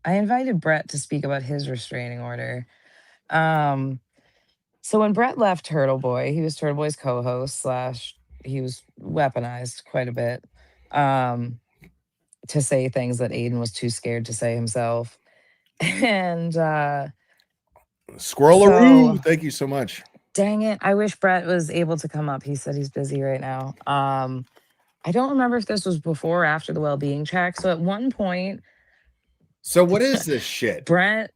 I invited Brett to speak about his restraining order. So when Brett left Turtleboy, he was Turtleboy's co-host slash he was weaponized quite a bit to say things that Aiden was too scared to say himself. And Squirrelaroo, so thank you so much. dang it, I wish Brett was able to come up. He said he's busy right now. I don't remember if this was before or after the well-being check. So at one point, So what is this shit? Brett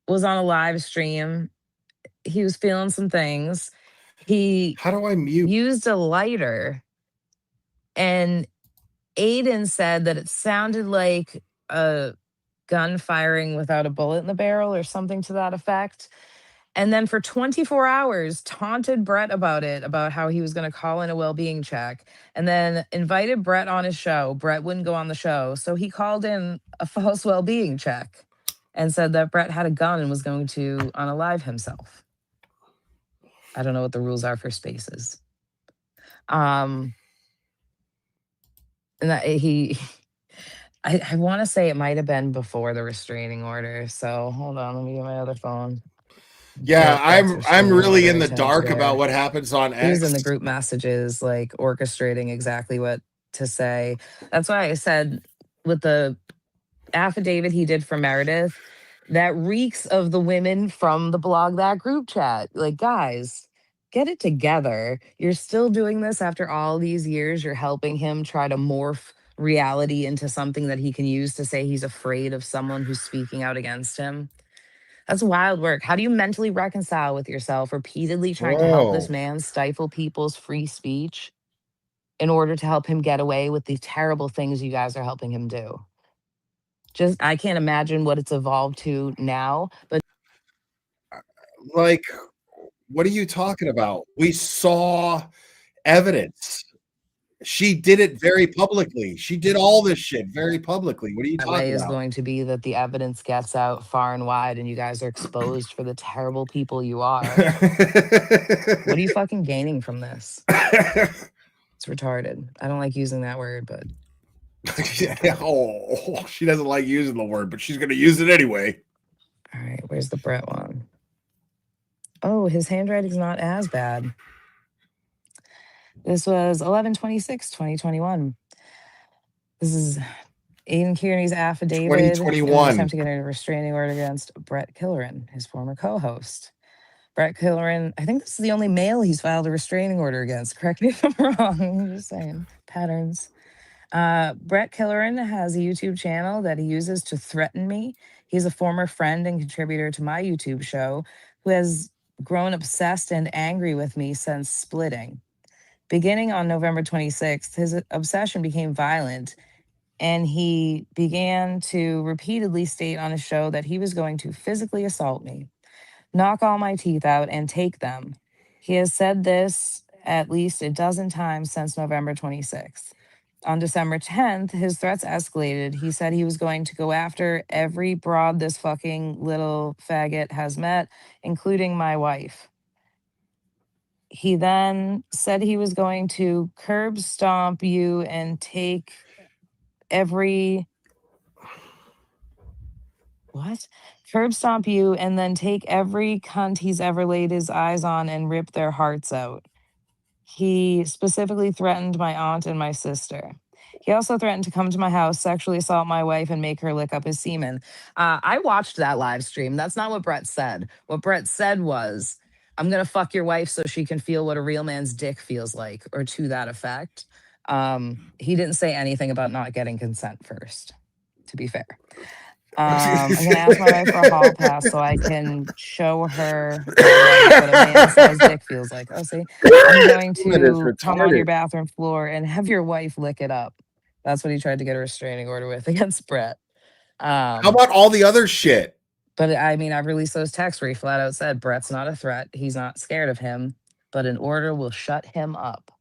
was on a live stream. He was feeling some things. He How do I mute? used a lighter, and Aiden said that it sounded like a gun firing without a bullet in the barrel or something to that effect. And then for 24 hours, taunted Brett about it, about how he was going to call in a well-being check, and then invited Brett on his show. Brett wouldn't go on the show. So he called in a false well-being check and said that Brett had a gun and was going to unalive himself. I don't know what the rules are for spaces. And that I want to say it might have been before the restraining order. So hold on, let me get my other phone. Yeah, Brett's I'm restraining really in order the attempt dark there. about what happens on He was X. in the group messages, like orchestrating exactly what to say. That's why I said with the affidavit he did for Meredith, that reeks of the women from the blog, that group chat. Like, guys, get it together. You're still doing this after all these years. You're helping him try to morph reality into something that he can use to say he's afraid of someone who's speaking out against him. That's wild work. How do you mentally reconcile with yourself repeatedly trying to help this Whoa. man stifle people's free speech in order to help him get away with the terrible things you guys are helping him do? Just, I can't imagine what it's evolved to now, but Like, what are you talking about? We saw evidence. She did it very publicly. She did all this shit very publicly. What are you that way talking is about? going to be that the evidence gets out far and wide and you guys are exposed for the terrible people you are. What are you fucking gaining from this? It's retarded. I don't like using that word, but Oh, she doesn't like using the word, but she's going to use it anyway. all right, where's the Brett one? Oh, his handwriting's not as bad. This was 11/26/2021. This is Aiden Kearney's affidavit in an 2021. attempt to get a restraining order against Brett Killeran, his former co-host. Brett Killeran, I think this is the only male he's filed a restraining order against. Correct me if I'm wrong. I'm just saying patterns. Brett Killeran has a YouTube channel that he uses to threaten me. He's a former friend and contributor to my YouTube show who has grown obsessed and angry with me since splitting. Beginning on November 26th, his obsession became violent, and he began to repeatedly state on his show that he was going to physically assault me, knock all my teeth out, and take them. He has said this at least a dozen times since November 26th. On December 10th, his threats escalated. He said he was going to go after every broad this fucking little faggot has met, including my wife. He then said he was going to curb stomp you and take every what? Curb stomp you and then take every cunt he's ever laid his eyes on and rip their hearts out. He specifically threatened my aunt and my sister. He also threatened to come to my house, sexually assault my wife, and make her lick up his semen. I watched that live stream. That's not what Brett said. What Brett said was, I'm going to fuck your wife so she can feel what a real man's dick feels like, or to that effect. He didn't say anything about not getting consent first, to be fair. I'm gonna ask my wife for a hall pass so I can show her my wife what a man-sized dick feels like. Oh, see, I'm going That is to come on your retarded. bathroom floor and have your wife lick it up. That's what he tried to get a restraining order with against Brett. How about all the other shit? But I mean, I've released those texts where he flat out said Brett's not a threat. He's not scared of him, but an order will shut him up.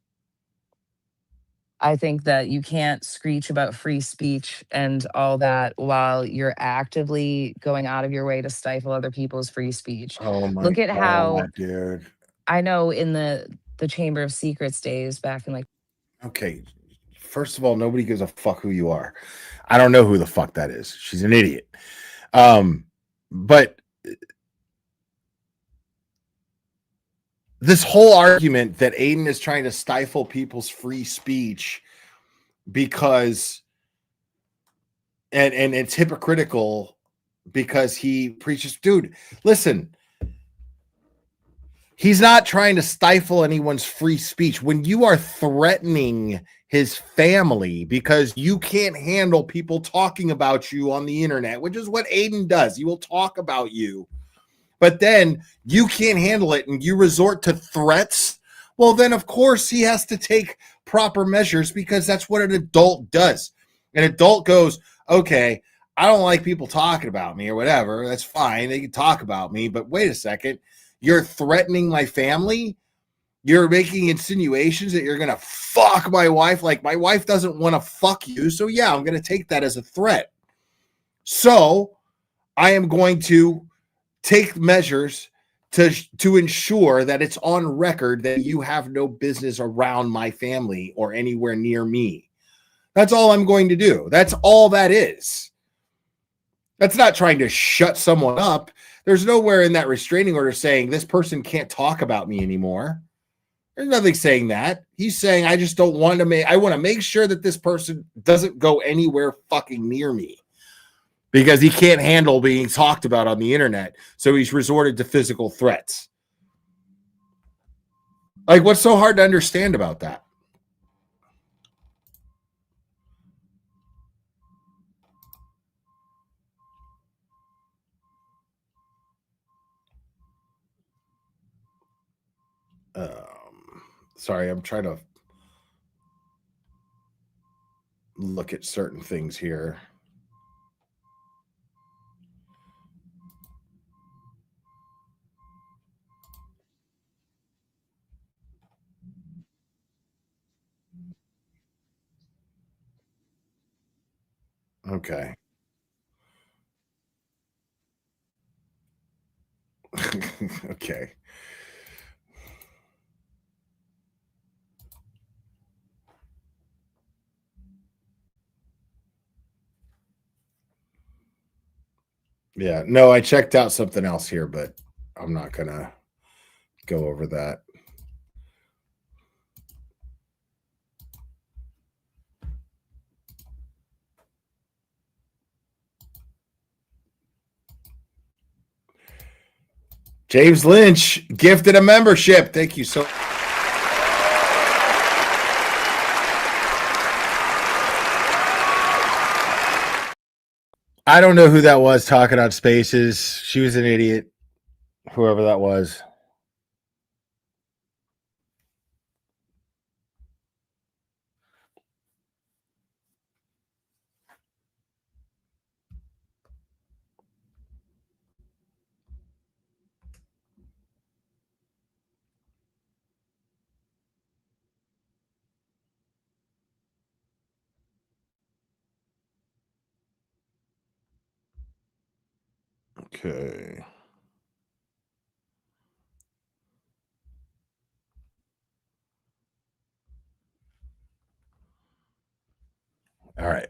I think that you can't screech about free speech and all that while you're actively going out of your way to stifle other people's free speech. Oh my Look at how God, dude. I know in the Chamber of Secrets days back in like Okay. First of all, nobody gives a fuck who you are. I don't know who the fuck that is. She's an idiot. But this whole argument that Aiden is trying to stifle people's free speech because and it's hypocritical because he preaches, dude, listen, he's not trying to stifle anyone's free speech. When you are threatening his family because you can't handle people talking about you on the internet, which is what Aiden does. He will talk about you, but then you can't handle it and you resort to threats. Well, then of course he has to take proper measures because that's what an adult does. An adult goes, okay, I don't like people talking about me or whatever. That's fine. They can talk about me, but wait a second. You're threatening my family. You're making insinuations that you're going to fuck my wife. Like, my wife doesn't want to fuck you. So yeah, I'm going to take that as a threat. So I am going to take measures to ensure that it's on record that you have no business around my family or anywhere near me. That's all I'm going to do. That's all that is. That's not trying to shut someone up. There's nowhere in that restraining order saying this person can't talk about me anymore. There's nothing saying that. He's saying, I just don't want to I want to make sure that this person doesn't go anywhere fucking near me because he can't handle being talked about on the internet. So he's resorted to physical threats. Like, what's so hard to understand about that? Sorry, I'm trying to look at certain things here. Okay. Okay. Yeah. No, I checked out something else here, but I'm not going to go over that. James Lynch gifted a membership. Thank you so much. I don't know who that was talking on Spaces. She was an idiot, whoever that was. Okay. All right.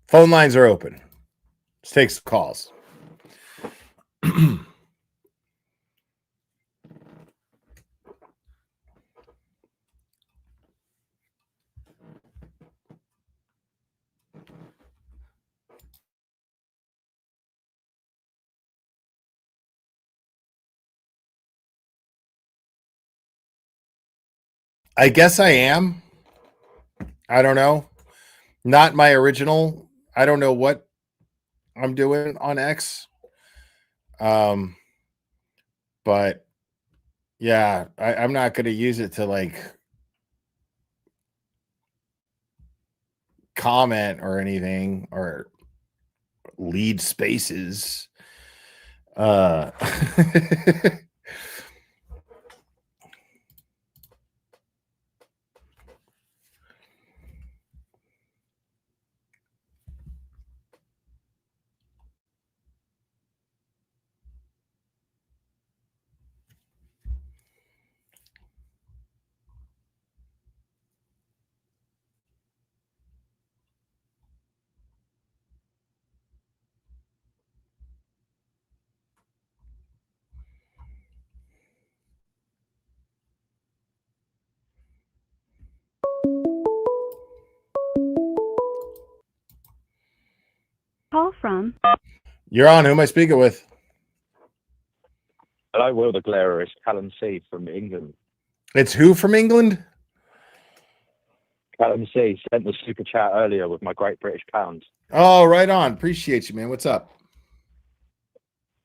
Phone lines are open. Let's take some calls. I guess I am. I don't know. Not my original. I don't know what I'm doing on X. But yeah, I'm not going to use it to like comment or anything or lead spaces. Call from. You're on. Who am I speaking with? Hello, Will the Glairer. It's Callum C from England. It's who from England? Callum C sent the super chat earlier with my Great British Pound. Oh, right on. Appreciate you, man. What's up?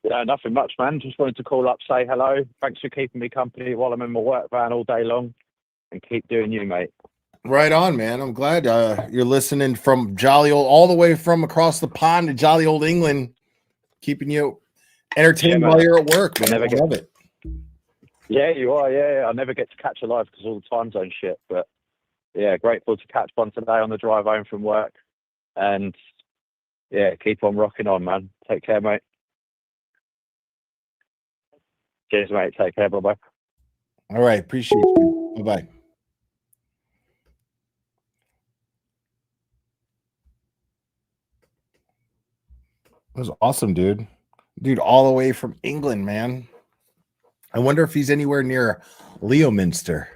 Yeah, nothing much, man. Just wanted to call up, say hello. Thanks for keeping me company while I'm in my work van all day long, and keep doing you, mate. Right on, man. I'm glad you're listening from jolly old, all the way from across the pond to jolly old England, keeping you entertained while you're at work, man. I love it. Yeah, you are. Yeah, I never get to catch a live because all the time zone shit. But yeah, grateful to catch one today on the drive home from work. And yeah, keep on rocking on, man. Take care, mate. Cheers, mate. Take care. Bye-bye. All right. Appreciate you. Bye-bye. That was awesome, dude. Dude, all the way from England, man. I wonder if he's anywhere near Leominster.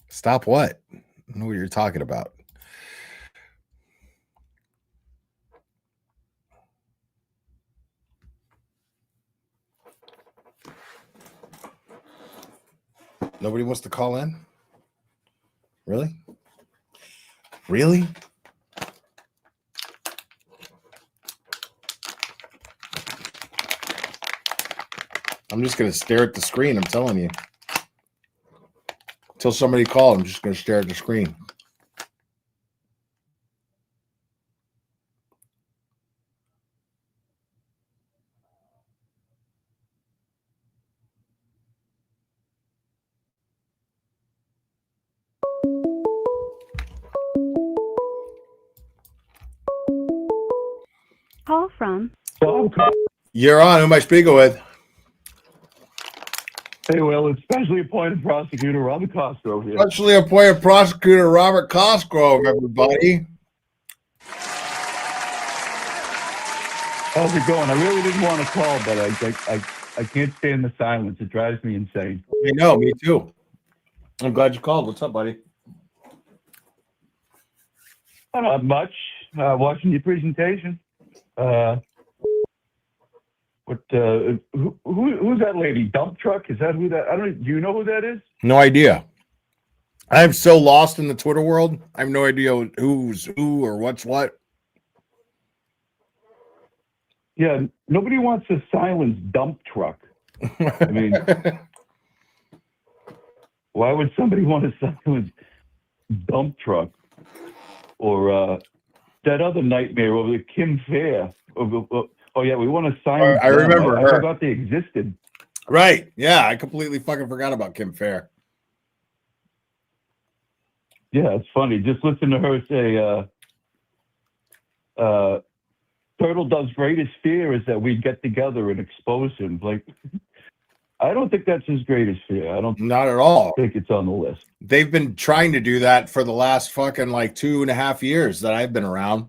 Stop what? I don't know what you're talking about. Nobody wants to call in? Really? Really? I'm just going to stare at the screen. I'm telling you. Until somebody calls, I'm just going to stare at the screen. Call from. You're on. Who am I speaking with? Hey, Will, it's Specially Appointed Prosecutor Robert Cosgrove here. Specially Appointed Prosecutor Robert Cosgrove, everybody. How's it going? I really didn't want to call, but I can't stand the silence. It drives me insane. I know, me too. I'm glad you called. What's up, buddy? Not much. Watching your presentation. Who's that lady? Dump truck? Is that who that? I don't. Do you know who that is? No idea. I'm so lost in the Twitter world. I have no idea who's who or what's what. Yeah, nobody wants to silence dump truck. I mean, why would somebody want to silence dump truck? Or that other nightmare over the Kim Fair. Oh yeah, we want to silence. I remember her. I forgot they existed. Right. Yeah, I completely fucking forgot about Kim Fair. Yeah, it's funny. Just listen to her say, Turtle Dove's greatest fear is that we get together and expose him. Like, I don't think that's his greatest fear. Not at all. Think it's on the list. They've been trying to do that for the last fucking like 2.5 years that I've been around.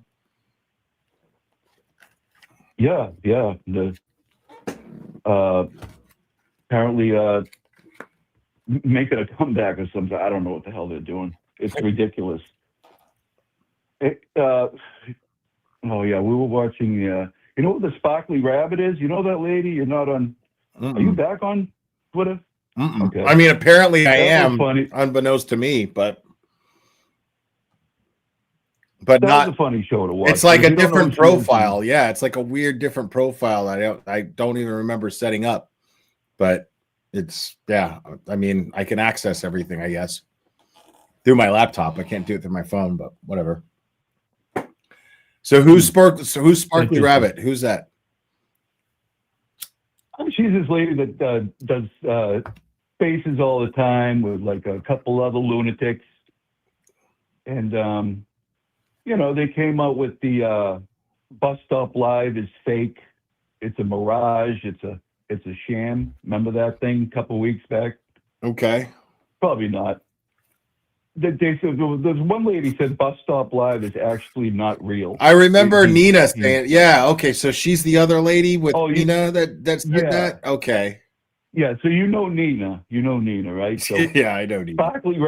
Yeah. Apparently making a comeback or something. I don't know what the hell they're doing. It's ridiculous. Oh yeah, we were watching. You know what the Sparkly Rabbit is? You know that lady? You're not on. Are you back on Twitter? Okay. I mean, apparently I am, funny. unbeknownst to me, but but That not. was a funny show to watch. It's like If a you don't know different who she is, profile. Yeah, it's like a weird different profile. I don't even remember setting up, but it's yeah. I mean, I can access everything, I guess, through my laptop. I can't do it through my phone, but whatever. So who's Sparkly Interesting. Rabbit? Who's that? She's this lady that does spaces all the time with like a couple other lunatics, and you know, they came out with the Bus Stop Live is fake. It's a mirage. It's a sham. Remember that thing a couple weeks back? Okay. Probably not. There's one lady said Bus Stop Live is actually not real. I remember Nina saying, yeah, okay, so she's the other lady with Nina that said that? Okay. Yeah, so you know Nina. You know Nina, right? So yeah, I know Nina. Sparkly,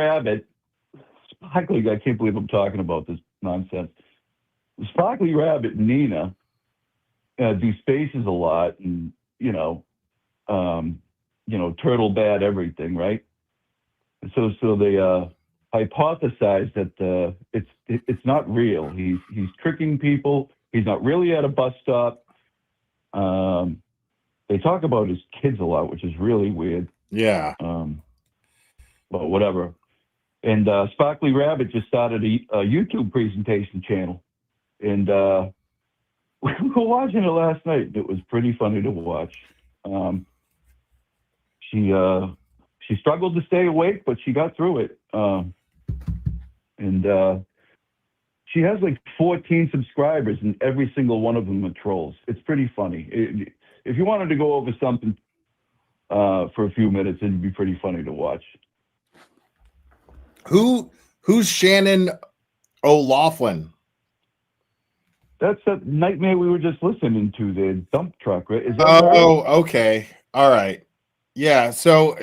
I can't believe I'm talking about this nonsense. Sparkly Rabbit and Nina do spaces a lot, and turtle bad everything, right? So they hypothesize that it's not real. He's tricking people. He's not really at a bus stop. They talk about his kids a lot, which is really weird. Yeah. But whatever. And Sparkly Rabbit just started a YouTube presentation channel, and we were watching it last night. It was pretty funny to watch. She struggled to stay awake, but she got through it. And she has like 14 subscribers, and every single one of them are trolls. It's pretty funny. If you wanted to go over something for a few minutes, it'd be pretty funny to watch. Who's Shannon O'Laughlin? That's that nightmare we were just listening to, the dump truck, right? Is that okay. All right. Yeah. So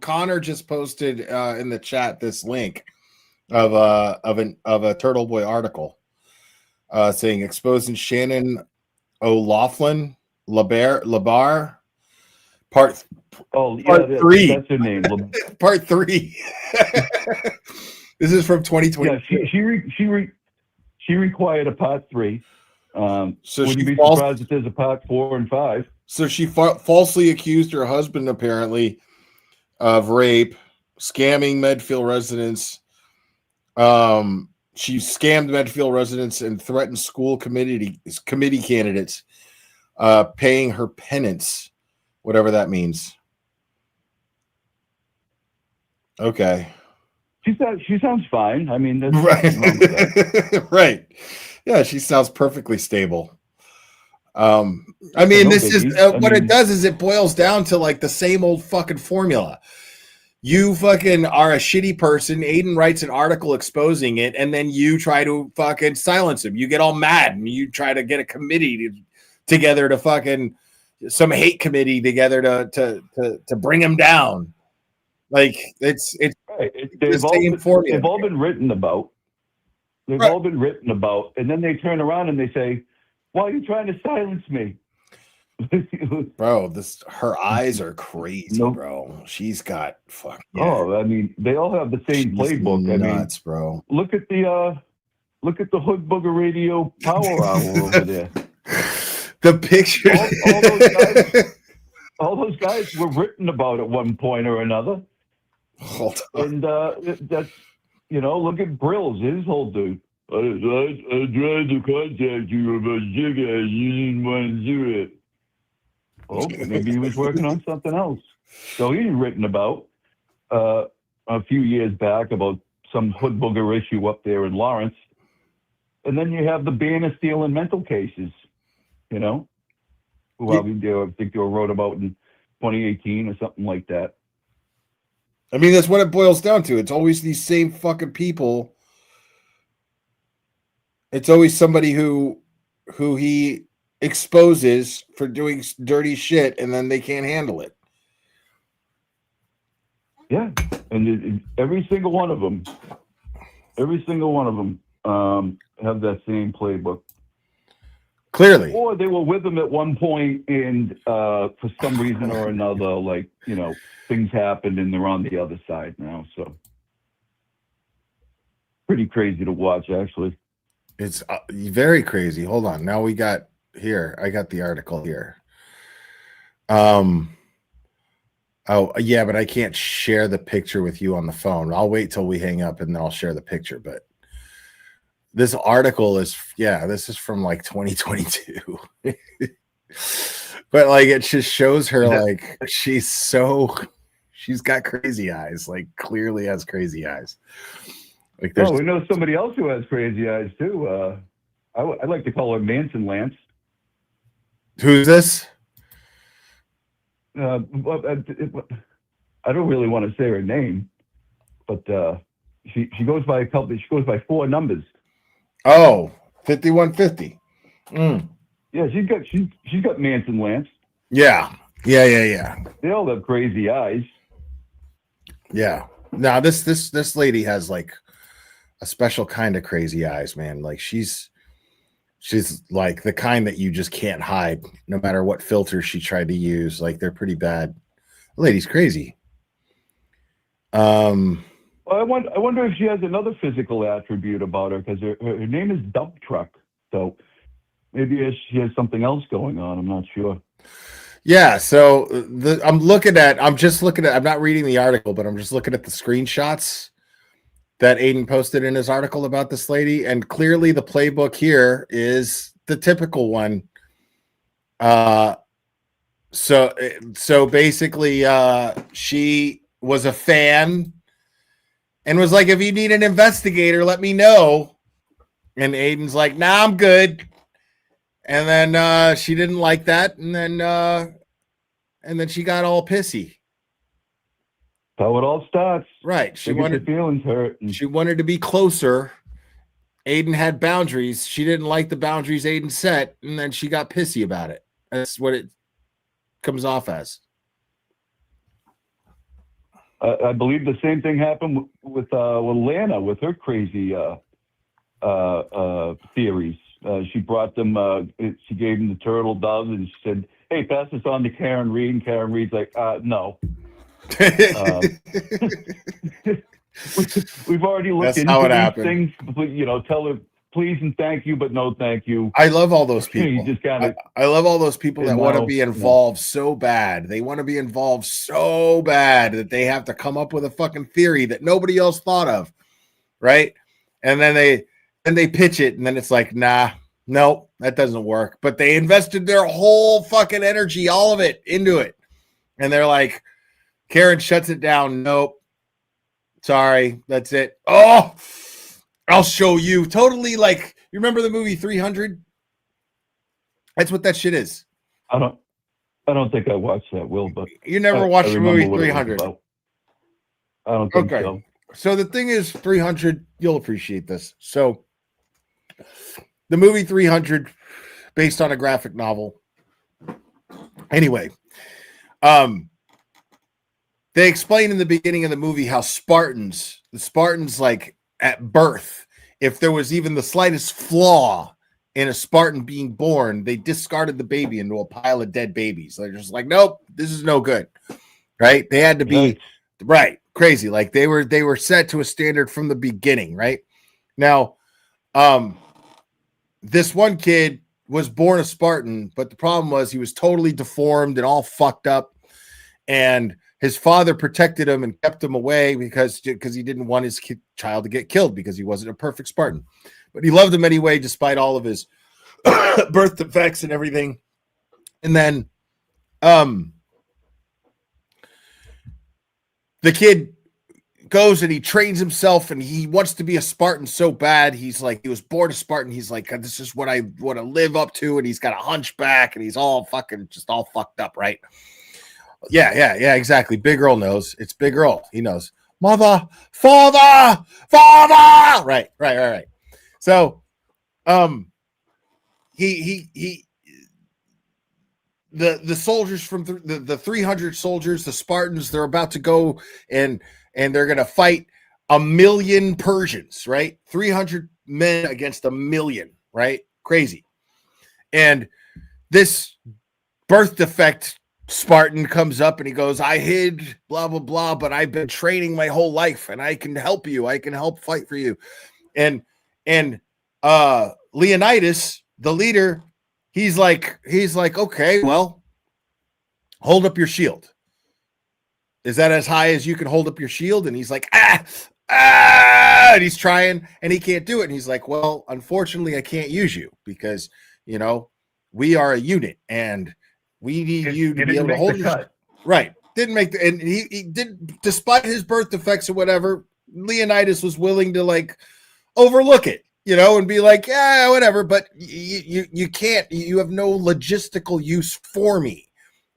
Connor just posted in the chat this link of a Turtleboy article saying exposing Shannon O'Laughlin Labar part 3. That's her name. Part 3. This is from 2020. Yeah, she required a part 3. So would you be false- surprised if there's a part 4 and 5? So she falsely accused her husband, apparently, of rape, scamming Medfield residents. She scammed Medfield residents and threatened school committee candidates, paying her penance, whatever that means. Okay. She sounds fine. I mean, that's right. Right. Yeah, she sounds perfectly stable. I mean, this is what it does is it boils down to like the same old fucking formula. You fucking are a shitty person. Aiden writes an article exposing it, and then you try to fucking silence him. You get all mad, and you try to get a committee together to fucking some hate committee together to bring him down. Like it's right. They've all been written about. They've all been written about, and then they turn around and they say, "Why are you trying to silence me?" Bro, her eyes are crazy, bro. She's got fuck. Yeah. Oh, I mean, they all have the same playbook. Nuts, bro. Look at the Hood Booger Radio Power Hour over there. The picture. All those guys were written about at one point or another. Hold on. And that's, look at Brills, his whole dude. I tried to contact you about Jigga, you didn't want to do it. Oh, maybe he was working on something else. So he's written about a few years back about some hood booger issue up there in Lawrence. And then you have the Banner stealing mental cases, who I think they wrote about in 2018 or something like that. I mean, that's what it boils down to. It's always these same fucking people. It's always somebody who he exposes for doing dirty shit, and then they can't handle it. Yeah, and every single one of them have that same playbook. Clearly. Or they were with him at one point, and for some reason or another, things happened, and they're on the other side now. So pretty crazy to watch, actually. It's very crazy. Hold on. Now we got here. I got the article here. Oh, yeah, but I can't share the picture with you on the phone. I'll wait till we hang up and then I'll share the picture. But this article is, this is from like 2022. But like it just shows her like she's got crazy eyes, like clearly has crazy eyes. Like we know somebody else who has crazy eyes too. I like to call her Manson Lance. Who's this? I don't really want to say her name, but she goes by She goes by 4 numbers. Oh, 5150. Yeah, she's got Manson Lance. Yeah. They all have crazy eyes. Yeah. Now this lady has like a special kind of crazy eyes, man. Like she's like the kind that you just can't hide, no matter what filter she tried to use. Like they're pretty bad. The lady's crazy. Well, I wonder if she has another physical attribute about her, because her name is Dump Truck. So maybe she has something else going on. I'm not sure. Yeah. So I'm not reading the article, but I'm just looking at the screenshots that Aiden posted in his article about this lady. And clearly the playbook here is the typical one. So basically she was a fan and was like, if you need an investigator, let me know. And Aiden's like, nah, I'm good. And then she didn't like that. And then she got all pissy. How it all starts. Right. She wanted feelings hurt. She wanted to be closer. Aiden had boundaries. She didn't like the boundaries Aiden set, and then she got pissy about it. That's what it comes off as. I believe the same thing happened with Lana with her crazy theories. She brought them. She gave them the turtle doves, and she said, "Hey, pass this on to Karen Reed." And Karen Reed's like, "No." We've already looked into these things. Tell her please and thank you, but no thank you. I love all those people. You just gotta, I love all those people that want to be involved so bad. They want to be involved so bad that they have to come up with a fucking theory that nobody else thought of, right? And then they pitch it, and then it's like, nah, no, that doesn't work. But they invested their whole fucking energy, all of it, into it, and they're like, Karen shuts it down. Nope. Sorry. That's it. Oh, I'll show you. Totally like, you remember the movie 300? That's what that shit is. I don't think I watched that, Will, but you never watched the movie 300. I don't think so. So the thing is 300, you'll appreciate this. So the movie 300 based on a graphic novel. Anyway, they explain in the beginning of the movie how the Spartans, like at birth, if there was even the slightest flaw in a Spartan being born, they discarded the baby into a pile of dead babies. They're just like, nope, this is no good. Right? They had to be crazy. Like they were set to a standard from the beginning, right? Now, this one kid was born a Spartan, but the problem was he was totally deformed and all fucked up. And his father protected him and kept him away because he didn't want his child to get killed because he wasn't a perfect Spartan. But he loved him anyway, despite all of his birth defects and everything. And then the kid goes and he trains himself and he wants to be a Spartan so bad. He's like, he was born a Spartan. He's like, this is what I want to live up to. And he's got a hunchback and he's all fucking just all fucked up, right? Yeah, exactly. Big Earl knows. It's Big Earl. He knows. Mother, father. Right. So, the soldiers from the 300 soldiers, the Spartans, they're about to go and they're going to fight 1 million Persians, right? 300 men against 1 million, right? Crazy. And this birth defect Spartan comes up and he goes, I hid blah, blah, blah, but I've been training my whole life and I can help you. I can help fight for you. And Leonidas, the leader, he's like, okay, well, hold up your shield. Is that as high as you can hold up your shield? And he's like, and he's trying and he can't do it. And he's like, well, unfortunately, I can't use you because, you know, we are a unit and we need you to be able to hold your cut. Right. Didn't make the, and he did, despite his birth defects or whatever, Leonidas was willing to like overlook it, you know, and be like, yeah, whatever. But you can't, you have no logistical use for me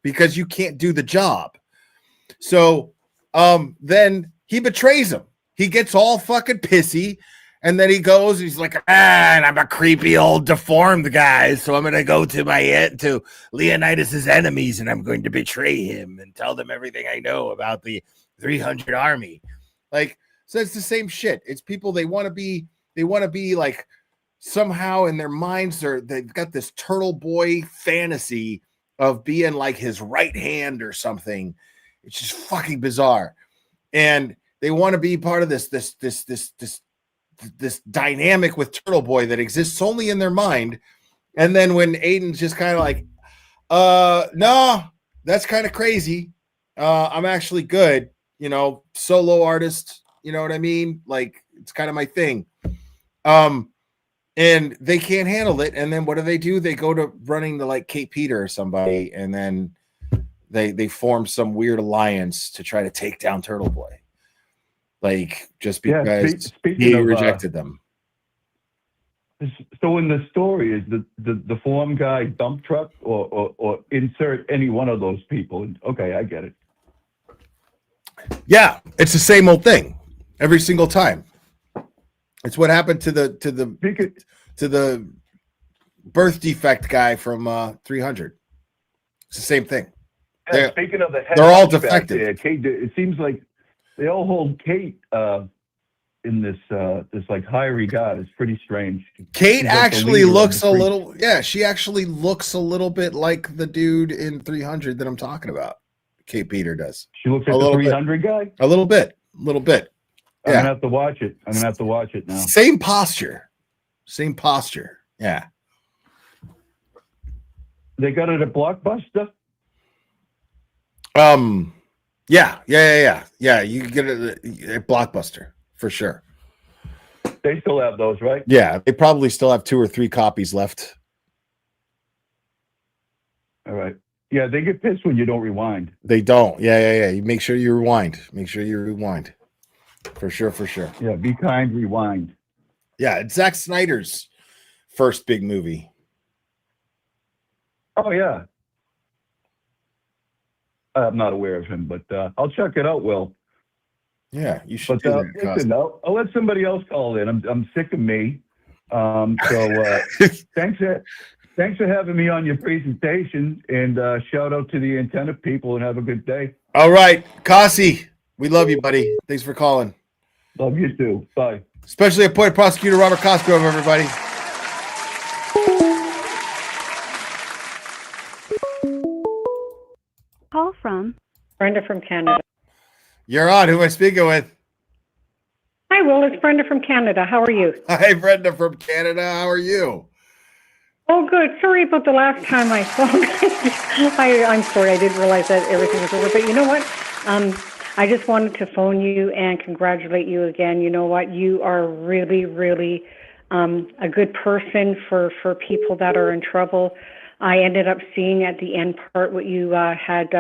because you can't do the job. So then he betrays him. He gets all fucking pissy, and then he goes, he's like, and I'm a creepy old deformed guy, so I'm gonna go to Leonidas's enemies, and I'm going to betray him and tell them everything I know about the 300 army. Like, so it's the same shit. It's people, they want to be like somehow in their minds they've got this Turtleboy fantasy of being like his right hand or something. It's just fucking bizarre. And they want to be part of this dynamic with Turtleboy that exists only in their mind. And then when Aiden's just kind of like, no, that's kind of crazy. I'm actually good, you know, solo artist, you know what I mean? Like, it's kind of my thing. And they can't handle it. And then what do? They go to running to like Kate Peter or somebody, and then they form some weird alliance to try to take down Turtleboy. Like, just because he rejected them. So in the story, is the form guy dump truck or insert any one of those people? Okay, I get it. Yeah, it's the same old thing every single time. It's what happened to the birth defect guy from 300. It's the same thing. Yeah, speaking of the head, they're all defective. There, Kate, it seems like they all hold Kate in this like high regard. It's pretty strange. Kate She's actually like looks a little, she actually looks a little bit like the dude in 300 that I'm talking about. Kate Peter does. She looks like the 300 guy? A little bit. Yeah. I'm gonna have to watch it. I'm gonna have to watch it now. Same posture. Yeah. They got it at Blockbuster? Yeah. You can get it at Blockbuster for sure. They still have those, right? Yeah, they probably still have 2 or 3 copies left. All right. Yeah, they get pissed when you don't rewind. They don't. Yeah. You make sure you rewind. For sure. Yeah, be kind, rewind. Yeah, it's Zack Snyder's first big movie. Oh, yeah. I'm not aware of him, but I'll check it out, Will. Yeah, you should. But listen, I'll let somebody else call in. I'm sick of me. So thanks for having me on your presentation, and shout out to the antenna people, and have a good day. All right, Kasi, we love you, buddy. Thanks for calling. Love you too. Bye. Especially appointed prosecutor Robert Cosgrove, everybody. Call from Brenda from Canada. You're on. Who am I speaking with? Hi, Will. It's Brenda from Canada. How are you? Hi, Brenda from Canada. How are you? Oh, good. Sorry about the last time I phoned. I'm sorry. I didn't realize that everything was over. But you know what? I just wanted to phone you and congratulate you again. You know what? You are really, really a good person for people that are in trouble. I ended up seeing at the end part what you had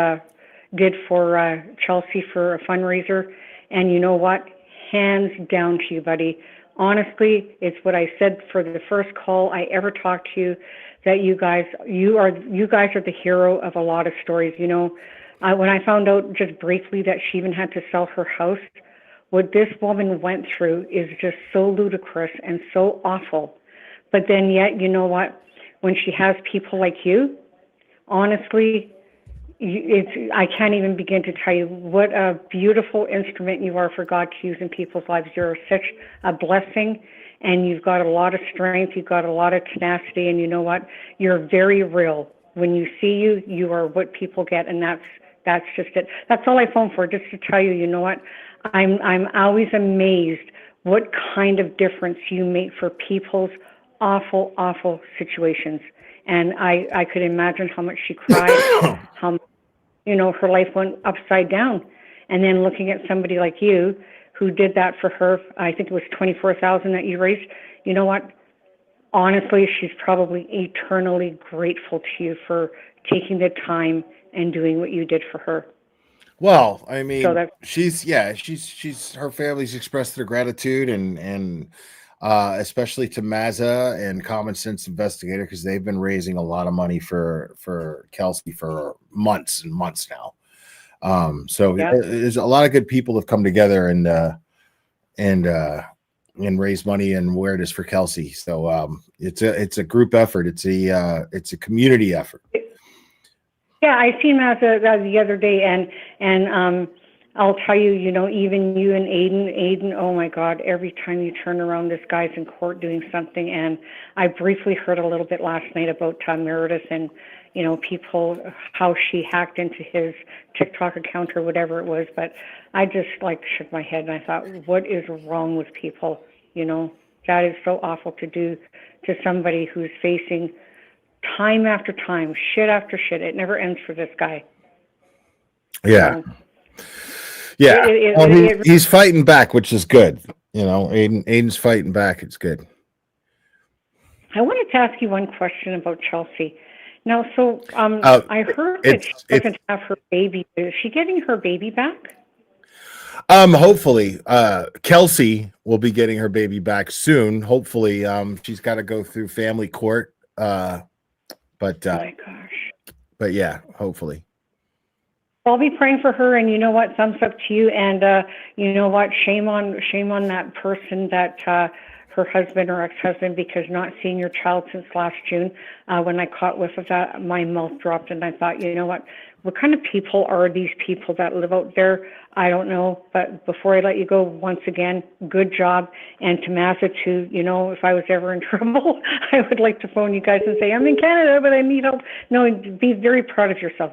did for Chelsea for a fundraiser. And you know what? Hands down to you, buddy. Honestly, it's what I said for the first call I ever talked to you, that you guys are the hero of a lot of stories. You know, when I found out just briefly that she even had to sell her house, what this woman went through is just so ludicrous and so awful. But then yet, you know what? When she has people like you, honestly, I can't even begin to tell you what a beautiful instrument you are for God to use in people's lives. You're such a blessing, and you've got a lot of strength. You've got a lot of tenacity, and you know what? You're very real. When you see you, you are what people get, and that's just it. That's all I phoned for, just to tell you, you know what? I'm always amazed what kind of difference you make for people's awful, awful situations. And I could imagine how much she cried, how, her life went upside down. And then looking at somebody like you who did that for her, I think it was 24,000 that you raised. You know what? Honestly, she's probably eternally grateful to you for taking the time and doing what you did for her. Well, I mean, So she's her family's expressed their gratitude and especially to Mazza and Common Sense Investigator, because they've been raising a lot of money for Kelsey for months and months now. So there's a lot of good people have come together and raise money and awareness for Kelsey. So it's a group effort. It's a community effort. Yeah, I seen that the other day, and I'll tell you, even you and Aiden, oh my God, every time you turn around, this guy's in court doing something. And I briefly heard a little bit last night about Meredith and, people, how she hacked into his TikTok account or whatever it was. But I just shook my head and I thought, what is wrong with people? That is so awful to do to somebody who's facing time after time, shit after shit. It never ends for this guy. Yeah. Yeah. He's fighting back, which is good. Aiden's fighting back. It's good. I wanted to ask you one question about Chelsea. Now, so I heard that she doesn't have her baby. Is she getting her baby back? Hopefully. Kelsey will be getting her baby back soon. Hopefully. She's got to go through family court. But oh my gosh. But yeah, hopefully. I'll be praying for her, and you know what? Thumbs up to you. And you know what? Shame on that person that her husband or ex-husband, because not seeing your child since last June. When I caught whiff of that, my mouth dropped, and I thought, you know what? What kind of people are these people that live out there? I don't know. But before I let you go, once again, good job. And to Mazza, too, if I was ever in trouble, I would like to phone you guys and say, I'm in Canada, but I need help. No, be very proud of yourself.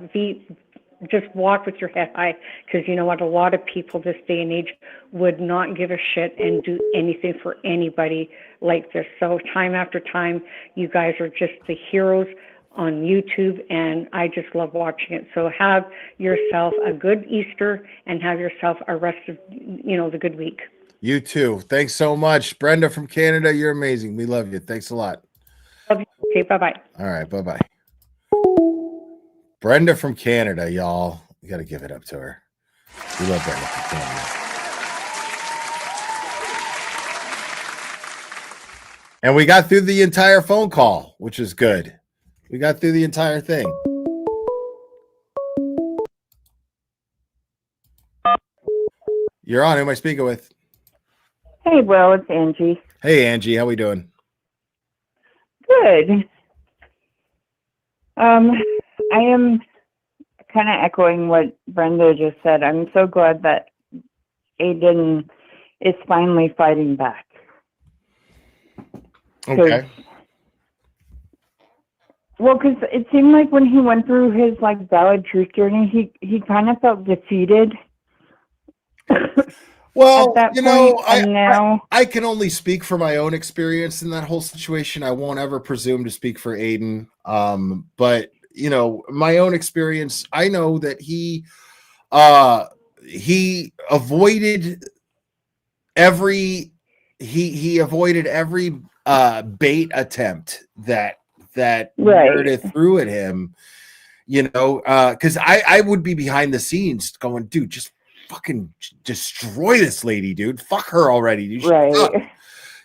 Just walk with your head high, because you know what? A lot of people this day and age would not give a shit and do anything for anybody like this. So time after time, you guys are just the heroes on YouTube, and I just love watching it. So have yourself a good Easter and have yourself a rest of, the good week. You too. Thanks so much. Brenda from Canada, you're amazing. We love you. Thanks a lot. Love you. Okay, bye-bye. All right, bye-bye. Brenda from Canada, y'all. You got to give it up to her. We love Brenda from Canada. And we got through the entire phone call, which is good. We got through the entire thing. You're on. Who am I speaking with? Hey, Will, it's Angie. Hey, Angie. How we doing? Good. I am kind of echoing what Brenda just said. I'm so glad that Aiden is finally fighting back. Okay. Well, because it seemed like when he went through his valid truth journey, he kind of felt defeated. Well, at that I can only speak for my own experience in that whole situation. I won't ever presume to speak for Aiden. But my own experience, I know that he avoided every bait attempt that Meredith threw at him, because I would be behind the scenes going, dude, just fucking destroy this lady, dude. Fuck her already. Dude. Right.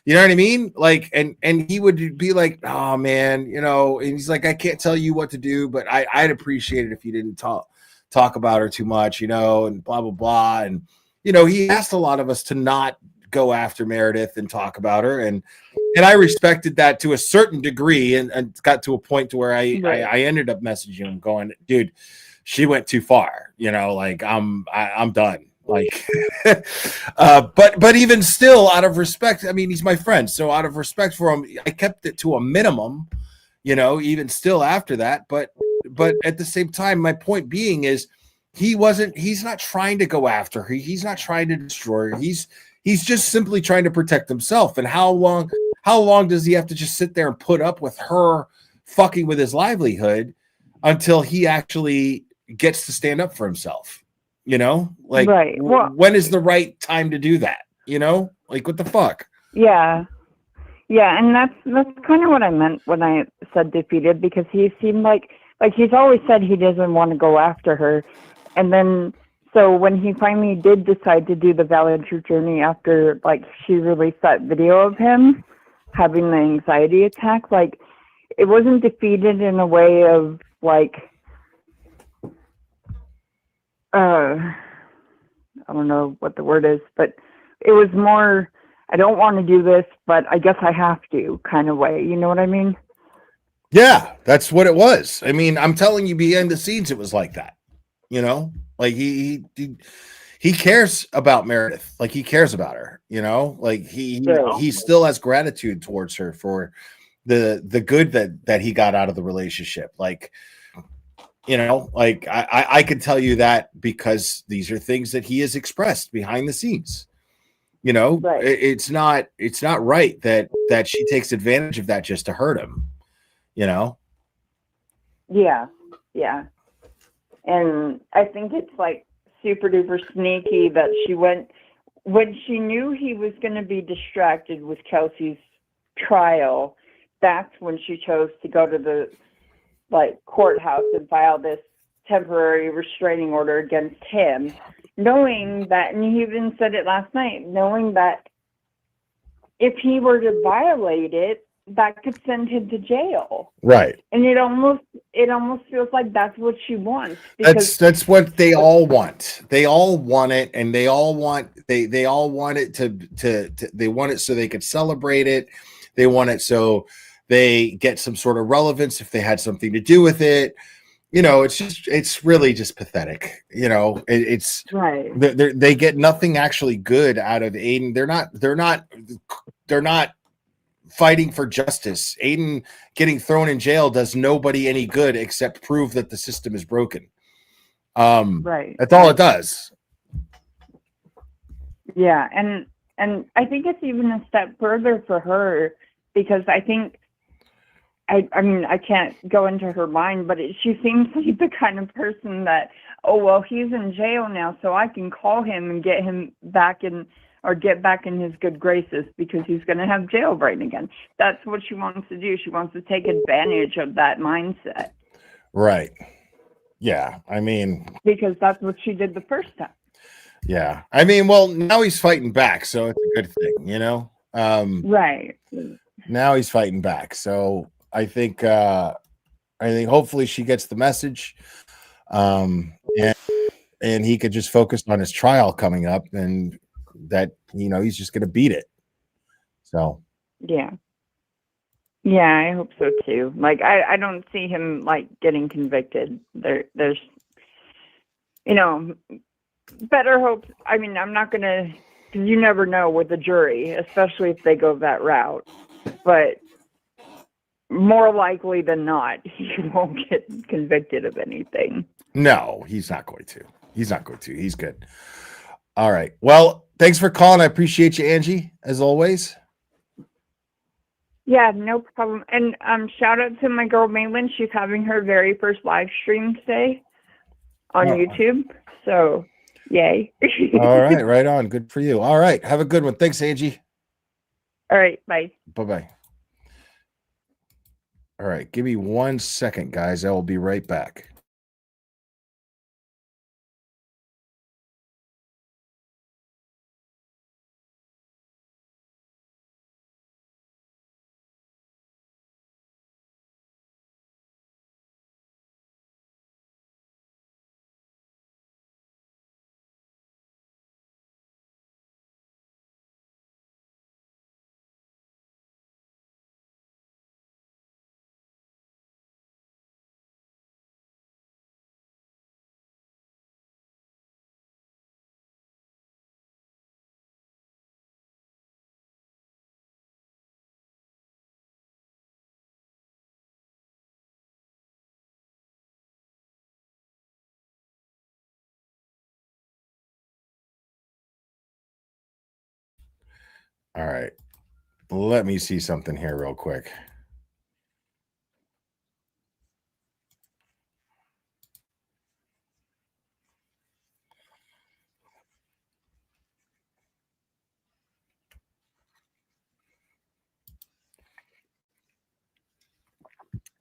You know what I mean? And he would be like, oh man, and he's like, I can't tell you what to do, but I'd appreciate it if you didn't talk about her too much, and blah, blah, blah. And, he asked a lot of us to not go after Meredith and talk about her. And I respected that to a certain degree, and got to a point to where I ended up messaging him going, dude, she went too far, I'm done. But even still, out of respect, I mean, he's my friend. So out of respect for him, I kept it to a minimum, even still after that. But at the same time, my point being is he's not trying to go after her. He's not trying to destroy her. He's just simply trying to protect himself. And how long does he have to just sit there and put up with her fucking with his livelihood until he actually gets to stand up for himself? You know, like, Right. Well, when is the right time to do that? You know, like, what the fuck? yeah. Yeah, and that's kind of what I meant when I said defeated, because he seemed like he's always said he doesn't want to go after her. And then so when he finally did decide to do the Valid Truth journey after like she released that video of him having the anxiety attack, like it wasn't defeated in a way of like I don't know what the word is, but it was more, I don't want to do this, but I guess I have to kind of way. You know what I mean? Yeah, that's what it was. I mean, I'm telling you, behind the scenes, it was like that. You know, like he cares about Meredith. Like, he cares about her. You know, like he still has gratitude towards her for the good that he got out of the relationship. Like, you know, like I can tell you that because these are things that he has expressed behind the scenes. You know, Right. it's not right that she takes advantage of that just to hurt him. You know? Yeah. Yeah. And I think it's like super duper sneaky that she went when she knew he was going to be distracted with Kelsey's trial. That's when she chose to go to the like courthouse and file this temporary restraining order against him, knowing that, and he even said it last night, knowing that if he were to violate it, that could send him to jail. Right. And it almost feels like that's what she wants. Because That's what they all want. They all want it, and they all want it to they want it so they could celebrate it. They want it so they get some sort of relevance if they had something to do with it. You know, it's really just pathetic. You know, it's right. They get nothing actually good out of Aiden. They're not fighting for justice. Aiden getting thrown in jail does nobody any good except prove that the system is broken. Right. That's all it does. Yeah, and I think it's even a step further for her, because I think I mean, I can't go into her mind, but she seems like the kind of person that, oh, well, he's in jail now, so I can call him and get him back in, or get back in his good graces, because he's going to have jailbreak again. That's what she wants to do. She wants to take advantage of that mindset. Right. Yeah. I mean, because that's what she did the first time. Yeah. I mean, well, now he's fighting back, so it's a good thing, you know? Right. Now he's fighting back. So I think hopefully she gets the message. And he could just focus on his trial coming up, and that, you know, he's just gonna beat it. So yeah. Yeah, I hope so too. Like I don't see him like getting convicted. There's you know, better hope. I mean, I'm not gonna, because you never know with the jury, especially if they go that route. But more likely than not, he won't get convicted of anything. no, he's not going to. He's not going to. He's good. All right. Well, thanks for calling. I appreciate you, Angie, as always. Yeah, no problem. And shout out to my girl Maylin. She's having her very first live stream today on YouTube. So, yay. All right, right on. Good for you. All right. Have a good one. Thanks, Angie. All right, bye. Bye-bye. All right, give me 1 second, guys. I will be right back. All right. Let me see something here real quick.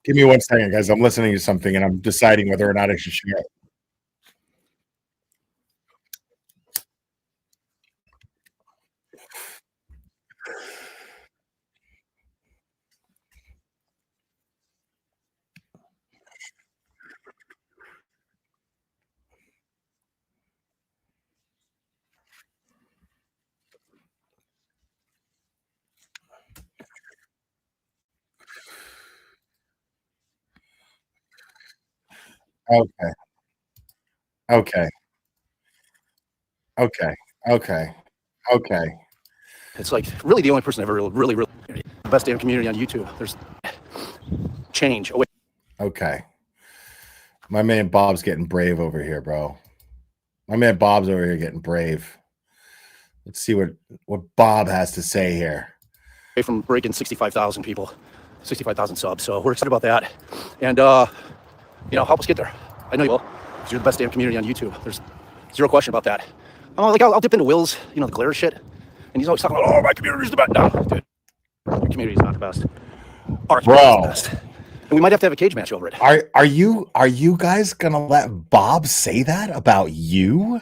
Give me 1 second, guys. I'm listening to something and I'm deciding whether or not I should share it. Okay. Okay. Okay. Okay. Okay. It's like really the only person ever really the best damn community on YouTube. There's change. Oh, wait. Okay. My man Bob's getting brave over here, bro. My man Bob's over here getting brave. Let's see what Bob has to say here. From breaking 65,000 people, 65,000 subs. So we're excited about that. And, help us get there. I know you will. 'Cause you're the best damn community on YouTube. There's zero question about that. I'll dip into Will's, the glare shit. And he's always talking about, oh, my community's the best. No, dude. Your community's not the best. Our community's the best. And we might have to have a cage match over it. Are you guys gonna let Bob say that about you?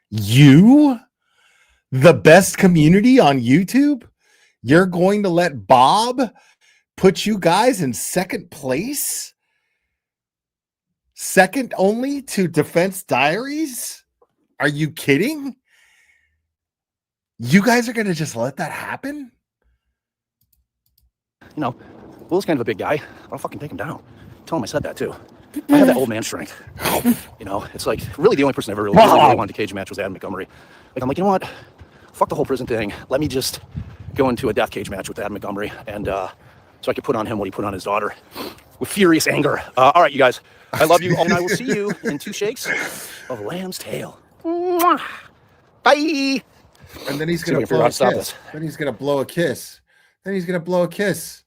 You? The best community on YouTube? You're going to let Bob put you guys in second place? Second only to Defense Diaries? Are you kidding? You guys are going to just let that happen? Will's kind of a big guy. I'll fucking take him down. Tell him I said that too. I have that old man strength. It's like really the only person ever really wanted to cage match was Adam Montgomery. I'm like, you know what? Fuck the whole prison thing. Let me just go into a death cage match with Adam Montgomery, and so I could put on him what he put on his daughter with furious anger. All right, you guys. I love you, and I will see you in 2 shakes of lamb's tail. Mwah. Bye. And then he's going to blow a kiss. Then he's going to blow a kiss. Then he's going to blow a kiss.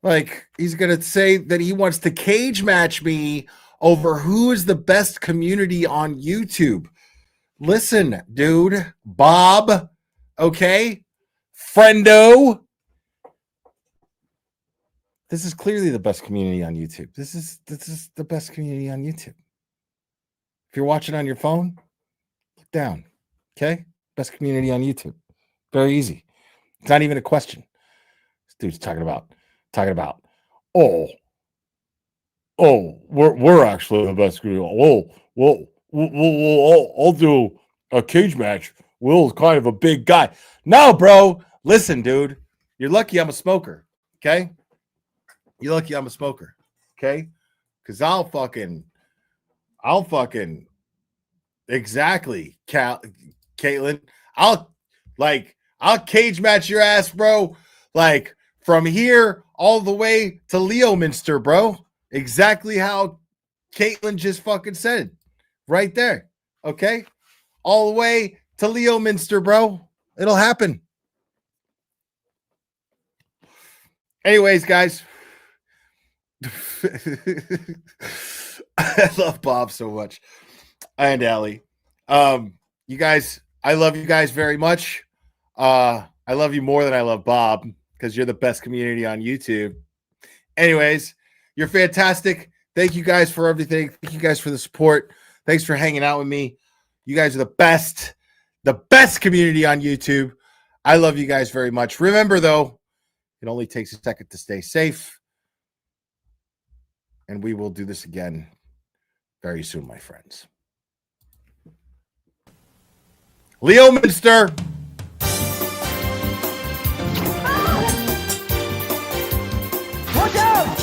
Like, he's going to say that he wants to cage match me over who is the best community on YouTube. Listen, dude, Bob, okay? Friendo. This is clearly the best community on YouTube. This is the best community on YouTube. If you're watching on your phone, look down, okay? Best community on YouTube. Very easy. It's not even a question. This dude's talking about, we're actually the best community. I'll do a cage match. Will's kind of a big guy. No, bro. Listen, dude. You're lucky I'm a smoker, okay? You're lucky I'm a smoker, okay? Because I'll fucking exactly, Caitlin. I'll cage match your ass, bro. Like from here all the way to Leominster, bro. Exactly how Caitlin just fucking said, right there. Okay, all the way to Leominster, bro. It'll happen. Anyways, guys. I love Bob so much. And Allie. You guys, I love you guys very much. I love you more than I love Bob because you're the best community on YouTube. Anyways, you're fantastic. Thank you guys for everything. Thank you guys for the support. Thanks for hanging out with me. You guys are the best community on YouTube. I love you guys very much. Remember, though, it only takes a second to stay safe. And we will do this again very soon, my friends. Leominster. Watch out!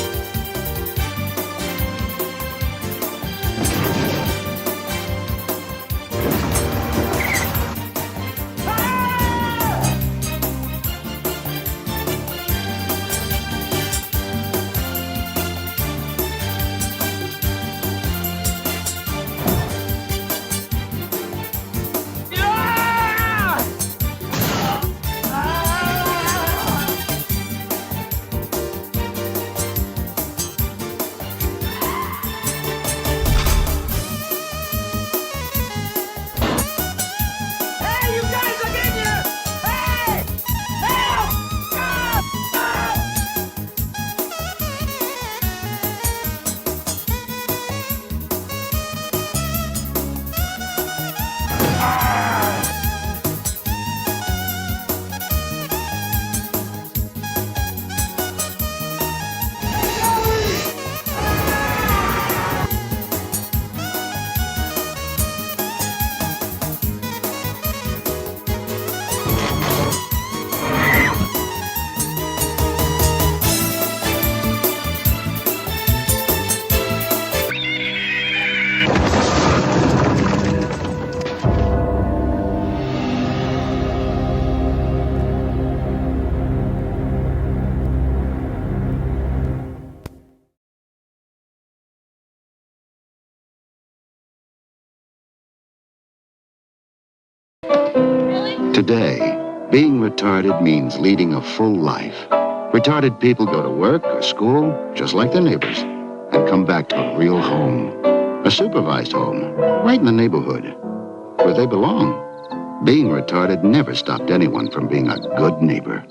Today, being retarded means leading a full life. Retarded people go to work or school, just like their neighbors, and come back to a real home. A supervised home, right in the neighborhood, where they belong. Being retarded never stopped anyone from being a good neighbor.